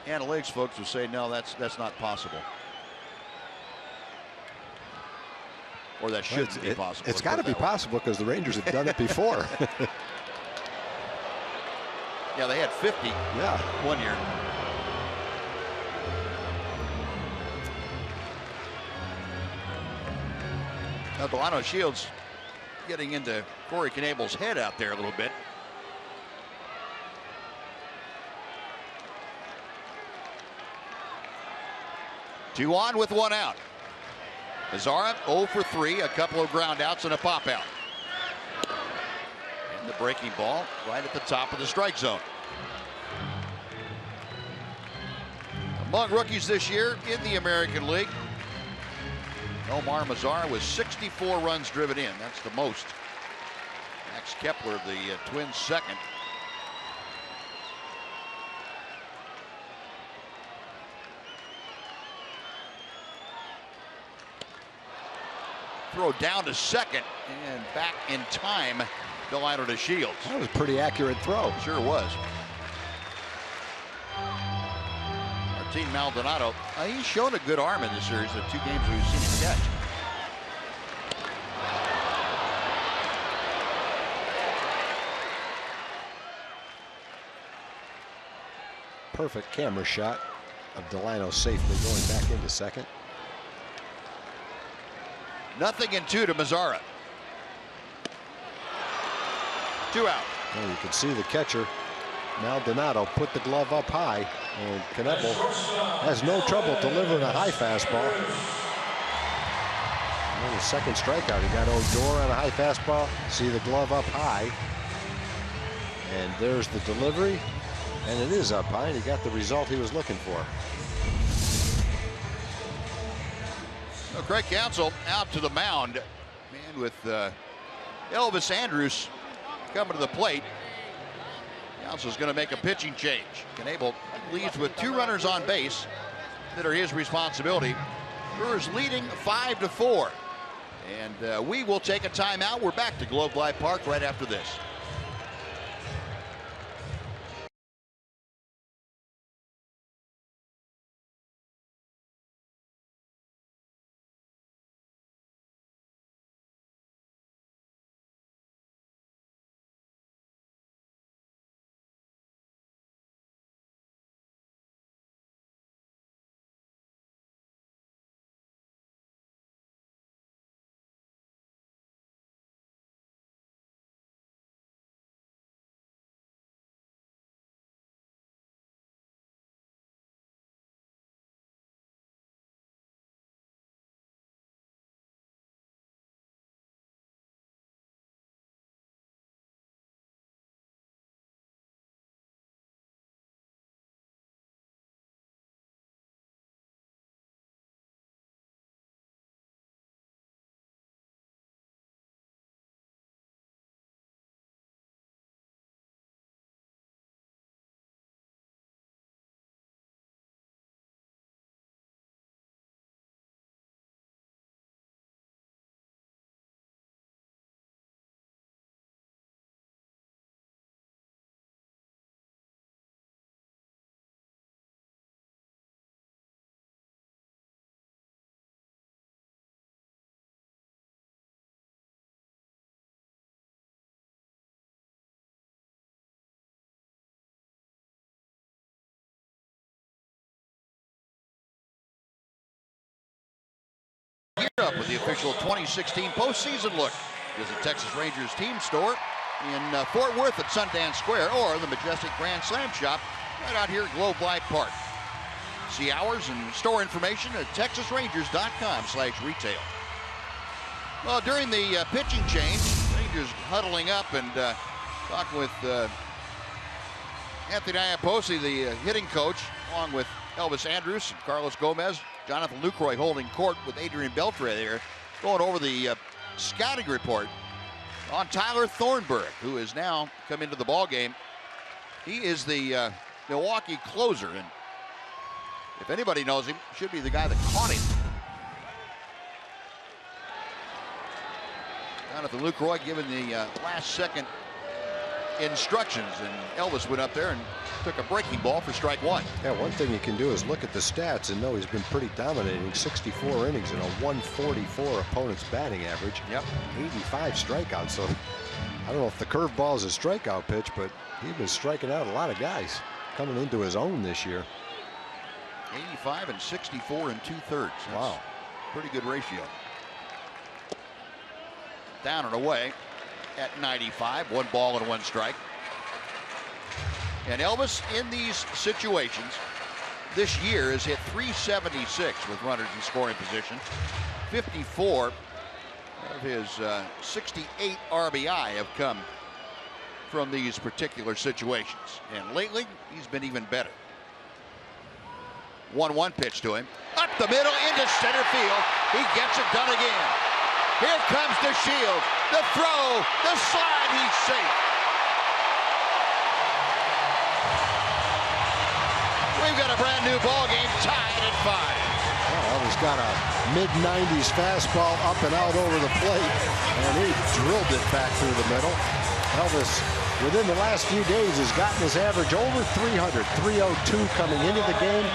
Analytics folks will say, no, that's not possible. Or that shouldn't be possible. It's got to be possible because the Rangers have done it before. Yeah, they had 50 one year. Now Delano Shields getting into Corey Knebel's head out there a little bit. Two on with 1 out. Mazara 0 for 3, a couple of ground outs and a pop out. And the breaking ball right at the top of the strike zone. Among rookies this year in the American League, Omar Mazara with 64 runs driven in. That's the most. Max Kepler, the Twins' second. Throw down to second and back in time. Delino DeShields. That was a pretty accurate throw. Sure was. Martin Maldonado, he's shown a good arm in this series, the 2 games we've seen him catch. Perfect camera shot of Delino safely going back into second. 0-2 to Mazara. 2 out. Well, you can see the catcher Maldonado put the glove up high, and Knebel has no trouble delivering a high fastball. And the second strikeout, he got Odor on a high fastball. See the glove up high, and there's the delivery, and it is up high, and he got the result he was looking for. Well, Craig Counsell out to the mound, man, with Elvis Andrus coming to the plate. Counsell's going to make a pitching change. Knebel leads with 2 runners on base that are his responsibility. Brewers leading 5-4. And we will take a timeout. We're back to Globe Life Park right after this. Gear up with the official 2016 postseason look. Visit Texas Rangers team store in Fort Worth at Sundance Square or the Majestic Grand Slam shop right out here at Globe Life Park. See hours and store information at texasrangers.com/retail. Well, during the pitching change, Rangers huddling up and talking with Anthony Iapoce, the hitting coach, along with Elvis Andrus and Carlos Gomez. Jonathan Lucroy holding court with Adrian Beltre there, going over the scouting report on Tyler Thornburg, who has now come into the ballgame. He is the Milwaukee closer, and if anybody knows him, should be the guy that caught him. Jonathan Lucroy given the last-second instructions, and Elvis went up there and took a breaking ball for strike one. Yeah, one thing you can do is look at the stats and know he's been pretty dominating. 64 innings and a 144 opponent's batting average. Yep. 85 strikeouts. So I don't know if the curveball is a strikeout pitch, but he's been striking out a lot of guys coming into his own this year. 85 and 64 and 2/3. Wow. Pretty good ratio. Down and away at 95, 1 ball and 1 strike. And Elvis in these situations this year has hit .376 with runners in scoring position. 54 of his 68 RBI have come from these particular situations. And lately, he's been even better. 1-1 pitch to him. Up the middle into center field. He gets it done again. Here comes DeShield. The throw, the slide, he's safe. We've got a brand new ball game tied at 5. Well, he's got a mid-90s fastball up and out over the plate, and he drilled it back through the middle. Elvis, within the last few days, has gotten his average over 300, 302 coming into the game,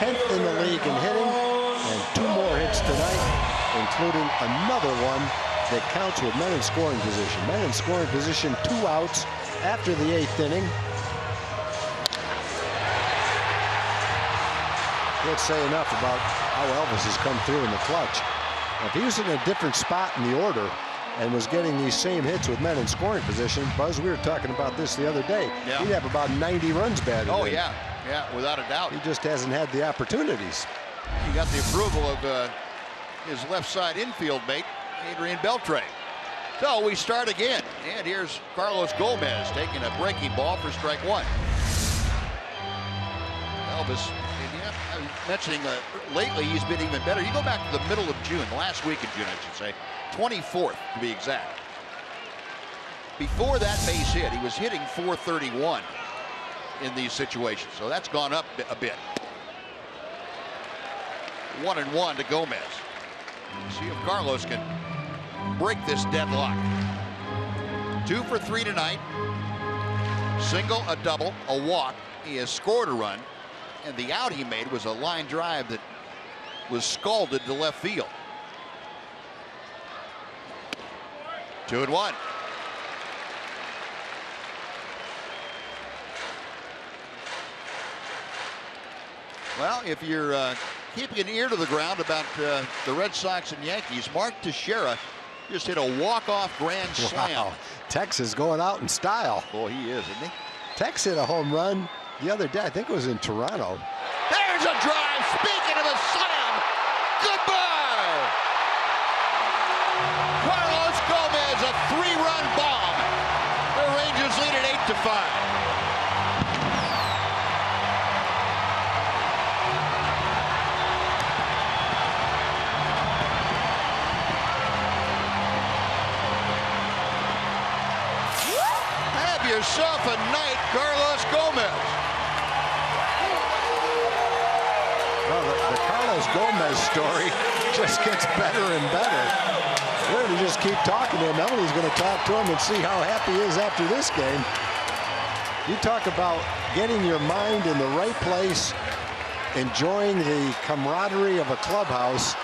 10th in the league in hitting, and 2 more hits tonight, including another one that counts with men in scoring position. Men in scoring position, 2 outs after the 8th inning. Can't say enough about how Elvis has come through in the clutch. If he was in a different spot in the order and was getting these same hits with men in scoring position, Buzz, we were talking about this the other day. Yeah. He'd have about 90 runs batted. Oh, in. yeah, without a doubt. He just hasn't had the opportunities. He got the approval of his left side infield mate, Adrian Beltre. So we start again, and here's Carlos Gomez taking a breaking ball for strike 1. Elvis, I was mentioning lately he's been even better. You go back to the middle of June, the last week of June, I should say, 24th to be exact. Before that base hit, he was hitting .431 in these situations, so that's gone up a bit. 1-1 to Gomez. See if Carlos can break this deadlock. 2 for 3 tonight. Single, a double, a walk. He has scored a run, and the out he made was a line drive that was scalded to left field. 2-1. Well, if you're keeping an ear to the ground about the Red Sox and Yankees, Mark Teixeira just hit a walk-off grand slam. Wow. Tex is going out in style. Boy, he is, isn't he? Tex hit a home run the other day. I think it was in Toronto. There's a drive. Speaking of a slam, goodbye. Carlos Gomez, a 3-run bomb. The Rangers lead at 8-5. Have yourself a night, Carlos Gomez. Well, the Carlos Gomez story just gets better and better. We're going to just keep talking to him. Emily's going to talk to him and see how happy he is after this game. You talk about getting your mind in the right place, enjoying the camaraderie of a clubhouse,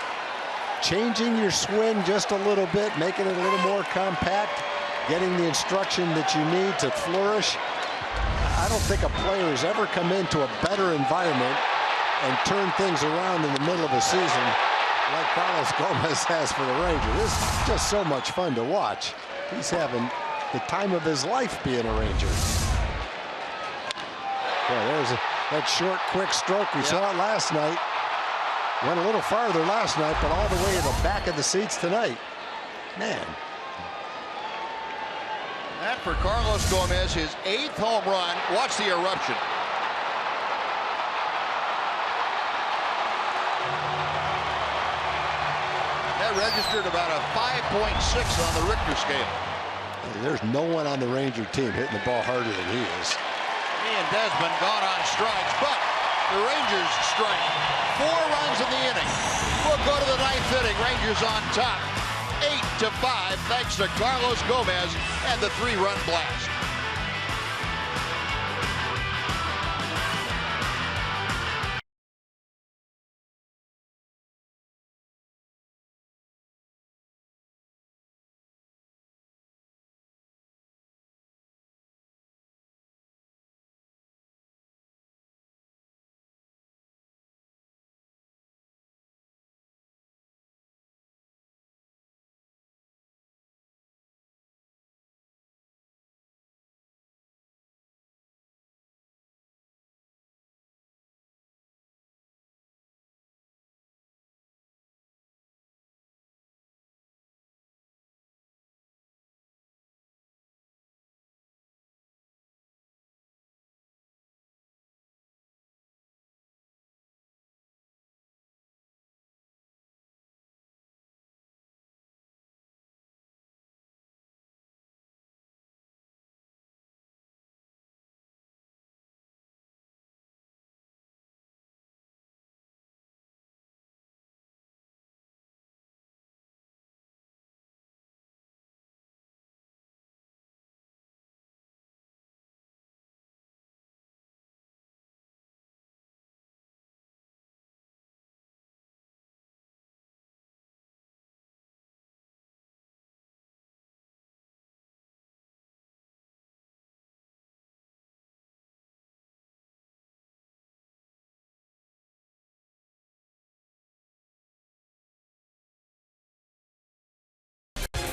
changing your swing just a little bit, making it a little more compact, getting the instruction that you need to flourish. I don't think a player has ever come into a better environment and turned things around in the middle of a season like Carlos Gomez has for the Rangers. This is just so much fun to watch. He's having the time of his life being a Ranger. Well, there's that short, quick stroke. We saw it last night. Went a little farther last night, but all the way to the back of the seats tonight. Man. That for Carlos Gomez, his 8th home run. Watch the eruption. That registered about a 5.6 on the Richter scale. There's no one on the Ranger team hitting the ball harder than he is. Ian Desmond gone on strikes, but the Rangers strike. 4 runs in the inning. We'll go to the 9th inning. Rangers on top. 8-5 thanks to Carlos Gomez and the 3-run blast.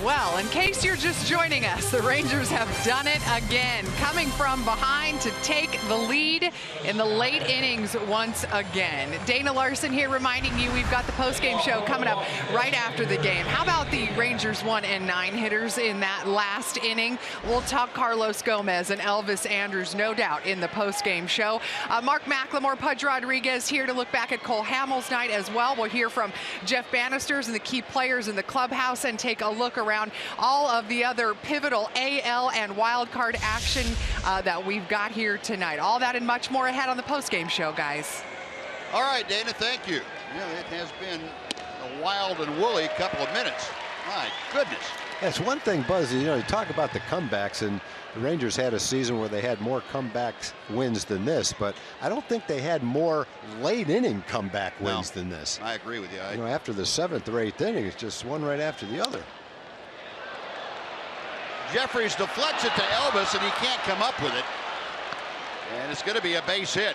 Well, in case you're just joining us, the Rangers have done it again, coming from behind to take the lead in the late innings once again. Dana Larson here reminding you we've got the postgame show coming up right after the game. How about the Rangers 1 and 9 hitters in that last inning? We'll talk Carlos Gomez and Elvis Andrus, no doubt, in the postgame show. Mark McLemore, Pudge Rodriguez here to look back at Cole Hamels' night as well. We'll hear from Jeff Bannisters and the key players in the clubhouse and take a look around all of the other pivotal AL and wild card action that we've got here tonight. All that and much more ahead on the postgame show, guys. All right, Dana, thank you. Yeah, it has been a wild and woolly couple of minutes. My goodness. That's one thing, Buzz. You know, you talk about the comebacks, and the Rangers had a season where they had more comeback wins than this, but I don't think they had more late inning comeback wins than this. I agree with you. You know, after the 7th or 8th inning, it's just one right after the other. Jeffries deflects it to Elvis, and he can't come up with it. And it's going to be a base hit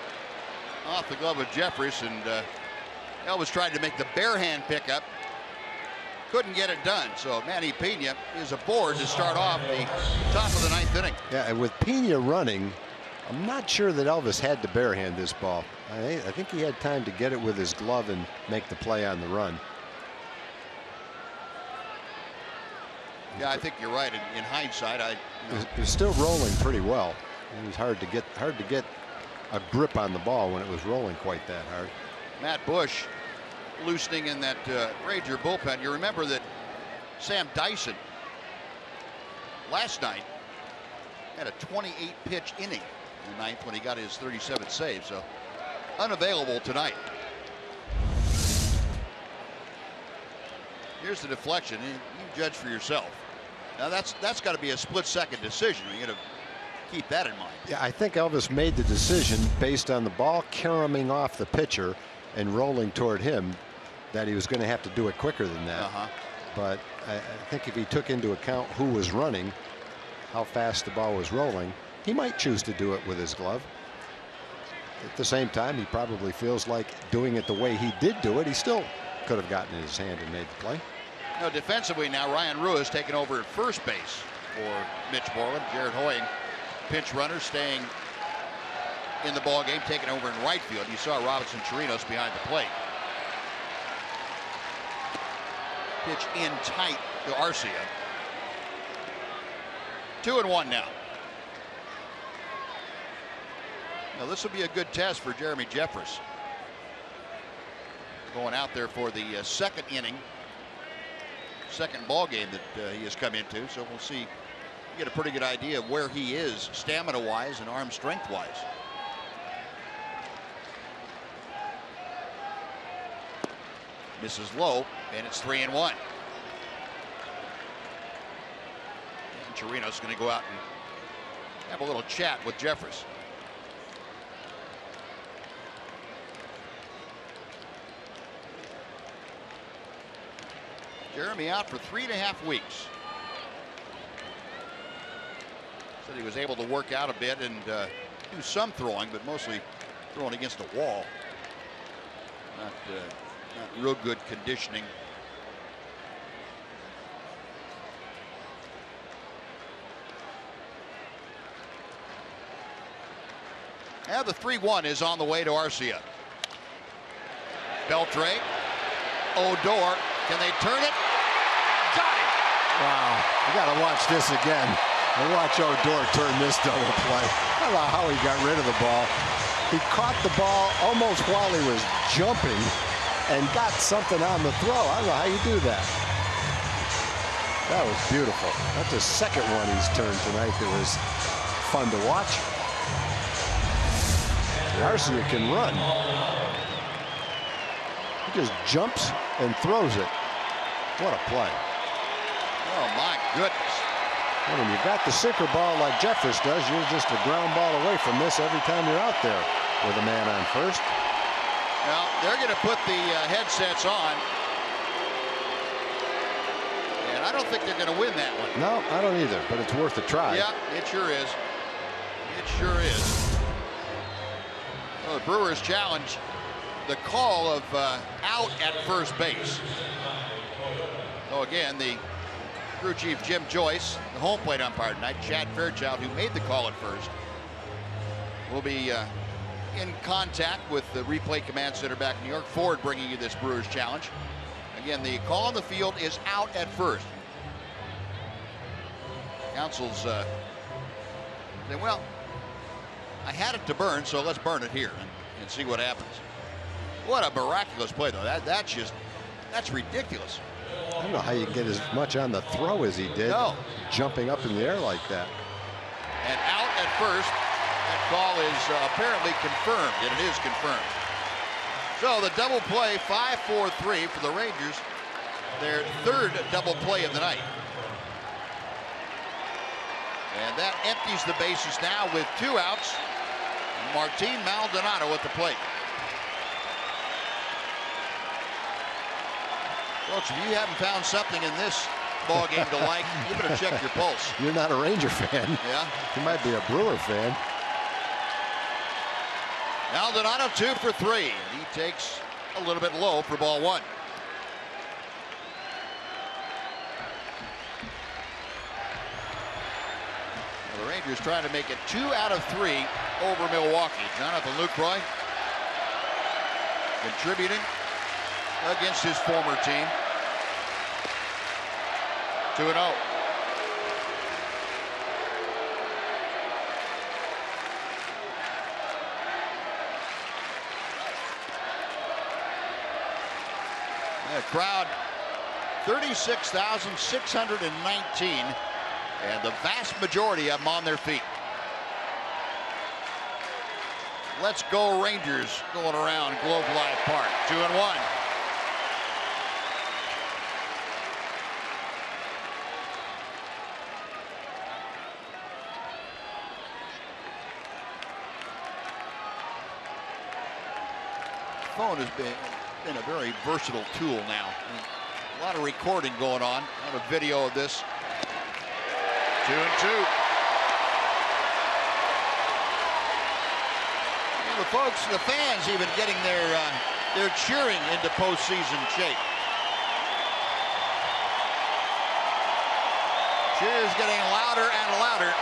off the glove of Jeffries, and Elvis tried to make the bare hand pickup. Couldn't get it done, so Manny Pena is aboard to start off the top of the 9th inning. Yeah, and with Pena running, I'm not sure that Elvis had to bare hand this ball. I think he had time to get it with his glove and make the play on the run. Yeah, I think you're right. In hindsight, He was still rolling pretty well. It was hard to get a grip on the ball when it was rolling quite that hard. Matt Bush loosening in that Ranger bullpen. You remember that Sam Dyson last night had a 28-pitch inning in the 9th when he got his 37th save, so unavailable tonight. Here's the deflection, and you judge for yourself. Now that's got to be a split-second decision. You got to keep that in mind. Yeah, I think Elvis made the decision based on the ball caroming off the pitcher and rolling toward him that he was going to have to do it quicker than that. But I think if he took into account who was running, how fast the ball was rolling, he might choose to do it with his glove. At the same time, he probably feels like doing it the way he did do it. He still could have gotten in his hand and made the play. No, defensively now, Ryan Ruiz taking over at first base for Mitch Moreland. Jared Hoying, pinch runner, staying in the ball game, taking over in right field. You saw Robinson Chirinos behind the plate. Pitch in tight to Arcia. 2-1 now. Now this will be a good test for Jeremy Jeffress. Going out there for the second inning, second ball game that he has come into. So we'll see, get a pretty good idea of where he is stamina-wise and arm strength-wise. Misses low, and it's 3-1. And Chirinos going to go out and have a little chat with Jeffress. Jeremy out for 3.5 weeks. Said he was able to work out a bit and do some throwing, but mostly throwing against a wall. Not real good conditioning. Now the 3-1 is on the way to Arcia. Beltre, Odor, can they turn it? Got it! Wow, you got to watch this again. And watch Odor turn this double play. I don't know how he got rid of the ball. He caught the ball almost while he was jumping and got something on the throw. I don't know how you do that. That was beautiful. That's the second one he's turned tonight that was fun to watch. Arcia can run. He just jumps and throws it. What a play. Oh my goodness. Well, when you got the sinker ball like Jeffress does, you're just a ground ball away from this every time you're out there with a man on first. Now they're going to put the headsets on, and I don't think they're going to win that one. No, I don't either, but it's worth a try. Yeah, it sure is. It sure is. Well, the Brewers challenge the call of out at first base. So again, the crew chief Jim Joyce, the home plate umpire tonight, Chad Fairchild, who made the call at first, will be in contact with the replay command center back in New York. Ford bringing you this Brewers challenge. Again, the call on the field is out at first. Council's saying, well, I had it to burn, so let's burn it here and see what happens. What a miraculous play, though. That's ridiculous. I don't know how you get as much on the throw as he did. No. Jumping up in the air like that. And out at first. That call is apparently confirmed, and it is confirmed. So the double play, 5-4-3 for the Rangers. Their third double play of the night. And that empties the bases now with 2 outs. Martin Maldonado at the plate. Folks, if you haven't found something in this ball game to like, you better check your pulse. You're not a Ranger fan. Yeah. You might be a Brewer fan. Maldonado 2 for 3. He takes a little bit low for ball 1. The Rangers trying to make it 2 out of 3 over Milwaukee. Jonathan Lucroy contributing against his former team. 2-0. The crowd, 36,619, and the vast majority of them on their feet. Let's go Rangers going around Globe Life Park. 2-1. Phone has been a very versatile tool now. A lot of recording going on. A lot of video of this. 2-2. The folks, the fans even getting their they're cheering into postseason shape. Cheers getting louder and louder.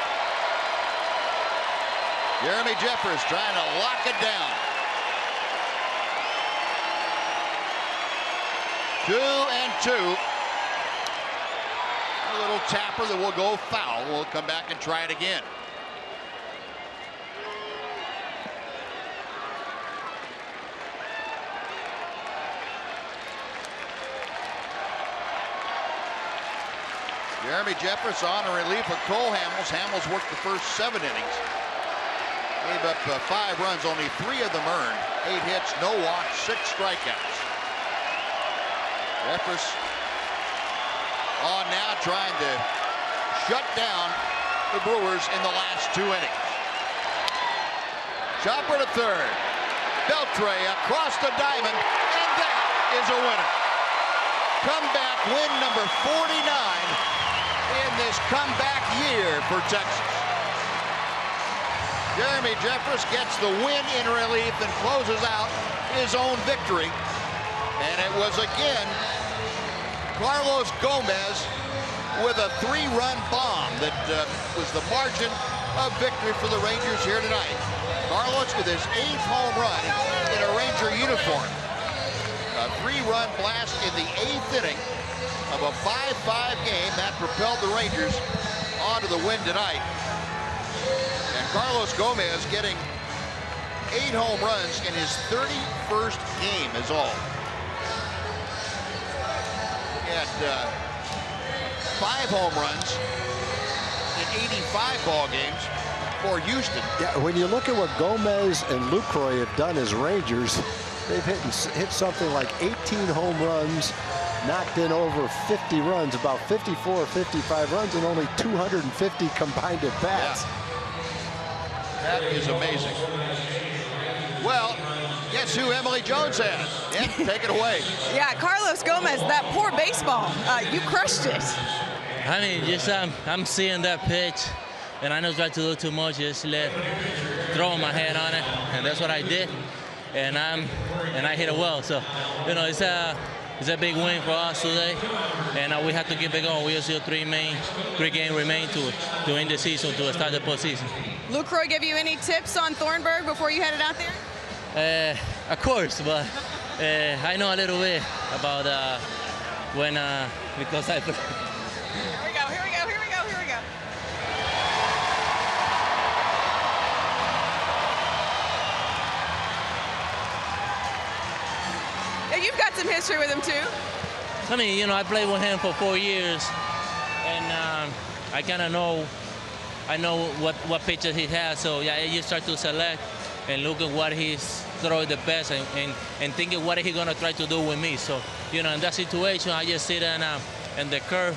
Jeremy Jeffress trying to lock it down. 2-2. A little tapper that will go foul. We'll come back and try it again. Jeremy Jeffress on a relief of Cole Hamels. Hamels worked the first 7 innings. Gave up 5 runs, only 3 of them earned. 8 hits, no walks, 6 strikeouts. Jeffress on now trying to shut down the Brewers in the last 2 innings. Chopper to third. Beltre across the diamond, and that is a winner. Comeback win number 49 in this comeback year for Texas. Jeremy Jeffress gets the win in relief and closes out his own victory. And it was again Carlos Gomez with a 3-run bomb that was the margin of victory for the Rangers here tonight. Carlos with his 8th home run in a Ranger uniform. A 3-run blast in the 8th inning of a 5-5 game that propelled the Rangers onto the win tonight. And Carlos Gomez getting 8 home runs in his 31st game is all. He had 5 home runs in 85 ball games for Houston. Yeah, when you look at what Gomez and Lucroy have done as Rangers, they've hit something like 18 home runs, knocked in over 50 runs, about 54 or 55 runs, and only 250 combined at bats. Yeah. That is amazing. Well, guess who Emily Jones has? Yeah, take it away. Yeah, Carlos Gomez, that poor baseball. You crushed it. I mean, just I'm seeing that pitch, and I don't try to do too much. Just throw my head on it, and that's what I did. And I hit it well. So, you know, it's a big win for us today, and we have to keep it going. We still 3 games remain to end the season, to start the postseason. Lucroy give you any tips on Thornburg before you headed out there? Of course, but I know a little bit about because I. Here we go. Yeah, you've got some history with him too. I mean, you know, I played with him for 4 years, and I kind of know. I know what pitches he has, so yeah, you start to select and look at what he's throwing the best and thinking what he's gonna try to do with me. So, you know, in that situation, I just sit in the curve,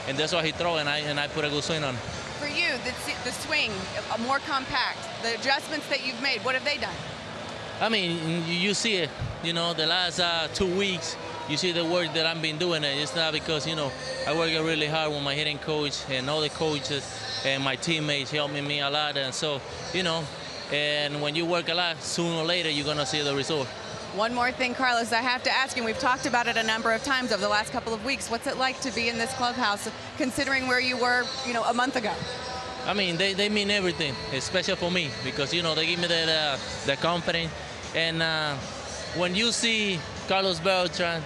and that's what he throw, and I put a good swing on. For you, the swing, more compact, the adjustments that you've made, what have they done? I mean, you see it, you know, the last 2 weeks, you see the work that I've been doing. And it's not because, you know, I work really hard with my hitting coach and all the coaches and my teammates helping me a lot. And so, you know, and when you work a lot, sooner or later, you're going to see the result. One more thing, Carlos, I have to ask, and we've talked about it a number of times over the last couple of weeks. What's it like to be in this clubhouse, considering where you were, you know, a month ago? I mean, they mean everything, especially for me, because, you know, they give me the confidence. And when you see Carlos Beltran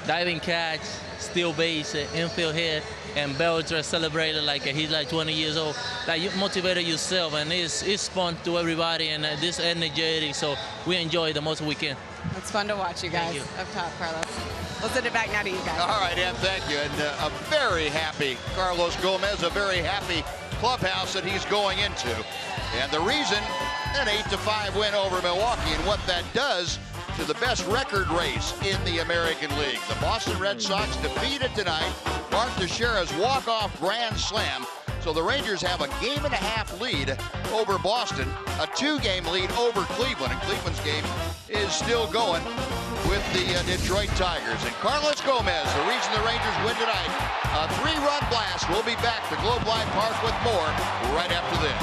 diving catch, steal base, infield hit, and Beltran celebrated like he's like 20 years old, like you motivated yourself, and it's fun to everybody, and this energetic, so we enjoy the most we can. It's fun to watch you guys up top, Carlos. We'll send it back now to you guys. All right, Em, thank you. And a very happy Carlos Gomez, a very happy clubhouse that he's going into. And the reason, an 8-5 win over Milwaukee, and what that does to the best record race in the American League. The Boston Red Sox defeated tonight Mark Teixeira's walk-off grand slam. So the Rangers have a 1.5 game lead over Boston, a 2-game lead over Cleveland, and Cleveland's game is still going with the Detroit Tigers. And Carlos Gomez, the reason the Rangers win tonight, a 3-run blast. We'll be back to Globe Life Park with more right after this.